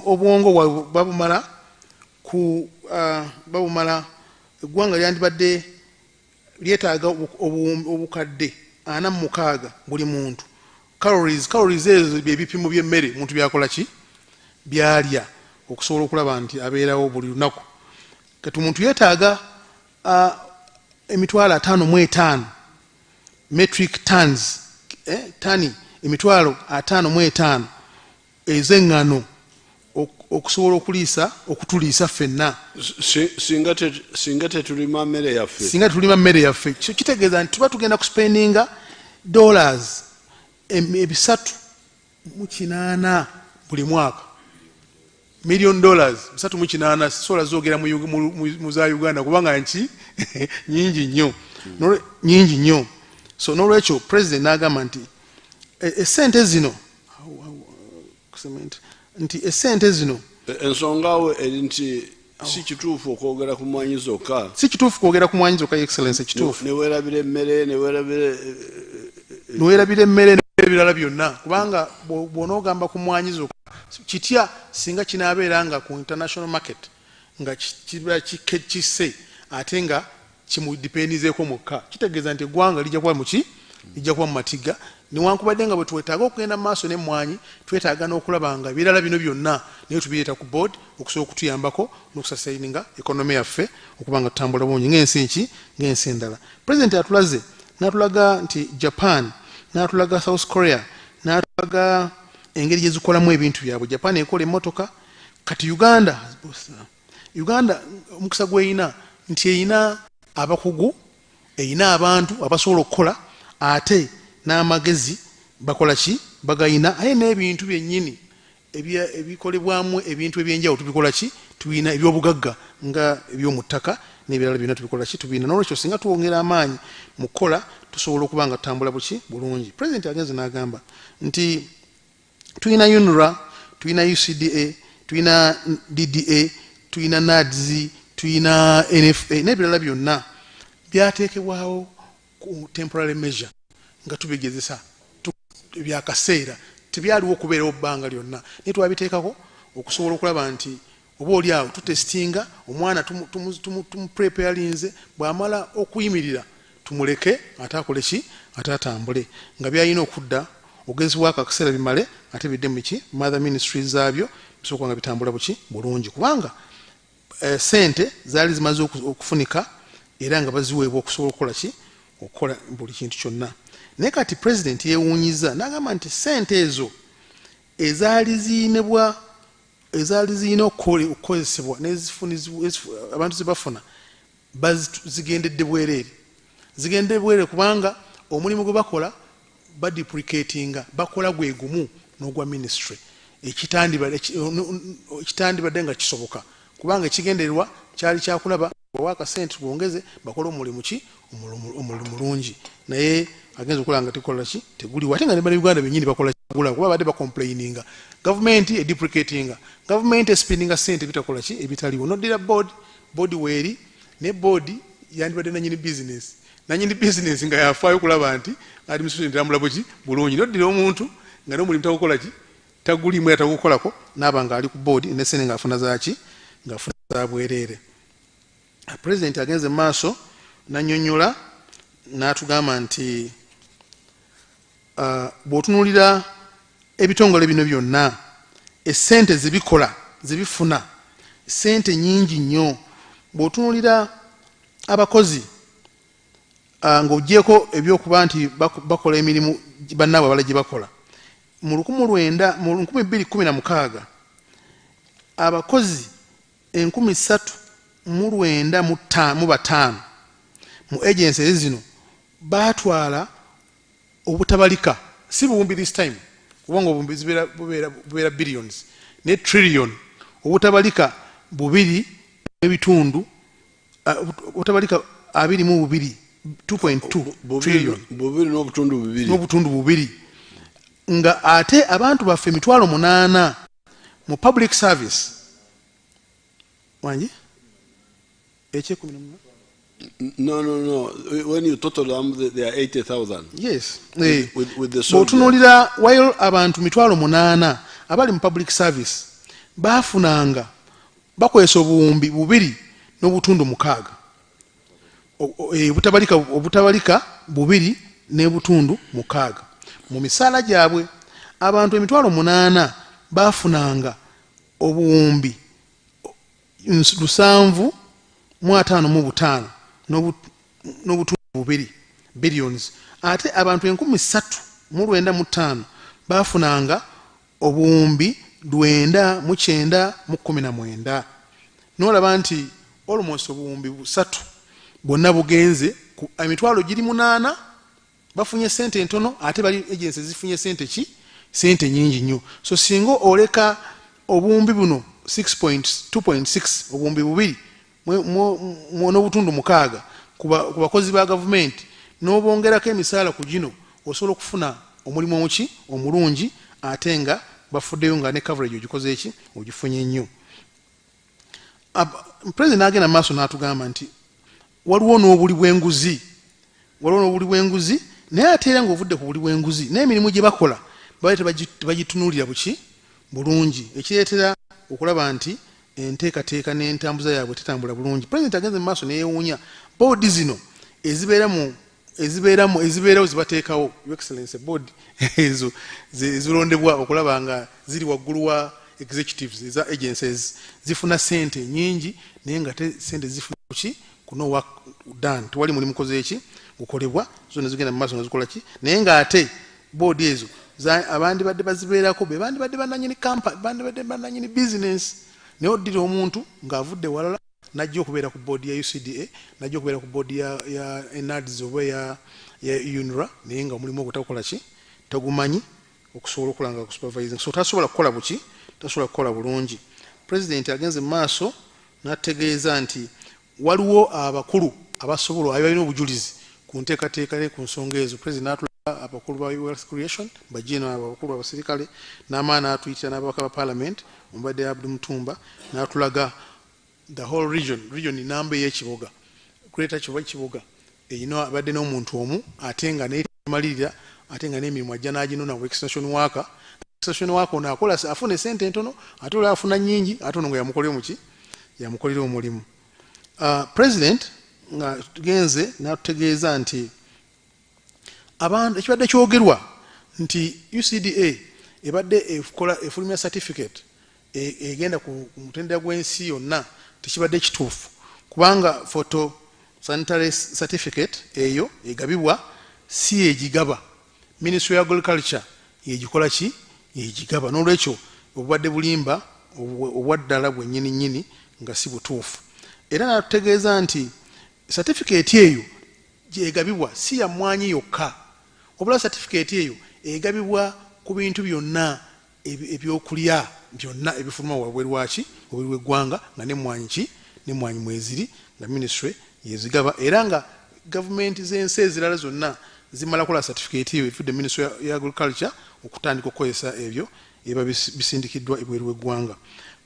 obwongo babumala eggwanga lyandibadde lyetaaga obukadde 46 buli muntu. Calories ezo byebipimo by'emmere muntu byakola ki byalya okusobola okulaba nti abeerawo buli lunaku. Kati omuntu yeetaaga emitwalo 55 metric tons, tani emitwalo 55 ez'eŋŋano okusobola okutuliisa ffenna. Singa tetulima mmere yaffe kitegeeza nti tuba tugenda kuspendinga dollars 380 buli mwaka, $1 million 380 sola zoogera mu za Uganda kubanga nki nyingi nnyo. So n'olwekyo President n'agamba nti essente zino ensonga awo eri nti si kituufu okwogera ku mwanyi zokka. Si kituufu kwogera ku mwanyi zokka, Excellency, kituufu. Ne weerabira emmere, ne weerabira emmere n'ebirala byonna, kubanga bw'onoogamba ku mwanyi zokka kitya singa kinaabeera nga ku international market nga kiba kisse ate nga kimudipendizeeko mukka, kitegeeza nti eggwanga lijja kuba muki, lijja kuba mu matiga. Newankubadde nga bwe twetaaga okugenda mu maaso n'emmwanyi, twetaaga n'okulaba nga ebirala bino byonna naye tubireeta ku board okusobola okutuyambako n'okusasaininga ekonomi yaffe okuba nga tutambula bulungi ng'ensi endala. President atulaze n'atulaga nti Japan, n'atulaga South Korea, n'atulaga engeri gye zikolamu ebintu byabwe. Japan ekola emmotoka, kati Uganda omukisa gw'eyina nti eyina abakugu, eyina abantu abasobola okukola, ate n'amagezi bakola ki, bagayina, aye n'ebintu byennyini ebikolebwamu ebintu ebyenjawulo tubikola ki, tubina ebyobugagga nga eby'omu ttaka n'ebirala byonna tubikola ki, tubina. N'olwekyo singa tuwongera amaanyi mu kukola tusobola okuba nga tutambula buki bulungi. President agenze n'agamba nti tulina UNRWA, tulina UCDA, tulina DDA, tulina NADS, tulina NFA n'ebirala byonna byateekebwawo ku temporary measure nga tubigezesa byakaseera, tebyaliwo okubeerawo bbanga lyonna, naye twabiteekako okusobola okulaba nti oba oli awo tutestinga omwana tumupreparinze, bw'amala okuyimirira tumuleke ate akole ki, ate atambule, nga byalina okudda ogezi bwako akaseera bimale ate bidde mu ki mother ministries zaabyo bisobola nga bitambula buki bulungi, kubanga sente zaali zimaze okufunika era nga baziweebwa okusobola okukola ki, okukola buli kintu kyonna. Naye kati President yeewuunyiza n'agamba nti sente ezo ezaali ziyina okukozesebwa abantu zebafuna zigendedde bwereere, kubanga omulimu gwe bakola baduplicatinga, bakola gwe gumu n'ogwa ministry, ekitandibadde nga kisoboka, kubanga ekigendererwa kyali kyakulaba bwawaka sente bwongeze bakole omulimu ki, omulimu mulungi. Naye agenza okukola nga tekola ki, teguliwo, ate nga ne Uganda bennyini bakola kigula, kuba badde bacomplaininga, gavumenti eduplicatinga, gavumenti espendinga sente bitakola ki, ebitaliwo. Noddira board weeri, ne board yandibadde nanyini business nga yafaayo okulaba nti administration entambula buki bulungi. Noddira omuntu nga n'omulimu tagukola ki, tagulimu era tagukolako, n'aba nga ali ku board nesene ng'afuna zaaki, ng'afuna za bwereere. President agenze mu maaso n'annyonnyola n'atugamba nti bw'otunuulira ebitongole bino byonna essente zebikola zebifuna sente nyingi nnyo. Bw'otunuulira abakozi ng'oggyeko ebyokuba nti bakola emirimu bannaabwe abala gye bakola, mu 2016 abakozi 3,905 mu agency zino batwala obutabalika, si buwumbi this time kubanga obumbi bubeera billions ne trillion, obutabalika 2.2 obutabalika 2.2 trillion n'obutundu bubiri, nga ate abantu baffe 8,000 mu public service wangi No. When you total them, they are 80,000. Yes. With the soldier. Bw'otunuulira while abantu 8,000 abali mu public service bafunanga bakozesa obuwumbi 2 n'obutundu 6. Obutabalika 2 n'obutundu 6. Mu misaala gyabwe abantu 8,000 bafunanga obuwumbi 755 n'obutundu 2 billions, ate abantu 3,905 bafunanga obuwumbi 919. N'olaba nti almost obuwumbi 3 bwonna bugenze ku emitwalo giri 8 bafunye sente entono, ate bali agencies zifunye sente nyingi nnyo. So singa oleka obuwumbi buno 2.6 obuwumbi 2 n'obutundu 6 ku bakozi ba gavumenti, n'obongerako emisaala ku gino, osobola okufuna omulimu omulungi, ate nga bafuddeyo nga ne coverage ogikoze ogifunye nnyo. President agenda maaso n'atugamba nti waliwo n'obuli bw'enguzi naye ate era ng'ovudde ku buli bw'enguzi n'emirimu gye bakola babe tebagitunuulira buki bulungi ekireetera okulaba nti enteekateeka n'entambuza yaabwe tetambula bulungi. President agenze mu maaso neyeewuunya boodi zino ezibeerawo zibateekawo Your Excellency boodi ezo zirondebwa okulaba nga ziri waggulu wa executives eza agencies zifuna sente nyingi naye nga sente zifuna kuki kuno work done tewali mulimu kozeeki gukolebwa zonna zigenda mu maaso nga zikola ki naye ng'ate boodi ezo abandi badde bazibeerako be bandi badde bananyini company bandi badde bananyini business naye oddira omuntu ng'avudde walala najja okubeera ku boodi ya UCDA najja okubeera ku boodi ya NADS oba ya UNRA naye nga omulimu ogwo tagukola ki tagumanyi okusobola okulanga ku supervising so tasobola kukola buki tasobola kukola bulungi. President agenze mu maaso n'ategeeza nti waliwo abakulu abasobola abalina obujulizi ku nteekateeka ne ku nsonga ezo. President n'atulaga abakulu ba wealth creation bajino abakulu abasirikale n'amaana n'atuyitira n'ababaka ba parliament omubadde Abdul Mutumba n'atulaga the whole region namba y'ekibuga greater kibuga eyino abadde n'omuntu omu ate nga neemalirira ate nga n'emirimu ajja n'aginona mu extension worker ono akola afuna sente entono ate olwo afuna nnyingi ate ono nga yamukolera omulimu. President nga tugenze n'atutegeeza nti abantu ekibadde kyogerwa nti UCDA ebadde efulumya certificate egenda ku mutendera gw'ensi yonna tekibadde kituufu kubanga photo sanitary certificate eyo egabibwa si egigaba Ministry of Agriculture yegikola ki yegigaba n'olwekyo obubadde bulimba obwaddala bwennyini nga si butuufu era n'atutegeeza nti certificate eyo gyegabibwa si ya mmwanyi yokka obula certificate eyo egabibwa ku bintu byonna ebyokulya byonna ebifuluma wabweru waki wabweru w'eggwanga nga n'emmwanyi mweziri nga ministry yezigaba era nga gavumenti z'ensi ezirala zonna zimala kola certificate eyo efudde Ministry ya Agriculture okutandika okukozesa ebyo eba bisindikiddwa ebweru w'eggwanga.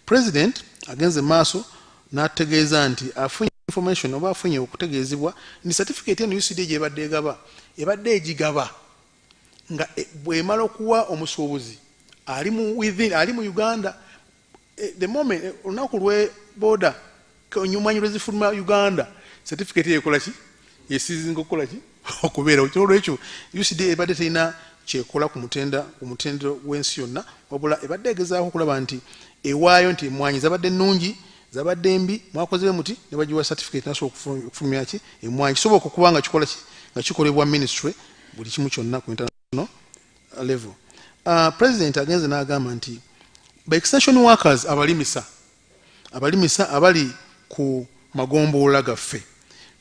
President agenze maaso n'ategeeza nti afunye information oba afunye okutegeezebwa ni certificate eno UCD gyebadde egaba ebadde egigaba nga bw'emala okuwa omusuubuzi ali mu Uganda the moment olunaku lwe border onyumanyi lwezifuluma Uganda certificate yekola ki yesizinga okukola ki okubeera olwekyo UCD ebadde terina kyekola ku mutendero w'ensi yonna wabula ebadde egezaako okulaba nti ewaayo nti emmwanyi zabadde nnungi zabadde mbi mwakoze muti ne bagiwa certificate nasobola okufulumya ki emmwanyi kisoboka okuba nga kikola ki nga kikolebwa ministry buli kimu kyonna ku international level. President agenze n'agamba nti ba extension workers abalimisa abali ku magombolola gaffe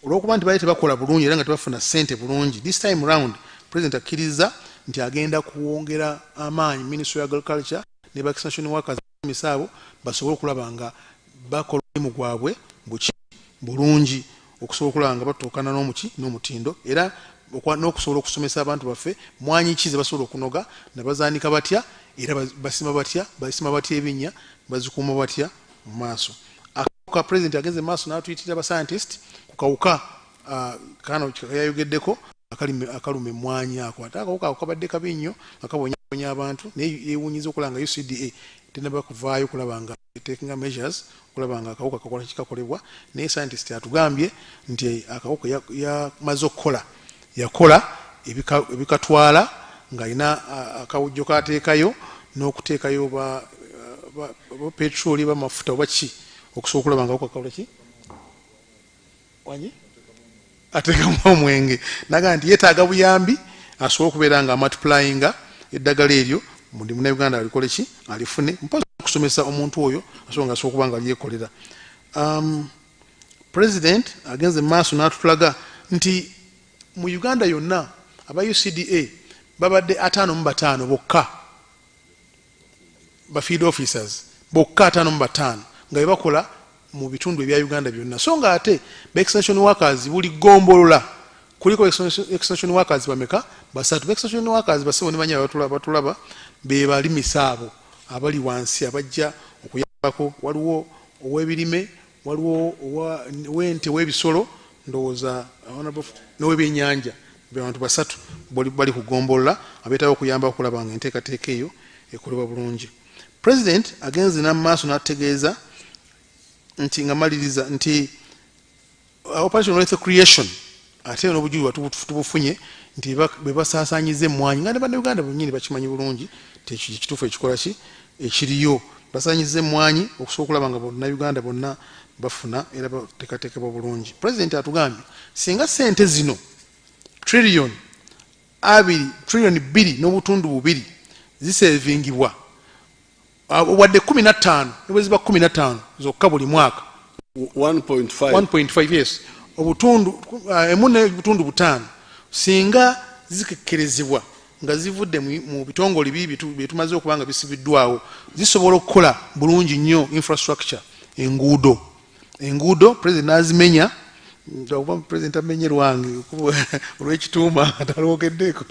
olw'okuba nti bali tebakola bulungi era nga tebafuna ssente bulungi this time round President akkiriza nti agenda kuwongera amaanyi Ministry of Agriculture ne ba extension workers abalimisa abo basobole okulaba nga bakola omulimu gwabwe bulungi okusobola okulaba nga batuukana n'omutindo era n'okusobola okusomesa abantu baffe mwanyi ki ze basobola okunoga ne bazaanika batya era basima batya ebinnya bazikuuma batya mu maaso. Akawuka President agenze mu maaso n'atuyitira ba scientist ku kawuka kano yayogeddeko akaluma emmwanyi ako ate akawuka ako kabadde kabi nnyo nga kabonyabonya abantu naye yeewuunyiza okulaba nga UCDA tenaba kuvaayo okulaba nga taking measures okulaba nga akawuka kakola kikakolebwa naye scientist atugambye nti akawuka yamaze okukola yakola ebikatwala ng'alina akawujjo kateekayo n'okuteekayo ba petroli bamafuta oba ki okusobola okulaba nga kakola ki wanyi ateekamu omwenge naga nti yeetaaga buyambi asobole okubeera nga multiplyinga eddagala eryo mundi munauganda alikole ki alifune mpaka okusomesa omuntu oyo asobola nga asobola okuba nga yeekolera. President agenze mu maaso n'atulaga nti mu Uganda yonna aba UCDA babadde 55 bokka ba field officers bokka 55 nga bebakola mu bitundu ebya Uganda byonna so nga ate ba extension workers buli gombolola kuliko extension workers bameka basatu ba extension workers basebo ne banya batulaba be balimisa abo abali wansi abajja okuyambako waliwo ow'ebirime waliwo wente w'ebisolo ndowooza n'ow'ebyennyanja abantu basatu bali kugombolola abeetaba okuyamba okulaba nga enteekateeka eyo ekolebwa bulungi. President agenze n'amaaso n'ategeeza nti nga maliriza nti operation wealth creation ate n'obujuliwa tubufunye nti bwe basaasaanyiza emmwanyi nga ne bannayuganda bennyini bakimanyi bulungi tekituufu ekikola ki ekiriyo basaanyiza emmwanyi okusobola okulaba nga bannayuganda bonna bafuna era bateekateekebwa bulungi. President atugambye singa sente zino trillion 2.2 zisevingibwa wadde 15 ne bwe ziba 15 zokka buli mwaka 1.5 yes obutundu emu n'obutundu 5 singa zikekkerezebwa nga zivudde mu bitongole bibi byetumaze okuba nga bisibiddwawo zisobola okukola bulungi nnyo infrastructure enguudo president n'azimenya okuba president amenye lwange olw'ekituuma talwogeddeko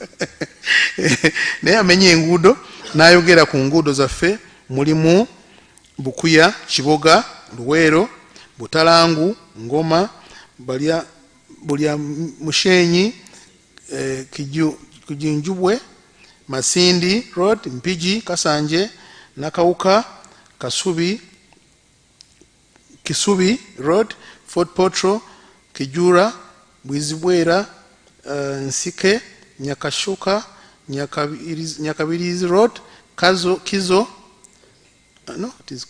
naye amenye enguudo n'ayogera ku nguudo zaffe mulimu Bukuya, Kiboga, Luweero, Butalangu, Ngoma, Bulya Mushenyi, Kijinjubwe, Masindi Road, Mpigi, Kasanje, Nakawuka, Kisubi Road, Fort Potro, Kijura, Bwizibwera, Nsike, Nyakashuka, Nyakabirizi Road, Kizo, no, it is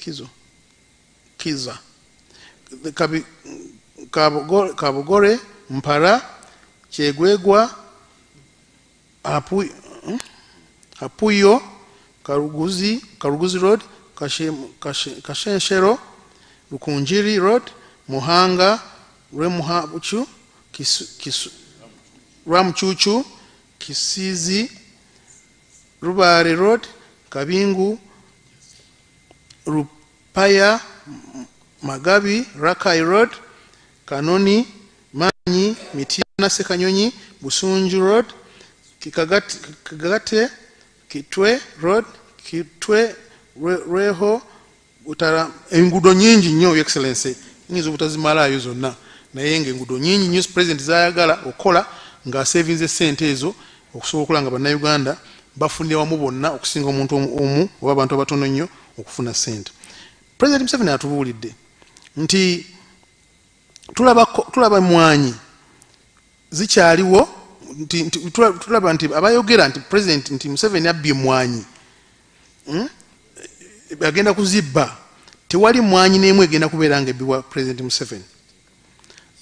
Kiza, Kabogore, Mpara, Chegwegwa, Apuyo, Karuguzi Road, Kashenshero, Rukunjiri Road, Muhanga, Ramchuchu, Kisizi, Rubare Road, Kabingu, Rupaya, Magabi, Rakai Road, Kanoni, Manyi, Mitiana Sekanyonyi, Busunju Road, Kagate, Kitwe Road, Kitwe Reho, Utara, engudo nyingi nnyo excellency nizo butazimalayo zonna naye engudo nyingi news president zayagala okola nga savings sente ezo okusobola okulanga bannayuganda bafunira wamu bonna okusinga omuntu omu oba abantu abatono nnyo okufuna sente. President Museveni atubuulidde nti tulaba mwanyi zikyaliwo tulaba nti abayogera nti president nti Museveni abbye mwanyi agenda kuzibba tewali mwanyi n'emu egenda kubeera nga ebbiwa president Museveni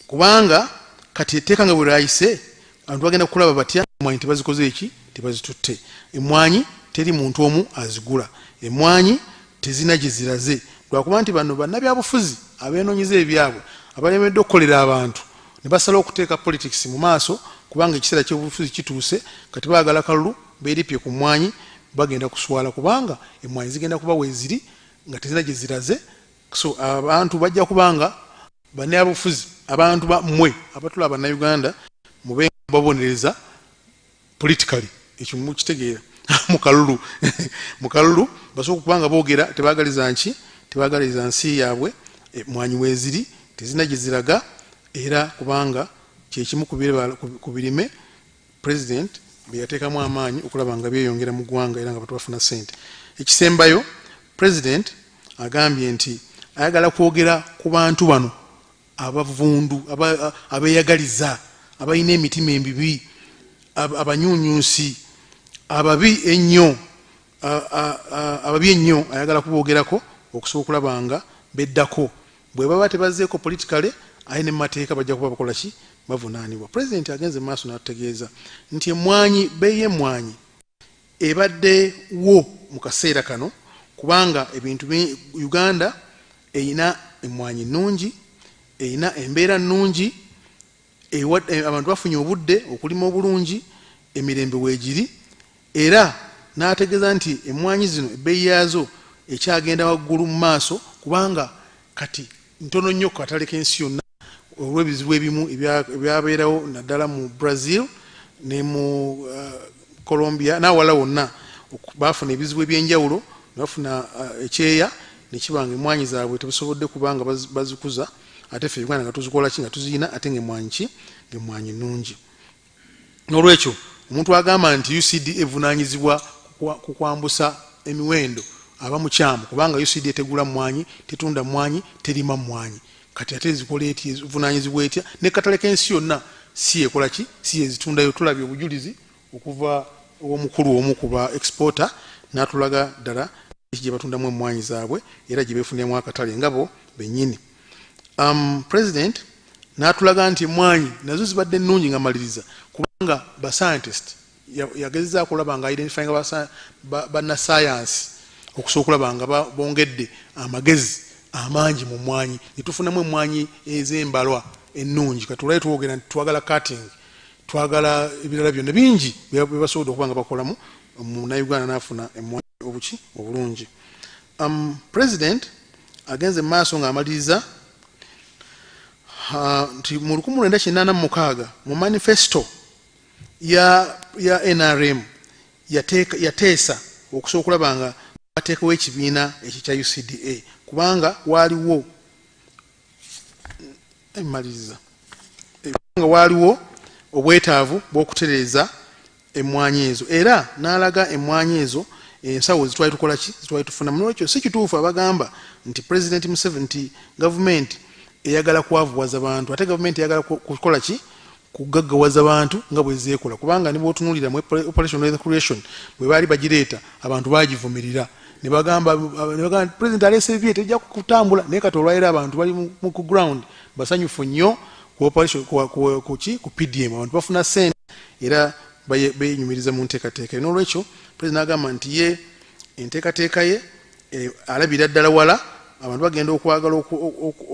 kubanga kati etteeka nga bwe lyayise abantu bagenda kulaba batya emwanyi tebazikoze eki tebazitutte emwanyi teri muntu omu azigula emwanyi tezina gye ziraze lwakuba nti bano bannabyabufuzi abeenoonyeza ebyabwe abalemedde okukolera abantu ne basala okuteeka politics mu maaso kubanga ekiseera ky'obufuzi kituuse kati baagala kalulu beeripye ku mwanyi bagenda kuswala kubanga emwanyi zigenda kuba weeziri nga tezina gye ziraze so abantu bajja kubanga bannabyabufuzi abantu bammwe abatula bannayuganda mubenga babonereza politically ekyo mukitegeera mu kalulu basobola kubanga boogera tebagaliza nsi yaabwe mwanyi weeziri tezina gye ziraga era kubanga kyekimu ku birime president beyateekamu amaanyi okulaba nga byeyongera mu ggwanga era nga batu bafuna sente. Ekisembayo president agambye nti ayagala kwogera ku bantu bano abavundu abeeyagaliza abalina emitima emibi abanyunyusi ababi ennyo ayagala kuboogerako okusobola okulaba nga beddako bwe baba tebazzeeko politikale aye ne mateeka bajja kuba bakola ki bavunaanibwa. President agenze maaso n'atutegeeza nti emmwanyi beeyi emmwanyi ebaddewo mu kaseera kano kubanga ebintu Uganda eyina emmwanyi nnungi eyina embeera nnungi abantu bafunye obudde okulima obulungi emirembe weegiri era n'ategeeza nti emmwanyi zino ebbeeyi yaazo ekyagenda waggulu mu maaso kubanga kati ntono nnyo ku katale k'ensi yonna olw'ebizibu ebimu ebyabeerawo naddala mu Brazil ne mu Colombia n'awala wonna baafuna ebizibu ebyenjawulo bafuna ekyeya nekibanga emmwanyi zaabwe tebasobodde kubanga bazikuza ate ffe Uganda nga tuzikola ki nga tuziyina ate ng'emmwanyi nnungi. N'olwekyo omuntu agamba nti UCD evunaanyizibwa ku kwambusa emiwendo aba mukyamu, kubanga UCD etegula mmwanyi, tetunda mmwanyi, terima mmwanyi. Kati ate zikola etya, evunaanyizibwa etya? Ne katale k'ensi yonna si ekola ki? Si ezitundayo. Tulabye obujulizi okuva omukulu omu ku ba exporter n'atulaga ddala gye batundamu emmwanyi zaabwe era gye beefuniramu akatale ngabo bennyini. President n'atulaga nti emmwanyi nazo zibadde nnungi nga maliriza, kubanga ba scientist yagezezza okulaba nga identify nga bannasayansi okusobola okulaba nga bongedde amagezi amangi mu mmwanyi ne tufunamu emmwanyi ez'embalwa ennungi. Kati olwayo twogera nti twagala cutting, twagala ebirala byonna bingi bye basobodde okuba nga bakolamu, Munnayuganda n'afuna emmwanyi obulungi. President agenze mu maaso ng'amaliriza nti mu 1986 mu manifesto ya NRM yateesa okusobola okulaba nga bateekawo ekibiina ekyo kya UCDA, kubanga waaliwo obwetaavu bw'okutereeza emmwanyi ezo, era n'alaga emmwanyi ezo ensawo zitwali tukola ki, zitwali tufuna. N'olwekyo si kituufu abagamba nti President Museveni nti gavumenti eyagala kwavuwaza abantu, ate gavumenti eyagala kukola ki, kugaggawaza abantu nga bwe zeekola, kubanga ne bw'otunuulira mu Operation Wealth Creation bwe baali bagireeta abantu baagivumirira ne bagamba President aleese ebye tejja kutambula, naye kati olwaliro abantu bali mu ku ground basanyufu nnyo ku operation ku PDM, abantu bafuna ssente era benyumiriza mu nteekateeka. N'olwekyo President agamba nti ye enteekateeka ye alabira ddala wala, abantu bagenda okwagala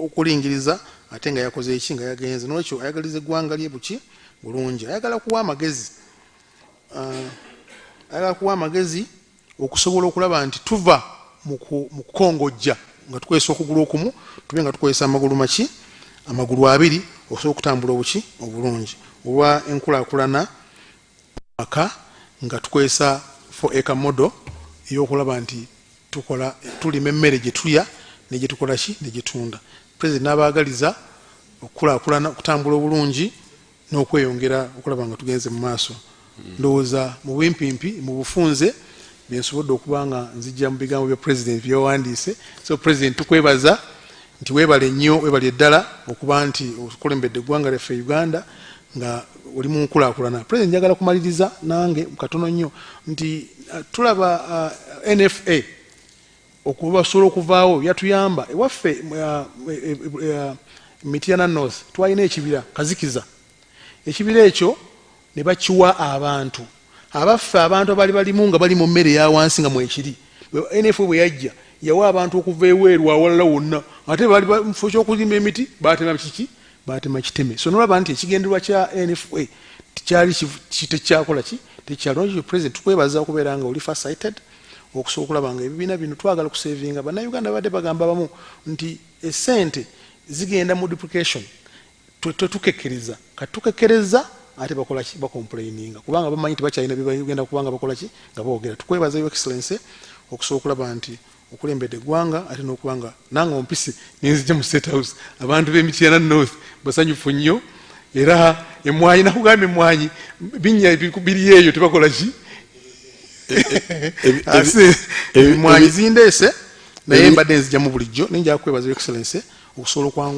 okulingiriza ate nga yakoze eki, nga yagenze. N'olwekyo ayagaliza eggwanga lye buki bulungi, ayagala kuwa amagezi okusobola okulaba nti tuva mu kukongojja nga tukozesa okugulu okumu tube nga tukozesa amagulu abiri okusobola okutambula obulungi, olwa enkulaakulana maka nga tukozesa 4-acre model ey'okulaba nti tulima emmere gye tulya ne gye tukola ki, ne gye tunda. President n'abaagaliza okukulaakulana, okutambula obulungi n'okweyongera okulaba nga tugenze mu maaso. Ndowooza mu bwimpimpi, mu bufunze byensobodde okuba nga nzijja mu bigambo bya President byewandiise. So President tukwebaza nti weebale nnyo, weebale ddala okuba nti okulembedde eggwanga lyaffe Uganda nga oli mu nkulaakulana. President njagala kumaliriza nange katono nnyo nti tulaba NFA okubasobola okuvaawo yatuyamba ewaffe Mityana North twalina ekibira Kazikiza. Ekibira ekyo ne bakiwa abantu abaffe, abantu abali balimu nga bali mu mmere ya wansi nga mwekiri. NFA bwe yajja yawa abantu okuva eweeru awalala wonna, ate bali mufo ky'okulima emiti baatema kiki, baatema kiteme. So nolaba nti ekigendererwa kya NFA tekyali tekyakola ki, tekyalonje. President tukwebaza okubeera nga oli farsighted okusobola okulaba nga ebibiina bino twagala kusevinga. Bannayuganda badde bagamba abamu nti essente zigenda mu duplication, tetukekkereza. Kati tukekkereza ate bakola ki, bakomplaininga kubanga bamanyi nti bakyalina bigenda kubanga bakola ki, nga boogera. Tukwebaza Your Excellency okusobola okulaba nti okulembedde eggwanga ate n'okubanga nange ompisi nenzija mu State House. Abantu b'Emityana North basanyufu nnyo, era emmwanyi nakugamba emmwanyi binnya biri eyo tebakola ki, emmwanyi zindeese naye mbadde nzija mu bulijjo. Ninjala kukwebaza Your Excellency okusobola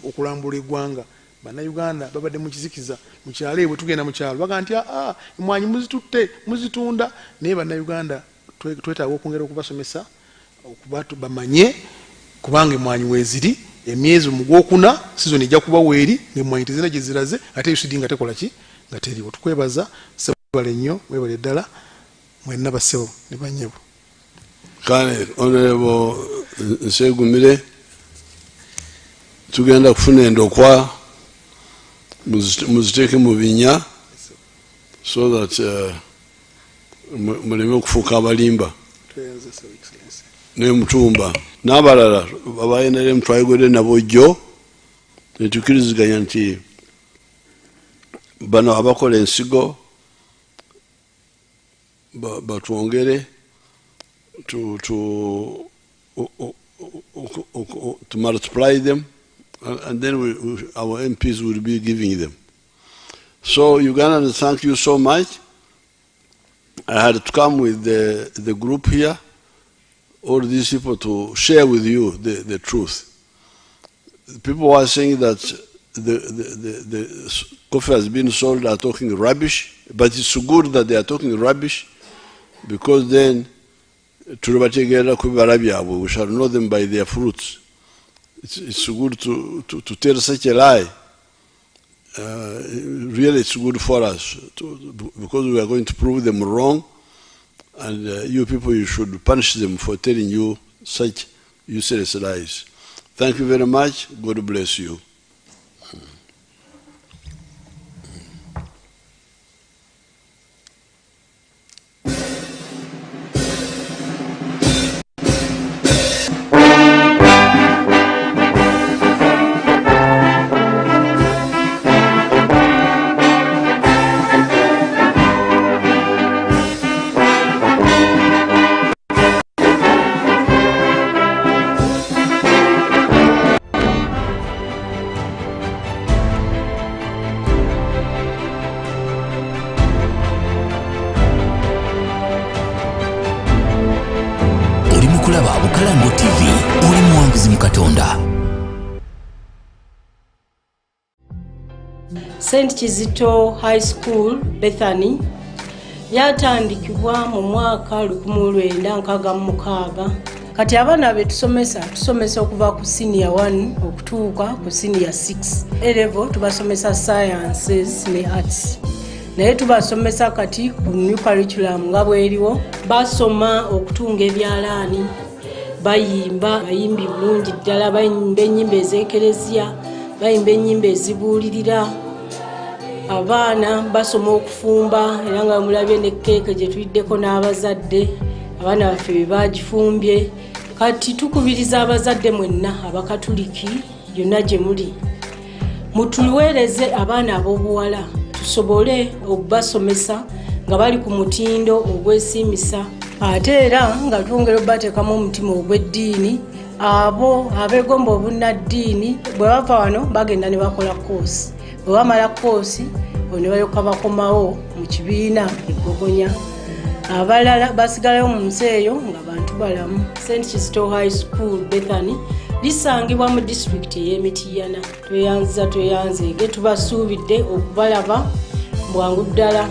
okulambula eggwanga. Bannayuganda babadde mu kizikiza mu kyalo ebwe, tugenda mu kyalo baga nti emmwanyi muzitutte muzitunda, naye bannayuganda twetaaga okwongera okubasomesa okuba bamanye kubanga emmwanyi weeziri. Emyezi mu Gwokuna sizoni ejja kuba weeri ng'emmwanyi tezina gye ziraze, ate UCD nga tekola ki, nga teriwo. Tukwebaza ssebo, webale nnyo, webale ddala mwenna bassebo ne bannyebo. Kale Honorable Nsegumire, tugenda kufuna endokwa muziteeke mu binya so that muleme okufuuka abalimba n'emutumba n'abalala abayenere twayogedde nabo jjo netukiriziganya nti bano abakola ensigo batwongere to multiply them, and then our MPs will be giving them. So Ugandans, thank you so much. I had to come with the group here, all these people, to share with you the truth. People were saying that the coffee has been sold are talking rubbish, but it's good that they are talking rubbish, because then we shall know them by their fruits. It's good to tell such a lie. Really, it's good for us because we are going to prove them wrong, and you people, you should punish them for telling you such useless lies. Thank you very much. God bless you. St. Kizito High School, Bethany, yatandikibwa mu mwaka 1966. Kati abaana be tusomesa okuva ku senior 1 okutuuka ku senior 6. A-level tubasomesa sciences ne arts. Naye tubasomesa kati ku new curriculum nga bweriwo. Basoma okutunga ebyalaani, bayimba bayimbi bulungi ddala, bayimba ennyimba ez'ekereziya, bayimba ennyimba ezibuulirira. Abaana basoma okufumba, era nga mulabye ne keeke gye tuliddeko n'abazadde, abaana baffe be bagifumbye. Kati tukubiriza abazadde mwenna abakatuliki yonna gye muli, mutuweereze abaana ab'obuwala tusobole okubasomesa nga bali ku mutindo ogwesiimisa, ate era nga twongera obateekamu omutima ogw'eddiini. Abo abeegomba obunnaddiini bwe bava wano bagenda ne bakola koosi. Bwe bamala koosi ne balyoka bakomawo mu kibiina egogonya. Abalala basigalayo mu nsi eyo nga bantu balamu. St. Kizito High School, Bethany, lisangibwa mu disitulikiti ey'Emityana. Tweyanzeege tubasuubidde okubalaba bwangu ddala.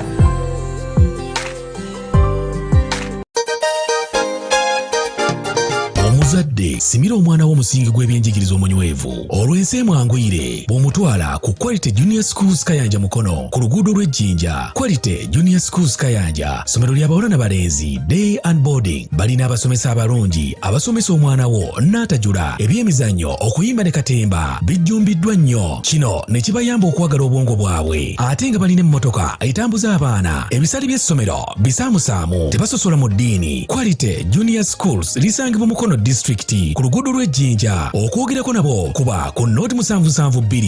Omuzadde simira omwana wo musingi gw'ebyenjigiriza omunywevu olw'ensi mwanguyire bw'omutwala ku Quality Junior Schools Kayanja Mukono ku luguudo lw'Ejjinja. Quality Junior Schools Kayanja somero ly'abawala n'abalenzi day and boarding. Balina abasomesa abalungi abasomesa omwana wo n'atajula. Ebyemizannyo okuyimba ne katemba bijjumbiddwa nnyo. Kino ne kibayamba okwagala obwongo bwabwe. Ate nga balina emmotoka etambuza abaana. Ebisale by'essomero bisaamusaamu, tebasosola mu ddiini. Quality Junior Schools lisangibwa Mukono District ku luguudo lw'Ejjinja. Okwogerako nabo kuba ku Note 772